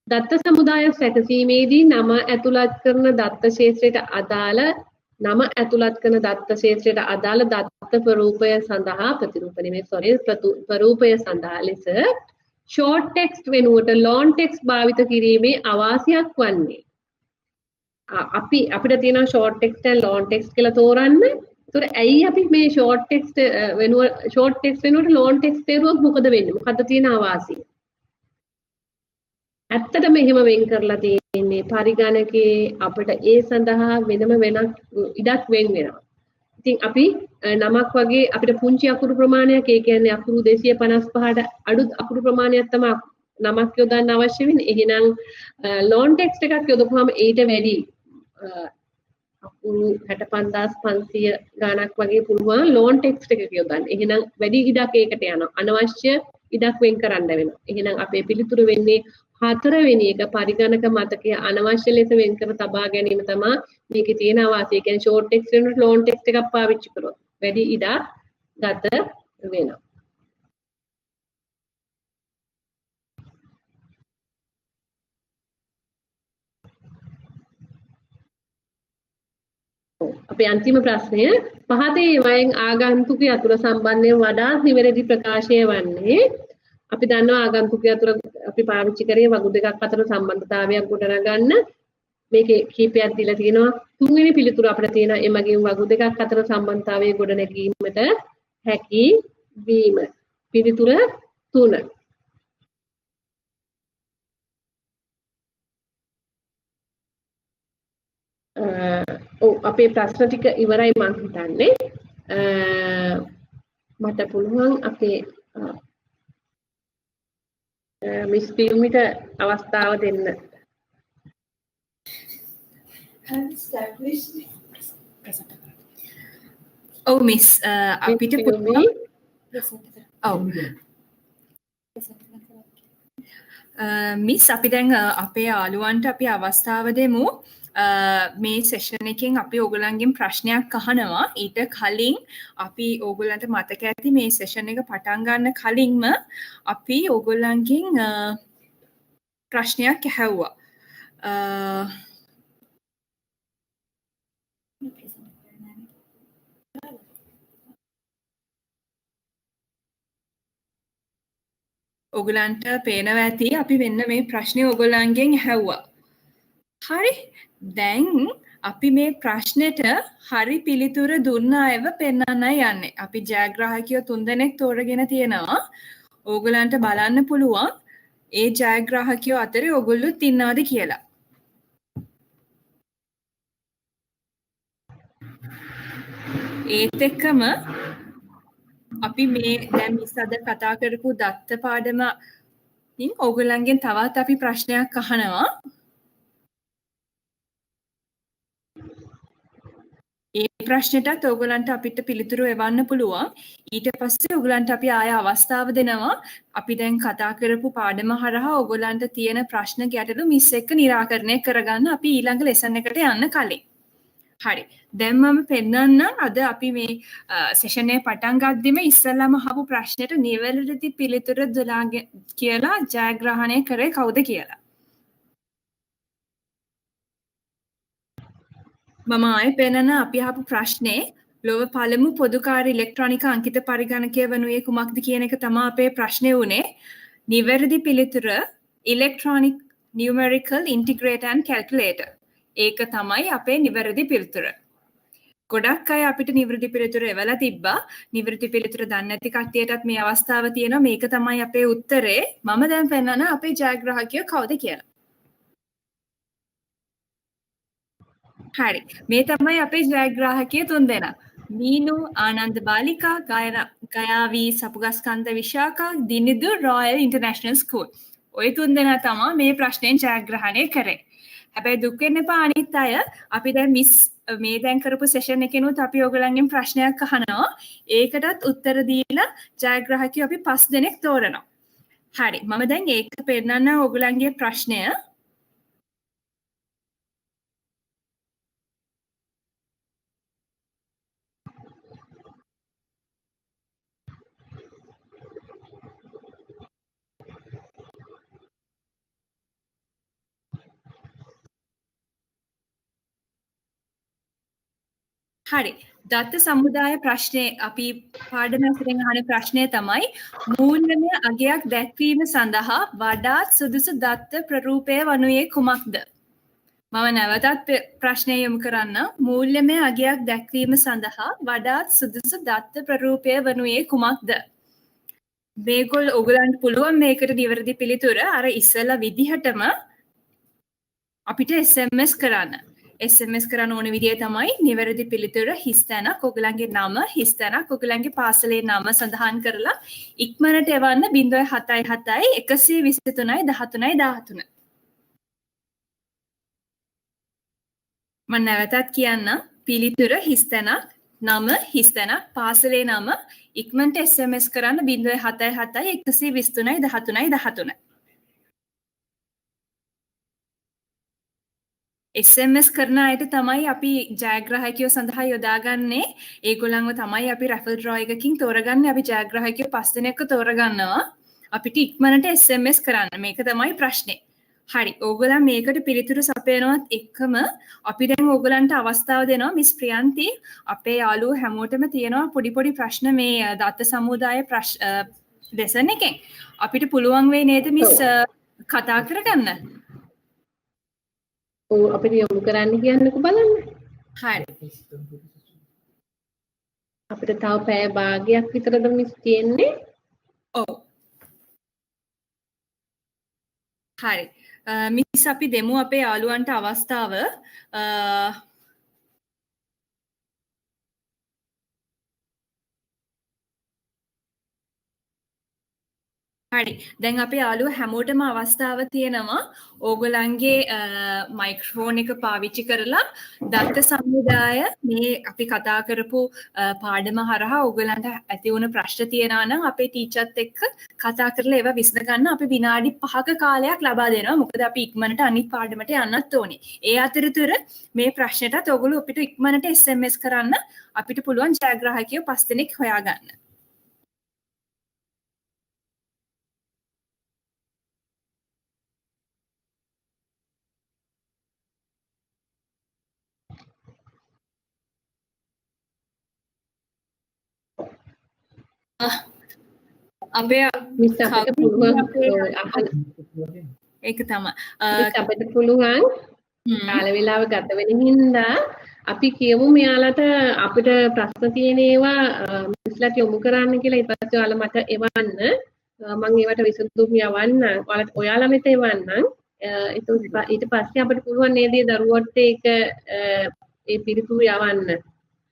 දත්ත සමුදාය සැකසීමේදී නම ඇතුළත් කරන දත්ත ක්ෂේත්‍රයට අදාළ දත්ත ප්‍රරූපය සඳහා ප්‍රරූපය සඳහා ලෙස ෂෝට් ටෙක්ස්ට් වෙනුවට ලොන් ටෙක්ස්ට් භාවිත කිරීමේ අවාසියක් වන්නේ අපිට තියෙනවා short text and long text කියලා තෝරන්න. ඒතර ඇයි අපි මේ ෂෝට් ටෙක්ස්ට් වෙනුවට ලොන් ටෙක්ස්ට් කරුවොත් මොකද වෙන්නේ? මොකද්ද තියෙන අවාසිය? ඇත්තටම එහෙම වෙන් කරලා තියෙන්නේ පරිගණකයේ අපිට ඒ සඳහා වෙනම වෙනක් ඉඩක් වෙන් වෙනවා. ඉතින් අපි නමක් වගේ අපිට පුංචි අකුරු ප්‍රමාණයක් ඒ කියන්නේ අකුරු 255ට අඩු අකුරු ප්‍රමාණයක් තමයි නමක් යොදන්න අවශ්‍ය වෙන්නේ. එහෙනම් ලොන් ටෙක්ස්ට් එකක් යොදපුවාම ඊට වැඩි අකුරු 65500 ගණක් වගේ පුළුවන් ලොන් ටෙක්ස්ට් එකක යොදන්න. එහෙනම් වැඩි ඉඩක් ඒකට යනවා. අනවශ්‍ය ඉඩක් වෙන් කරන්න වෙනවා. එහෙනම් අපේ පිළිතුරු වෙන්නේ 4 වෙනි එක පරිගණක මතකයේ අනවශ්‍ය ලෙස වෙන් කර තබා ගැනීම තමයි මේකේ තියෙන අවාසිය. ඒ කියන්නේ ෂෝට් ටෙක්ස්ට් වෙනුවට ලොන් ටෙක්ස්ට් එකක් පාවිච්චි කරොත් වැඩි ඉඩක් ගත වෙනවා. අපේ අන්තිම ප්‍රශ්නය පහතේ වයෙන් ආගන්තුක යතුර සම්බන්ධයෙන් වඩාත් නිවැරදි ප්‍රකාශය වන්නේ අපි දන්නවා ආගන්තුක යතුර අපි පාවිච්චි කරේ වගු දෙකක් අතර සම්බන්ධතාවයක් ගොඩනගන්න මේකේ කීපයක් දීලා තියෙනවා තුන්වෙනි පිළිතුර අපිට තියෙනවා එමගින් වගු දෙකක් අතර සම්බන්ධතාවය ගොඩනැගීමට හැකි වීම පිළිතුර 3 අපේ ප්‍රශ්න ටික ඉවරයි මං හිතන්නේ මට පුළුවන් අපේ මිස් පියුමිට අවස්ථාව දෙන්න. ඔව් මිස් අපිට පුළුවන් ඔව් මිස් අපි දැන් අපේ යාළුවන්ට අපි අවස්ථාව දෙමු. මේ සෙෂන් එකෙන් අපි ඕගොල්ලන්ගෙන් ප්‍රශ්නයක් අහනවා. ඊට කලින් අපි ඕගොල්ලන්ට මතක ඇති මේ සෙෂන් එක පටන් ගන්න කලින්ම අපි ඕගොල්ලන්ගෙන් ප්‍රශ්නයක් ඇහුවා. ඕගොල්ලන්ට පේනවා ඇති අපි වෙන්න මේ ප්‍රශ්නේ ඕගොල්ලන්ගෙන් ඇහුවා. හරි දැන් අපි මේ ප්‍රශ්නෙට හරි පිළිතුර දුන්න අයව පෙන්වන්නයි යන්නේ. අපි ජයග්‍රාහකයෝ 3 දෙනෙක් තෝරගෙන තියෙනවා. ඕගොල්ලන්ට බලන්න පුළුවන් ඒ ජයග්‍රාහකයෝ අතරේ ඕගොල්ලොත් ඉන්නවද කියලා. ඒත් එක්කම අපි මේ දැන් ඉස්සද කතා කරපු දත්ත පාඩම ඉතින් ඕගොල්ලන්ගෙන් තවත් අපි ප්‍රශ්නයක් අහනවා. ඒ ප්‍රශ්නෙටත් ඕගොල්ලන්ට අපිට පිළිතුරු එවන්න පුළුවන්. ඊට පස්සේ ඕගොල්ලන්ට අපි ආය අවස්ථාව දෙනවා. අපි දැන් කතා කරපු පාඩම හරහා ඕගොල්ලන්ට තියෙන ප්‍රශ්න ගැටලු මිස් එක්ක निराකරණය කරගන්න අපි ඊළඟ ලෙසන් එකට යන්න කලින්. හරි. දැන් මම පෙන්නන්න අද අපි මේ සෙෂන් එක පටන් ගද්දිම ඉස්සෙල්ලාම අහපු ප්‍රශ්නෙට නිවැරදි පිළිතුර 12 කියලා ජයග්‍රහණය කරේ කවුද කියලා. මම ආයෙ පෙන්නන අපි අහපු ප්‍රශ්නේ ලොව පළමු පොදුකාර ඉලෙක්ට්‍රොනික අංකිත පරිගණකය වනුයේ කුමක්ද කියන එක තමයි අපේ ප්‍රශ්නේ උනේ. නිවැරදි පිළිතුර electronic numerical integrator and calculator. ඒක තමයි අපේ නිවැරදි පිළිතුර. ගොඩක් අය අපිට නිවැරදි පිළිතුර එවලා තිබ්බා. නිවැරදි පිළිතුර දන්නේ නැති කට්ටියටත් මේ අවස්ථාව තියෙනවා. මේක තමයි අපේ උත්තරේ. මම දැන් පෙන්නන අපේ ජයග්‍රාහකයෝ කවුද කියලා. හරි. මේ තමයි අපේ ජයග්‍රාහකයෝ 3 දෙනා. Minu Ananda Balika, Gayavi Sapugaskanda Visakha, Dinidu Royal International School. ඔය 3 දෙනා තමයි මේ ප්‍රශ්නයෙන් ජයග්‍රහණය කරේ. හැබැයි දුක් වෙන්න එපා අනිත් අය. අපි දැන් මිස් මේ දැන් කරපු සෙෂන් එකේනොත් අපි ඔයගලන්ගෙන් ප්‍රශ්නයක් අහනවා. ඒකටත් උත්තර දීලා ජයග්‍රාහකයෝ අපි 5 දෙනෙක් තෝරනවා. හරි. මම දැන් ඒක පෙන්නන්න ඔයගලන්ගේ ප්‍රශ්නය. හරි. දත්ත සමුදාය ප්‍රශ්නේ අපි පාඩම ඇසුරෙන් අහන ප්‍රශ්නය තමයි මූල්‍යමය අගයක් දැක්වීම සඳහා වඩාත් සුදුසු දත්ත ප්‍රරූපය වනුයේ කුමක්ද? මම නැවතත් ප්‍රශ්නය යොමු කරන්න. මූල්‍යමය අගයක් දැක්වීම සඳහා වඩාත් සුදුසු දත්ත ප්‍රරූපය වනුයේ කුමක්ද? ඔයගලන්ට පුළුවන් මේකට නිවැරදි පිළිතුර අර ඉස්සෙල්ලා විදිහටම අපිට SMS කරන්න. SMS කරන්න ඕන විදිය තමයි නිවැරදි පිළිතුර හිස්තැනක් ඔයගලන්ගේ නම හිස්තැනක් ඔයගලන්ගේ පාසලේ නම සඳහන් කරලා ඉක්මනට එවන්න 077 123 13 13. මම නැවතත් කියන්න පිළිතුර හිස්තැනක් නම හිස්තැනක් පාසලේ නම ඉක්මනට SMS කරන්න 077 123 13 13. SMS කරන අයට තමයි අපි ජයග්‍රාහකයෝ සඳහා යොදාගන්නේ. ඒගොල්ලන්ව තමයි අපි රැෆල් ඩ්‍රෝ එකකින් තෝරගන්නේ. අපි ජයග්‍රාහකයෝ 5 දෙනෙක්ව තෝරගන්නවා. අපිට ඉක්මනට SMS කරන්න. මේක තමයි ප්‍රශ්නේ. හරි. ඕගොල්ලන් මේකට පිළිතුරු සපයනවත් එක්කම අපි දැන් ඕගොල්ලන්ට අවස්ථාව දෙනවා මිස් ප්‍රියන්ති අපේ යාළුවෝ හැමෝටම තියෙනවා පොඩි ප්‍රශ්න මේ දත්ත සමුදාය ලෙසන් එකෙන්. අපිට පුළුවන් වෙයි නේද මිස් කතා කරගන්න? අපිට යොමු කරන්න කියන්නකෝ බලන්න. හරි. අපිට තව පැය භාගයක් විතරද මිස් තියෙන්නේ. ඔව්. හරි. මිස් අපි දෙමු අපේ යාළුවන්ට අවස්ථාව. හරි. දැන් අපේ යාළුවෝ හැමෝටම අවස්ථාව තියෙනවා ඕගොල්ලන්ගේ මයික්‍රොෆෝන් එක පාවිච්චි කරලා දත්ත සමුදාය මේ අපි කතා කරපු පාඩම හරහා ඕගොල්ලන්ට ඇති වුණ ප්‍රශ්න තියෙනවා නම් අපේ ටීචර්ත් එක්ක කතා කරලා ඒවා විසඳ ගන්න අපි විනාඩි 5ක කාලයක් ලබා දෙනවා. මොකද අපි ඉක්මනට අනිත් පාඩමට යන්නත් ඕනේ. ඒ අතරතුර මේ ප්‍රශ්නටත් ඕගොල්ලෝ අපිට ඉක්මනට SMS කරන්න අපිට පුළුවන් ජයග්‍රාහකයෝ 5 දෙනෙක් හොයාගන්න. අපේ මිස් අපිට පුළුවන් ඒක තමයි. මිස් අපිට පුළුවන් කාල වේලාව ගත වෙන හින්දා අපි කියමු මෙයාලට අපිට ප්‍රශ්න තියෙන ඒවා මිස්ලාට යොමු කරන්න කියලා ඊට පස්සේ ඔයාලා මට එවන්න මම ඒවට විසඳුම් යවන්න ඔයාලා මෙතන එවන්නම් ඊට පස්සේ අපිට පුළුවන් නේද දරුවන්ට ඒක ඒ පිළිතුරු යවන්න.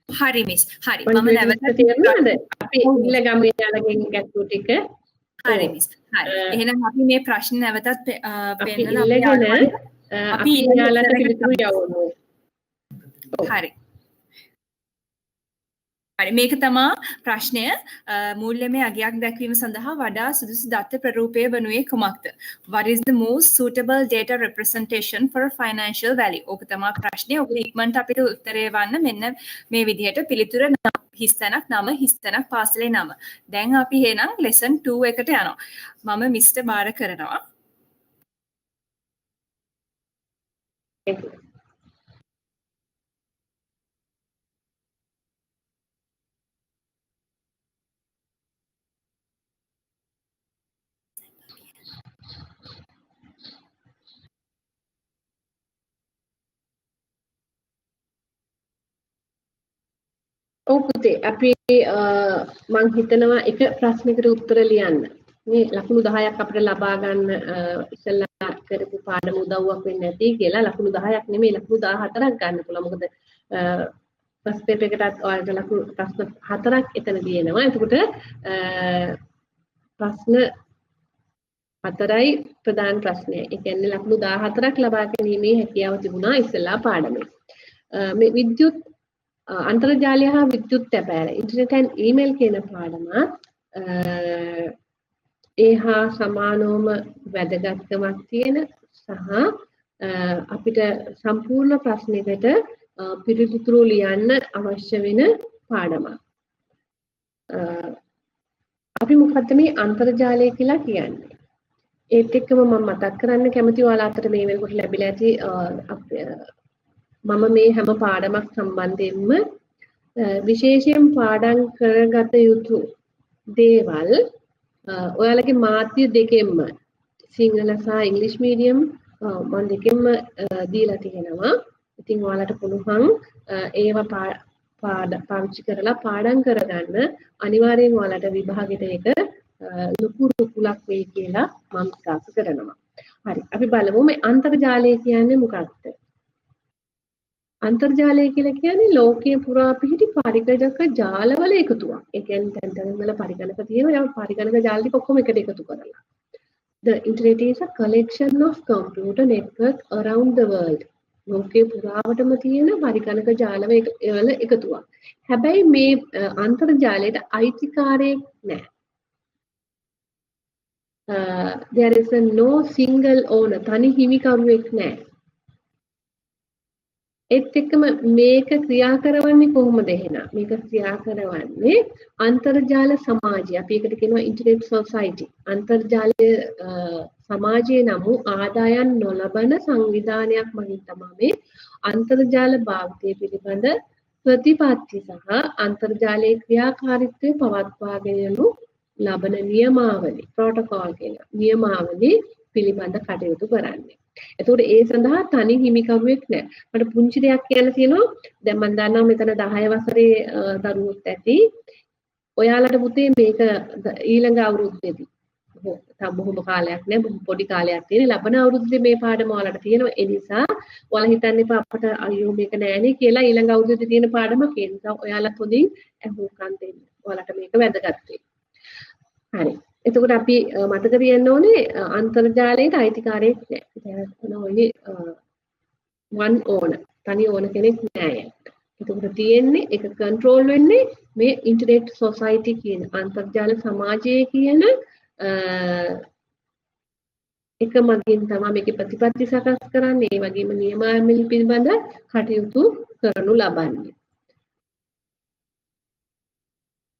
හරි මිස්. හරි. මම නැවතත් තේරුණාද? අපි ඊළඟ යාළගෙන් ගැටළු ටික. හරි මිස්. හරි. එහෙනම් අපි මේ ප්‍රශ්න නැවතත් පෙන්නලා අපි යාළට පිළිතුරු යවමු. හරි. හරි මේක තමා ප්‍රශ්නය මූල්‍යමය අගයක් දැක්වීම සඳහා වඩා සුදුසු දත්ත ප්‍රරූපය වනුයේ කුමක්ද? What is the most suitable data representation for a financial value? ඕක තමා ප්‍රශ්නේ. ඔක ඉක්මනට අපිට උත්තරේ වන්න මෙන්න මේ විදිහට පිළිතුර හිස්තැනක් නම හිස්තැනක් පාසලේ නම. දැන් අපි එහෙනම් lesson 2 එකට යනවා. මම මිස්ටර් බාර කරනවා. ඔව් පුතේ අපි මම හිතනවා එක ප්‍රශ්නයකට උත්තර ලියන්න. මේ ලකුණු 10ක් අපිට ලබා ගන්න ඉස්සෙල්ලා කරපු පාඩම උදව්වක් වෙන්නේ නැති කියලා ලකුණු 10ක් නෙමෙයි ලකුණු 14ක් ගන්න පුළුවන්. මොකද ෆස්ට් පේපර් එකටත් ඔයාලට ලකුණු ප්‍රශ්න 4ක් එතන තියෙනවා. එතකොට ප්‍රශ්න 4යි ප්‍රධාන ප්‍රශ්නය. ඒ කියන්නේ ලකුණු 14ක් ලබා ගැනීමේ හැකියාව තිබුණා ඉස්සෙල්ලා පාඩමේ. මේ විද්‍යුත් අන්තර්ජාලය හා විද්‍යුත් තැපෑල ඉන්ටර්නෙට් ඇන්ඩ් ඊමේල් කියන පාඩම ඒ හා සමානවම වැදගත්කමක් තියෙන සහ අපිට සම්පූර්ණ ප්‍රශ්නයකට පිළිතුරු ලියන්න අවශ්‍ය වෙන පාඩමක්. අපි මොකක්ද මේ අන්තර්ජාලය කියලා කියන්නේ? ඒත් එක්කම මම මතක් කරන්න කැමති ඔයාලා අතට මේ වෙනකොට ලැබිලා ඇති මම මේ හැම පාඩමක් සම්බන්ධයෙන්ම විශේෂයෙන් පාඩම් කරගත යුතු දේවල් ඔයාලගේ මාධ්‍ය දෙකෙන්ම සිංහල සහ ඉංග්‍රීසි මීඩියම් මම දෙකෙන්ම දීලා තියෙනවා. ඉතින් ඔයාලට පුළුවන් ඒවා පාවිච්චි කරලා පාඩම් කරගන්න. අනිවාර්යෙන් ඔයාලට විභාගෙට ඒක ලොකු රුකුලක් වෙයි කියලා මම විශ්වාස කරනවා. හරි. අපි බලමු මේ අන්තර්ජාලය කියන්නේ මොකක්ද? අන්තර්ජාලය කියලා කියන්නේ ලෝකයේ පුරා පිහිටි පරිගණක ජාලවල එකතුවක්. ඒ කියන්නේ තැන් තැන් වල පරිගණක තියෙනවා. ඒ පරිගණක ජාල ටික ඔක්කොම එකට එකතු කරලා. The internet is a collection of computer network around the world. ලෝකයේ පුරාවටම තියෙන පරිගණක ජාල වල එකතුවක්. හැබැයි මේ අන්තර්ජාලයට අයිතිකාරයෙක් නැහැ. There is no single owner. තනි හිමිකරුවෙක් නැහැ. ඒත් එක්කම මේක ක්‍රියා කරවන්නේ කොහොමද එහෙනම්? මේක ක්‍රියා කරවන්නේ අන්තර්ජාල සමාජය. අපි ඒකට කියනවා ඉන්ටර්නෙට් සොසයිටි. අන්තර්ජාලය සමාජයේ නම් ආදායම් නොලබන සංවිධානයක් මගින් තමයි මේ අන්තර්ජාල භාවිතය පිළිබඳ ප්‍රතිපත්ති සහ අන්තර්ජාලයේ ක්‍රියාකාරීත්වය පවත්වාගෙන යනු ලබන නියමාවලි ප්‍රොටෝකෝල් කියන නියමාවලි පිළිබඳ කටයුතු කරන්නේ. එතකොට ඒ සඳහා තනි හිමිකරුවෙක් නැහැ. මට පුංචි දෙයක් කියන්න තියෙනවා. දැන් මම දන්නවා මෙතන 10 වසරේ දරුවොත් ඇති. ඔයාලට පුතේ මේක ඊළඟ අවුරුද්දේදී බොහොම කාලයක් නෑ බොහොම පොඩි කාලයක් තියෙන ලබන අවුරුද්දේ මේ පාඩම ඔයාලට තියෙනවා. ඒ නිසා ඔයාලා හිතන්න එපා අපට අයියෝ මේක නෑනේ කියලා ඊළඟ අවුරුද්දේ තියෙන පාඩමක්. ඒ නිසා ඔයාලත් හොඳින් අහුම්කම් දෙන්න. ඔයාලට මේක වැදගත් වෙයි. හරි. එතකොට අපි මතක තියන්න ඕනේ අන්තර්ජාලයට අයිතිකාරයෙක් නැහැ. one owner. තනි ඕන කෙනෙක් නැහැ. එතකොට තියෙන්නේ ඒක කන්ට්‍රෝල් වෙන්නේ මේ ඉන්ටර්නෙට් සොසයිටි කියන අන්තර්ජාල සමාජයේ කියන එක මගින් තමයි මේකේ ප්‍රතිපත්ති සකස් කරන්නේ. ඒ වගේම නියමාවලි පිළිබඳ කටයුතු කරනු ලබන්නේ.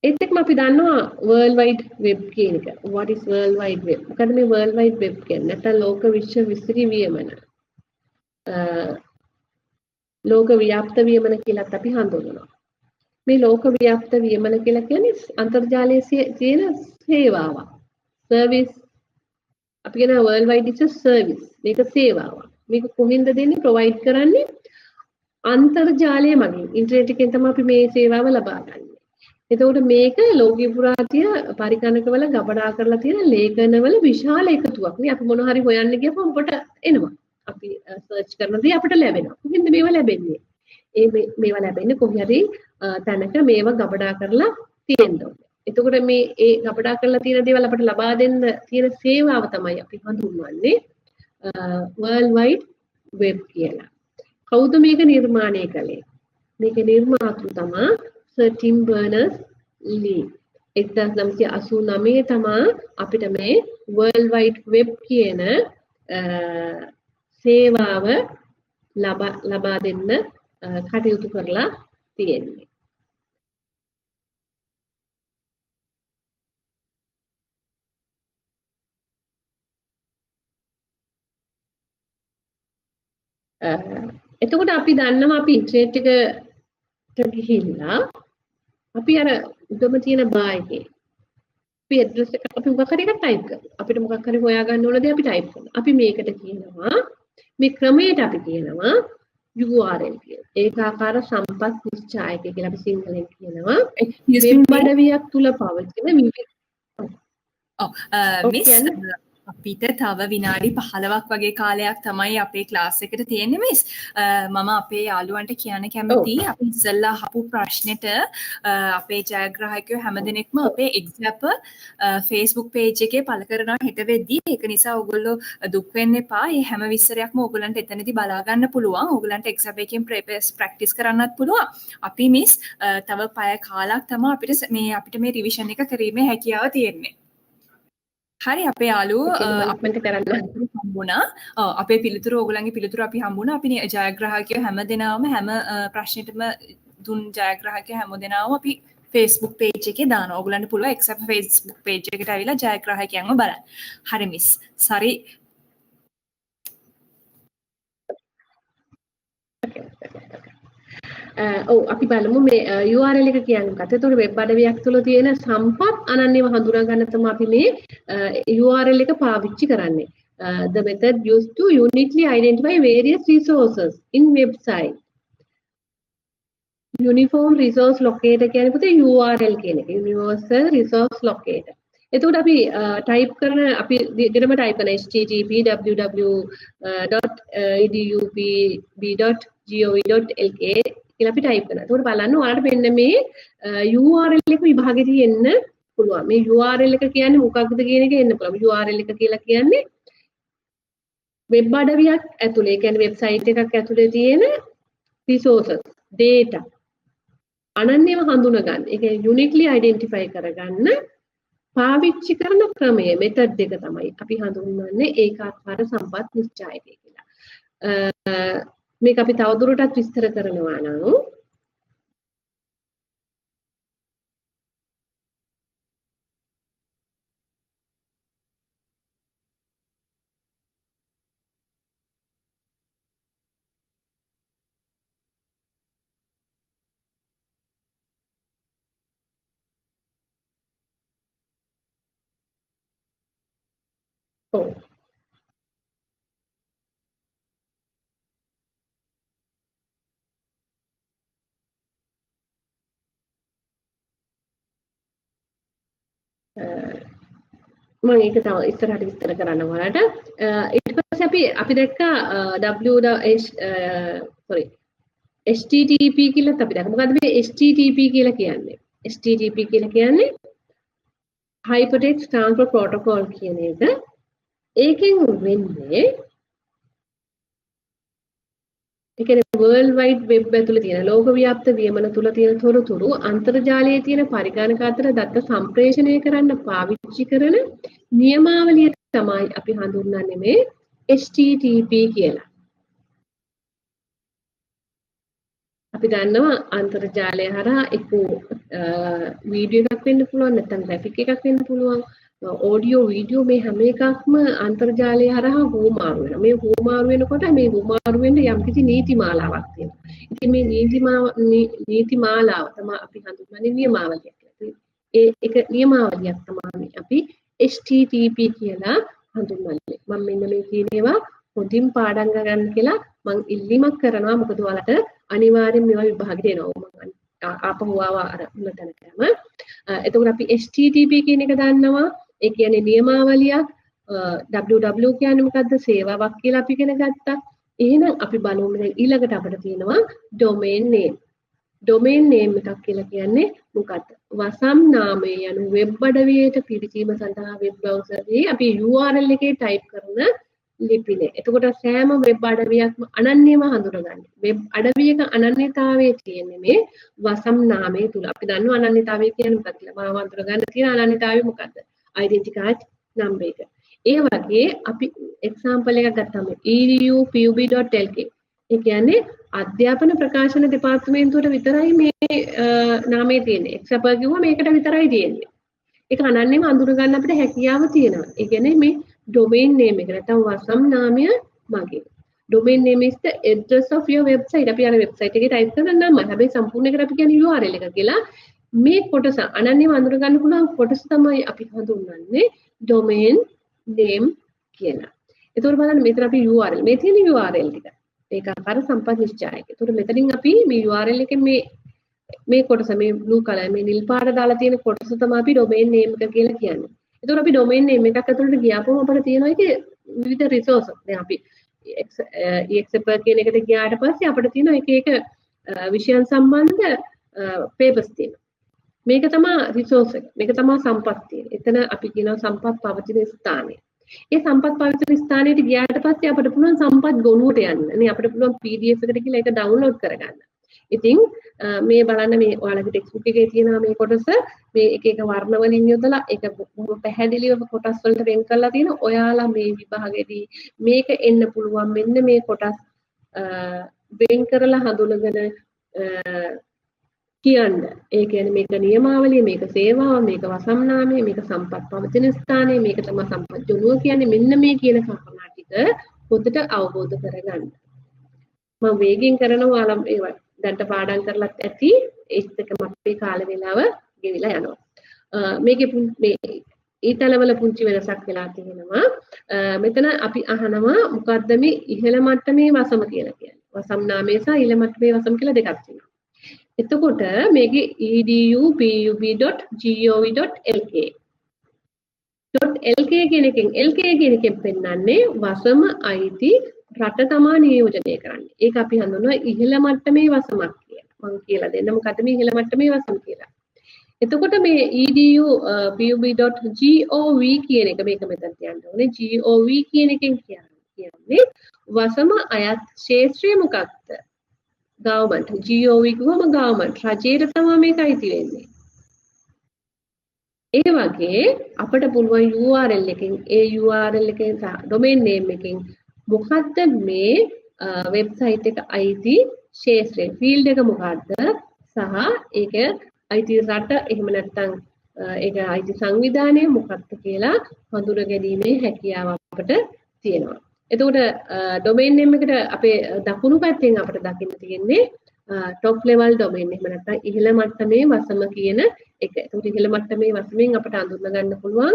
ඒත් එක්කම අපි දන්නවා World Wide Web කියන එක. What is World Wide Web? මොකද මේ World Wide Web කියන්නේ? නැත්නම් ලෝක විශ්ව විස්තර වියමන. ලෝක ව්‍යාප්ත වියමන කියලාත් අපි හඳුන්වනවා. මේ ලෝක ව්‍යාප්ත වියමන කියලා කියන්නේ අන්තර්ජාලයේ තියෙන සේවාවක්. සර්විස් අපි කියන World Wide is a service. මේක සේවාවක්. මේක කොහෙන්ද දෙන්නේ? ප්‍රොවයිඩ් කරන්නේ අන්තර්ජාලය මගින්. ඉන්ටර්නෙට් එකෙන් තමයි අපි මේ සේවාව ලබා ගන්නේ. එතකොට මේක ලෝකේ පුරා තියෙන පරිගණකවල ගබඩා කරලා තියෙන ලේඛනවල විශාල එකතුවක්. මේ අපි මොන හරි හොයන්න ගියපම අපට එනවා. අපි සර්ච් කරන දේ අපට ලැබෙනවා. කොහෙන්ද මේවා ලැබෙන්නේ? මේවා ලැබෙන්නේ කොහේ හරි තැනක මේවා ගබඩා කරලා තියෙන්න ඕනේ. එතකොට මේ ඒ ගබඩා කරලා තියෙන දේවල් අපට ලබා දෙන්න තියෙන සේවාව තමයි අපි හඳුන්වන්නේ World Wide Web කියලා. කවුද මේක නිර්මාණය කළේ? මේක නිර්මාතෘ තමයි Sir Tim Berners-Lee. 1989 තමයි අපිට මේ World Wide Web කියන සේවාව ලබා දෙන්න කටයුතු කරලා තියෙන්නේ. එතකොට අපි දන්නවා අපි ඉන්ටර්නෙට් එකට ගිහිල්ලා අපි අර උඩම තියෙන බාර් එකේ අපි ඇඩ්‍රස් එක අපි මොකක් හරි එකක් ටයිප් කරනවා. අපිට මොකක් හරි හොයාගන්න ඕන දේ අපි ටයිප් කරනවා. අපි මේකට කියනවා මේ ක්‍රමයට අපි කියනවා URL කියලා. ඒකාකාර සම්පත් නිශ්චායකය කියලා අපි සිංහලෙන් කියනවා. වෙබ් අඩවියක් තුල පවතින මිස් අපිට තව විනාඩි 15ක් වගේ කාලයක් තමයි අපේ ක්ලාස් එකට තියෙන්නේ මිස්. මම අපේ යාළුවන්ට කියන්න කැමතියි අපි ඉස්සෙල්ලා අහපු ප්‍රශ්නෙට අපේ ජයග්‍රාහකයෝ හැමදෙනෙක්ම අපේ එක්සැප් Facebook page එකේ පළ කරනවා හෙට වෙද්දී. ඒක නිසා ඔයගොල්ලෝ දුක් වෙන්න එපා. මේ හැම විස්තරයක්ම ඔයගොල්ලන්ට එතනදී බලා ගන්න පුළුවන්. ඔයගොල්ලන්ට එක්සැප් එකෙන් ප්‍රැක්ටිස් කරන්නත් පුළුවන්. අපි මිස් තව පැය කාලක් තමයි අපිට මේ රිවිෂන් එක කිරීමේ හැකියාව තියෙන්නේ. හරි අපේ යාළුවෝ අපිට කරන්න හම්බුණා. අපේ පිළිතුරු ඕගොල්ලන්ගේ පිළිතුරු අපි හම්බුණා. අපි ජයග්‍රාහකයෝ හැමදෙනාම හැම ප්‍රශ්නෙටම දුන් ජයග්‍රාහකයෝ හැමදෙනාම අපි Facebook page එකේ දානවා. ඕගොල්ලන්ට පුළුවන් එක්සැප් Facebook page එකට ඇවිල්ලා ජයග්‍රාහකයන්ව බලන්න. හරි මිස්. සරි. අපි බලමු මේ URL එක කියන්නේ මොකක්ද? එතකොට වෙබ් අඩවියක් තුළ තියෙන සම්පත් අනන්‍යව හඳුනා ගන්න තමයි අපි මේ URL එක පාවිච්චි කරන්නේ. the method used to uniquely identify various resources in website. Uniform resource locator කියන්නේ පුතේ URL කියන එක. Universal resource locator. එතකොට අපි type කරන අපි දිගටම type කරන http www.edup.gov.lk කියලා අපි type කරනවා. එතකොට බලන්න ඔයාලට මෙන්න මේ URL එක විභාගෙ තියෙන්න පුළුවන්. මේ URL එක කියන්නේ මොකක්ද කියන එක එන්න පුළුවන්. URL එක කියලා කියන්නේ වෙබ් අඩවියක් ඇතුලේ, ඒ කියන්නේ වෙබ්සයිට් එකක් ඇතුලේ තියෙන resources, data අනන්‍යව හඳුනගන්න. ඒක uniquely identify කරගන්න පාවිච්චි කරන ක්‍රමය method එක තමයි අපි හඳුන්වන්නේ ඒකාකාර සම්පත් නිශ්චායකය කියලා. මේක අපි තවදුරටත් විස්තර කරනවා නම් ඔව් මම ඒක තව ඉස්සරහට විස්තර කරන්න ඔයාලට. ඊට පස්සේ අපි දැක්කා HTTP කියලා අපි දැක්කා. මොකද්ද මේ HTTP කියලා කියන්නේ? HTTP කියලා කියන්නේ Hypertext Transfer Protocol කියන එක. ඒකෙන් වෙන්නේ ඒ කියන්නේ world wide web ඇතුලේ තියෙන ලෝක ව්‍යාප්ත වියමන තුල තියෙන තොරතුරු අන්තර්ජාලයේ තියෙන පරිගණක අතර දත්ත සම්ප්‍රේෂණය කරන්න පාවිච්චි කරන නියමාවලිය තමයි අපි හඳුන්වන්නේ මේ HTTP කියලා. අපි දන්නවා අන්තර්ජාලය හරහා එක්ක වීඩියෝ එකක් වෙන්න පුළුවන්, නැත්නම් ග්‍රැෆික් එකක් වෙන්න පුළුවන්, ඔඩියෝ වීඩියෝ මේ හැම එකක්ම අන්තර්ජාලය හරහා හුවමාරු වෙනවා. මේ හුවමාරු වෙනකොට මේ හුවමාරු වෙන්න යම්කිසි නීතිමාලාවක් තියෙනවා. ඉතින් මේ නීතිමාලාව තමයි අපි හඳුන්වන්නේ නියමාවලියක් කියලා. ඒ එක නියමාවලියක් තමයි අපි HTTP කියලා හඳුන්වන්නේ. මම මෙන්න මේ කියන ඒවා හොඳින් පාඩම් ගන්න කියලා මම ඉල්ලීමක් කරනවා. මොකද ඔයාලට අනිවාර්යෙන් මේවා විභාගෙට එනවා. මම ආපහු ආවා අර උන්නතනකම. එතකොට අපි HTTP කියන එක දන්නවා. ඒ කියන්නේ නියමාවලියක්. www කියන්නේ මොකද්ද? සේවාවක් කියලා අපි ඉගෙන ගත්තා. එහෙනම් අපි බලමු දැන් ඊළඟට අපිට තියෙනවා domain name. domain name එකක් කියලා කියන්නේ මොකද්ද? වසම් නාමය යනු වෙබ් අඩවියට පිවිසීම සඳහා වෙබ් browser එකේ අපි URL එකේ type කරන ලිපිනේ. එතකොට සෑම වෙබ් අඩවියක්ම අනන්‍යව හඳුනගන්නේ. වෙබ් අඩවියක අනන්‍යතාවයේ තියෙන්නේ මේ වසම් නාමය තුල. අපි දන්නවා අනන්‍යතාවය කියන්නේ මොකක්ද කියලා. මාව හඳුනගන්න තියෙන අනන්‍යතාවය මොකක්ද? identity card number එක. ඒ වගේ අපි example එකක් ගත්තාම edupub.lk. ඒ කියන්නේ අධ්‍යාපන ප්‍රකාශන දෙපාර්තමේන්තුවට විතරයි මේ නාමය තියෙන්නේ. එක්සපර් කිව්වා මේකට විතරයි තියෙන්නේ. ඒක අනන්‍යව අඳුර ගන්න අපිට හැකියාව තියෙනවා. ඒ කියන්නේ මේ domain name එක නැත්නම් වසම් නාමය මගේ. domain name is the address of your website. අපි අර website එකේ type කරන නම. හැබැයි සම්පූර්ණ එකට අපි කියන්නේ URL එක කියලා. මේ කොටස අනන්‍යව අඳුර ගන්න පුළුවන් කොටස තමයි අපි හඳුන්වන්නේ domain name කියලා. ඒතකොට බලන්න මෙතන අපි URL මේ තියෙන URL ටික. ඒකාකාර සම්පත් නිශ්චායක. ඒතකොට මෙතනින් අපි මේ URL එකේ මේ කොටස මේ blue color මේ නිල් පාට දාලා තියෙන කොටස තමයි අපි domain name එක කියලා කියන්නේ. ඒතකොට අපි domain name එකක් ඇතුළට ගියාපම අපිට තියෙනවා ඒකේ විවිධ resources. දැන් අපි example කියන එකට ගියාට පස්සේ අපිට තියෙනවා එක එක විෂයන් සම්බන්ධ papers තියෙනවා. මේක තමයි resource එක. මේක තමයි සම්පත් තියෙන්නේ. එතන අපි කියනවා සම්පත් පවතින ස්ථානය. ඒ සම්පත් පවතින ස්ථානයට ගියාට පස්සේ අපිට පුළුවන් සම්පත් ගොනුවට යන්න. නේ අපිට පුළුවන් PDF එකට ගිහලා ඒක download කරගන්න. ඉතින් මේ බලන්න මේ ඔයාලගේ ටෙක්ස්ට් එකේ තියෙනවා මේ කොටස මේ එක එක වර්ණ වලින් යොදලා ඒක බොහොම පැහැදිලිව කොටස් වලට වෙන් කරලා තියෙන ඔයාලා මේ විභාගෙදී මේක එන්න පුළුවන් මෙන්න මේ කොටස් වෙන් කරලා හඳුනගෙන කියන්න. ඒ කියන්නේ මේක නියමාවලිය, මේක සේවාව, මේක වසම් නාමය, මේක සම්පත් පවතින ස්ථානය, මේක තමයි සම්පත් ජොනුව කියන්නේ මෙන්න මේ කියන කාරණා ටික පොතට අවබෝධ කරගන්න. මම වේගෙන් කරනවා ඔයාලා ඒවා දැන්ට පාඩම් කරලත් ඇති. ඒත් එකම අපේ කාල වේලාව ගෙවිලා යනවා. මේකේ මේ ඊතලවල පුංචි වෙනසක් වෙලා තියෙනවා. මෙතන අපි අහනවා මොකද්ද මේ ඉහළ මට්ටමේ වසම කියලා කියන්නේ. වසම් නාමය සහ ඉහළ මට්ටමේ වසම කියලා දෙකක් තියෙනවා. එතකොට මේකේ edu.pub.gov.lk .lk කියන එකෙන් පෙන්නන්නේ වසම අයිති රට තමා නියෝජනය කරන්නේ. ඒක අපි හඳුන්වනවා ඉහළ මට්ටමේ වසමක් කියලා. මම කියලා දෙන්න මොකද මේ ඉහළ මට්ටමේ වසම කියලා. එතකොට මේ edu.pub.gov කියන එක මේක මෙතන තියන්න ඕනේ. gov කියන එකෙන් කියන්නේ වසම අයත් ක්ෂේත්‍රය මොකක්ද? government. gov කිව්වම government රජයට තමයි මේක අයිති වෙන්නේ. ඒ වගේ අපිට පුළුවන් URL එකෙන් ඒ URL එකෙන් සහ domain name එකෙන් මොකද්ද මේ වෙබ්සයිට් එක අයිති ක්ෂේත්‍රය field එක මොකද්ද සහ ඒක අයිති රට එහෙම නැත්නම් ඒක අයිති සංවිධානය මොකක්ද කියලා හඳුනා ගැනීමේ හැකියාව අපිට තියෙනවා. එතකොට domain name එකට අපේ දකුණු පැත්තෙන් අපිට දකින්න තියෙන්නේ top level domain එහෙම නැත්නම් ඉහළ මට්ටමේ වසම කියන එක. එතකොට ඉහළ මට්ටමේ වසමෙන් අපිට හඳුනා ගන්න පුළුවන්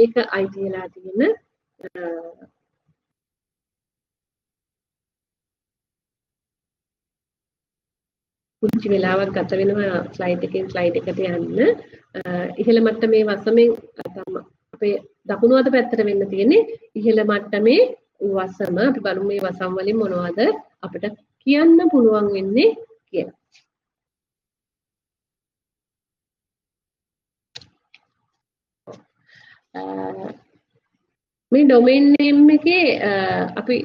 ඒක අයිති වෙලා තියෙන පුංචි වෙලාවක් ගත වෙනවා ස්ලයිඩ් එකෙන් ස්ලයිඩ් එකට යන්න. ඉහළ මට්ටමේ වසමෙන් තමයි අපේ දකුණු අත පැත්තට වෙන්න තියෙන්නේ ඉහළ මට්ටමේ වසම. අපි බලමු මේ වසම් වලින් මොනවද අපිට කියන්න පුළුවන් වෙන්නේ කියලා. මේ domain name එකේ අපි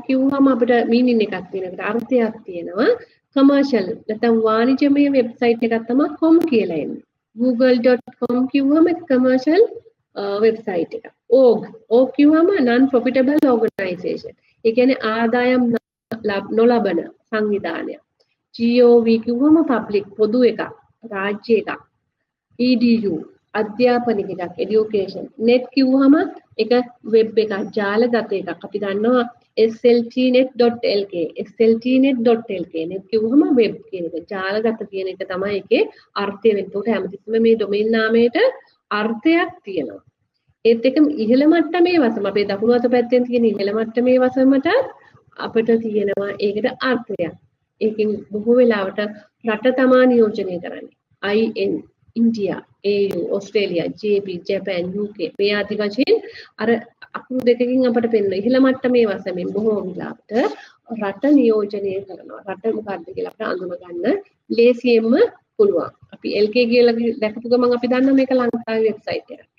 කිව්වම අපිට meaning එකක් තියෙනවා. අර්ථයක් තියෙනවා. commercial නැත්නම් වාණිජමය වෙබ්සයිට් එකක් තමයි com කියලා එන්නේ. google.com කිව්වම commercial වෙබ්සයිට් එක. org කිව්වම non profitable organization. ඒ කියන්නේ ආදායම් නොලබන සංවිධානය. gov කිව්වම public පොදු එකක්, රාජ්‍ය එකක්. edu අධ්‍යාපනික එකක්, education. net කිව්වම ඒක වෙබ් එකක්, ජාලගත එකක්. අපි දන්නවා sltnet.lk sltnet.lk net කිව්වම වෙබ් කියන එක, ජාලගත කියන එක තමයි ඒකේ අර්ථය වෙන්නේ. ඒකට හැමතිස්සෙම මේ domain නාමයට අර්ථයක් තියෙනවා. ඒත් එකම ඉහළ මට්ටමේ වසම අපේ දකුණු අත පැත්තෙන් තියෙන ඉහළ මට්ටමේ වසමට අපිට තියෙනවා ඒකට අර්ථයක්. ඒකෙන් බොහෝ වෙලාවට රට තමා නියෝජනය කරන්නේ. IN India, AU, Australia, JP, Japan, UK මේ ආදි වශයෙන් අර අකුරු දෙකකින් අපිට පෙන්න ඉහළ මට්ටමේ වසමෙන් බොහෝ වෙලාවට රට නියෝජනය කරනවා. රට මොකක්ද කියලා අපිට අඳුන ගන්න ලේසියෙන්ම පුළුවන්. අපි LK කියලා දැකපු ගමන් අපි දන්නවා මේක ලංකාවේ වෙබ්සයිට් එකක්.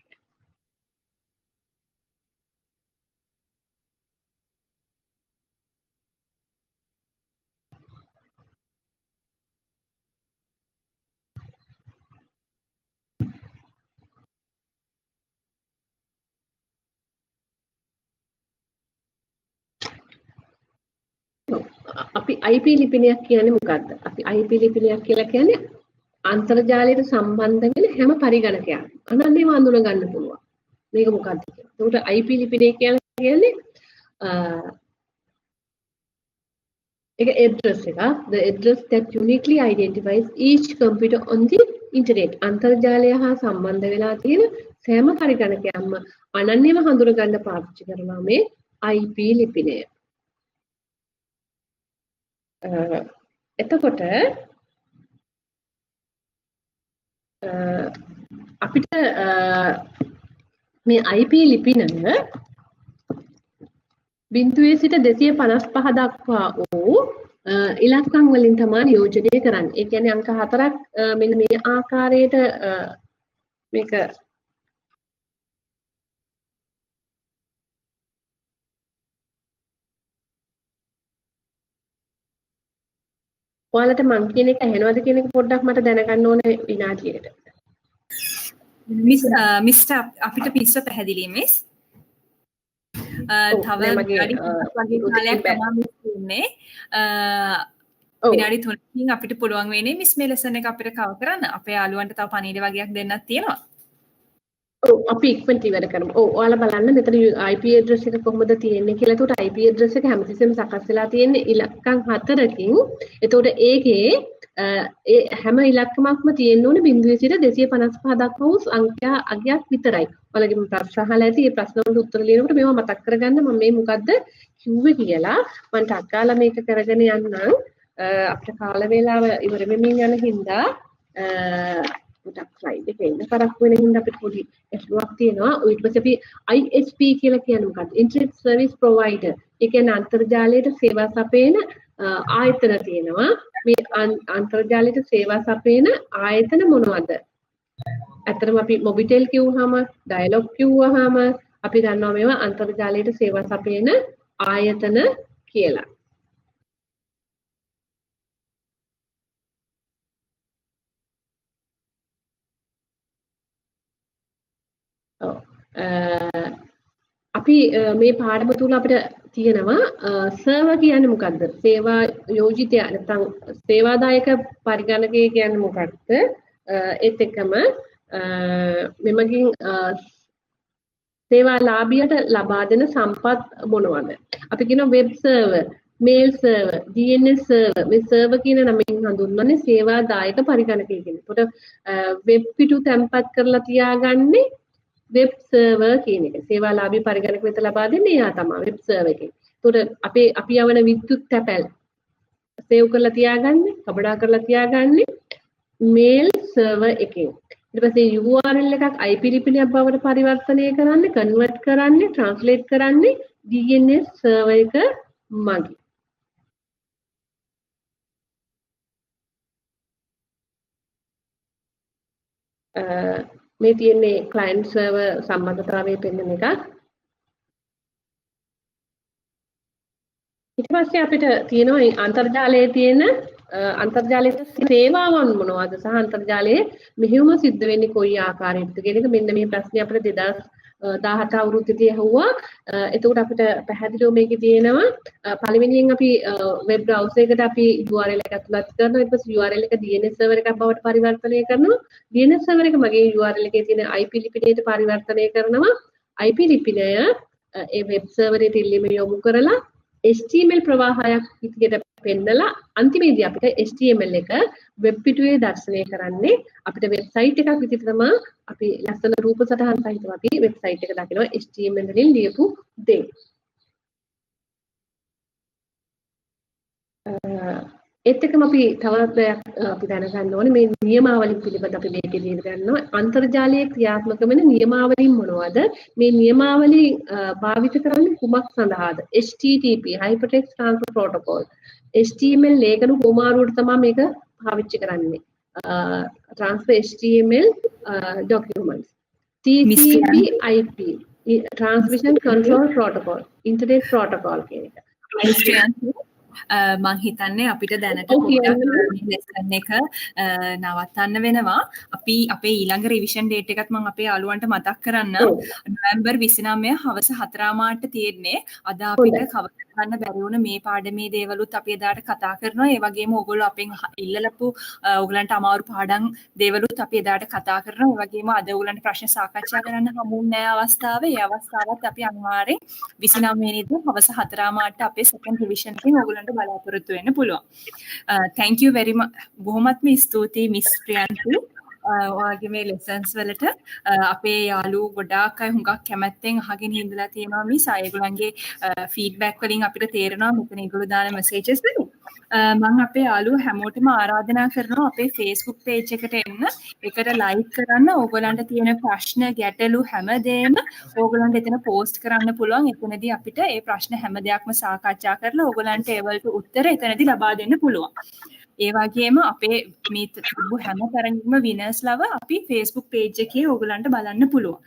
අපි IP ලිපිනයක් කියන්නේ මොකද්ද? අපි IP ලිපිනයක් කියලා කියන්නේ අන්තර්ජාලයට සම්බන්ධ වෙන හැම පරිගණකයක්. අනන්‍යව අඳුන ගන්න පුළුවන්. මේක මොකද්ද කියලා. ඒකට IP ලිපිනය කියලා කියන්නේ ඒක address එක. The address that uniquely identifies each computer on the internet. අන්තර්ජාලය හා සම්බන්ධ වෙලා තියෙන සෑම පරිගණකයක්ම අනන්‍යව හඳුන ගන්න පාවිච්චි කරනවා මේ IP ලිපිනය. එතකොට අපිට මේ IP ලිපිනය 0 සිට 255 දක්වා වූ ඉලක්කම් වලින් තමයි නියෝජනය කරන්නේ. ඒ කියන්නේ අංක 4ක් මෙන්න මේ ආකාරයට මේක ඔයාලට මං කියන එක ඇහෙනවද කියන එක පොඩ්ඩක් මට දැනගන්න ඕනේ විනාඩියකට. මිස් අපිට පිස්ස පැහැදිලි මිස්. තව විනාඩි 3ක් වගේ කාලයක් තමයි ඉන්නේ. විනාඩි 3කින් අපිට පුළුවන් වෙන්නේ මිස් මේ ලෙසන් එක අපිට කවර් කරන්න. අපේ යාළුවන්ට තව පණිවිඩ වගේක් දෙන්නත් තියෙනවා. ඔව් අපි ඉක්මනට ඉවර කරමු. ඔව් ඔයාලා බලන්න මෙතන IP address එක කොහොමද තියෙන්නේ කියලා. ඒකට IP address එක හැමතිස්සෙම සකස් වෙලා තියෙන්නේ ඉලක්කම් 4කින්. ඒකට ඒකේ ඒ හැම ඉලක්කමක්ම තියෙන්න ඕනේ 0 සිට 255 දක්වා වූ අගයක් විතරයි. ඔයාලගේ ප්‍රශ්න අහලා ඇති. මේ ප්‍රශ්න වලට උත්තර ලියනකොට මේවා මතක් කරගන්න මම මේ මොකද්ද කිව්වේ කියලා. මම ටක්කාලා මේක කරගෙන යන්නම්. අපිට කාල වේලාව ඉවර වෙමින් යන හින්දා පොඩක් ස්ලයිඩ් එකේ ඉන්න කරක් වෙන හින්දා අපිට පොඩි එක්ස්ට්‍රාක් තියෙනවා. ඊට පස්සේ අපි ISP කියලා කියන්නේ මොකක්ද? Internet Service Provider. ඒ කියන්නේ අන්තර්ජාලයට සේවා සපයන ආයතන තියෙනවා. මේ අන්තර්ජාලයට සේවා සපයන ආයතන මොනවද? ඇත්තටම අපි මොබිටෙල් කිව්වහම, ඩයලොග් කිව්වහම අපි දන්නවා මේවා අන්තර්ජාලයට සේවා සපයන ආයතන කියලා. අපි මේ පාඩම තුල අපිට තියෙනවා සර්වර් කියන්නේ මොකද්ද? සේවා යෝජිතය නැත්නම් සේවාදායක පරිගණකය කියන්නේ මොකක්ද? ඒත් එක්කම මෙමගින් සේවාලාභියට ලබා දෙන සම්පත් මොනවද? අපි කියනවා web server, mail server, DNS server. මේ සර්වර් කියන නමින් හඳුන්වන්නේ සේවාදායක පරිගණකය කියන. ඒකට වෙබ් පිටු තැන්පත් කරලා තියාගන්නේ වෙබ් සර්වර් කියන එක. සේවාලාභී පරිගණක වෙත ලබා දෙන්නේ එයා තමයි වෙබ් සර්වර් එකෙන්. ඒකට අපි යවන විද්‍යුත් තැපැල් සේව් කරලා තියාගන්නේ, කබඩා කරලා තියාගන්නේ මේල් සර්වර් එකෙන්. ඊට පස්සේ URL එකක් IP ලිපිනයක් බවට පරිවර්තනය කරන්නේ, කන්වර්ට් කරන්නේ, ට්‍රාන්ස්ලේට් කරන්නේ DNS සර්වර් එක මගින්. මේ තියෙන්නේ client server සම්බන්ධතාවයේ පෙන්වන එකක්. ඊට පස්සේ අපිට තියෙනවා අන්තර්ජාලයේ තියෙන අන්තර්ජාලයේ සේවාවන් මොනවද සහ අන්තර්ජාලයේ මෙහෙයුම සිද්ධ වෙන්නේ කොයි ආකාරයකටද කියන එක මෙන්න මේ ප්‍රශ්නේ අපිට 2017 අවුරුද්දේදී ඇහුවා. එතකොට අපිට පැහැදිලිව මේකේ තියෙනවා පළවෙනියෙන් අපි වෙබ් බ්‍රවුසර් එකට අපි URL එක ඇතුළත් කරනවා. ඊට පස්සේ URL එක DNS සර්වර් එකක් බවට පරිවර්තනය කරනවා. DNS සර්වර් එක මගේ URL එකේ තියෙන IP ලිපිනයට පරිවර්තනය කරනවා. IP ලිපිනය ඒ වෙබ් සර්වරයට ඉල්ලීම යොමු කරලා HTML ප්‍රවාහයක් විදිහට පෙන්නලා අන්තිමේදී අපිට HTML එක වෙබ් පිටුවේ දැర్శණය කරන්නේ අපිට වෙබ්සයිට් එකක් විදිහට තමයි අපි ලස්සන රූප සටහන් සහිතව අපි වෙබ්සයිට් එක දකිනවා HTML වලින් ලියපු දේ. ඒත් එක්කම අපි තවත් දෙයක් අපි දැනගන්න ඕනේ මේ නියමාවලි පිළිබඳ අපි මේකේ ගන්නවා. අන්තර්ජාලයේ ක්‍රියාත්මක වෙන නියමාවලි මොනවද? මේ නියමාවලි භාවිත කරන්නේ කුමක් සඳහාද? HTTP Hypertext Transfer Protocol. HTML ලේඛන හුවමාරුවට තමයි මේක පාවිච්චි කරන්නේ. Transfer HTML documents. TCP IP Transmission Control Protocol. Internet Protocol කියන එක. මං හිතන්නේ අපිට දැනට පොඩ්ඩක් ලෙසන් එක නවත්තන්න වෙනවා. අපි අපේ ඊළඟ රිවිෂන් ඩේට් එකත් මම අපේ යාළුවන්ට මතක් කරන්න. නොවැම්බර් 29 හවස 4 මාට තියෙන්නේ. අද අපිට කවර ගන්න බැරි වුණ මේ පාඩමේ දේවලුත් අපි එදාට කතා කරනවා. ඒ වගේම ඕගොල්ලෝ අපෙන් ඉල්ලලපු ඕගලන්ට අමාරු පාඩම් දේවලුත් අපි එදාට කතා කරනවා. ඒ වගේම අද ඕගලන්ට ප්‍රශ්න සාකච්ඡා කරන්න හමුුන්නේ අවස්ථාවේ. ඒ අවස්ථාවත් අපි අනිවාර්යෙන් 29 වෙනිදා හවස 4 මාට අපේ සෙකන්ඩ් රිවිෂන් එකෙන් ඕගලන්ට බලාපොරොත්තු වෙන්න පුළුවන්. thank you very much. බොහොමත්ම ස්තුතියි මිස් ප්‍රියන්ති. ඔයාගේ මේ ලෙසන්ස් වලට අපේ යාළුවෝ ගොඩාක් අය හුඟක් කැමැත්තෙන් අහගෙන ඉඳලා තියෙනවා මිස්. ඒගොල්ලන්ගේ ෆීඩ්බැක් වලින් අපිට තේරෙනවා මෙතන ඒගොල්ලෝ දාන මෙසේජස් වලින්. මම අපේ යාළුවෝ හැමෝටම ආරාධනා කරනවා අපේ Facebook page එකට එන්න. ඒකට like කරන්න. ඕගොල්ලන්ට තියෙන ප්‍රශ්න ගැටලු හැමදේම ඕගොල්ලන්ට එතන post කරන්න පුළුවන්. එතනදී අපිට ඒ ප්‍රශ්න හැම දෙයක්ම සාකච්ඡා කරලා ඕගොල්ලන්ට ඒවලට උත්තර එතනදී ලබා දෙන්න පුළුවන්. ඒ වගේම අපේ මේ තිබු හැම තරඟෙම විනර්ස් ලව අපි Facebook page එකේ ඕගොල්ලන්ට බලන්න පුළුවන්.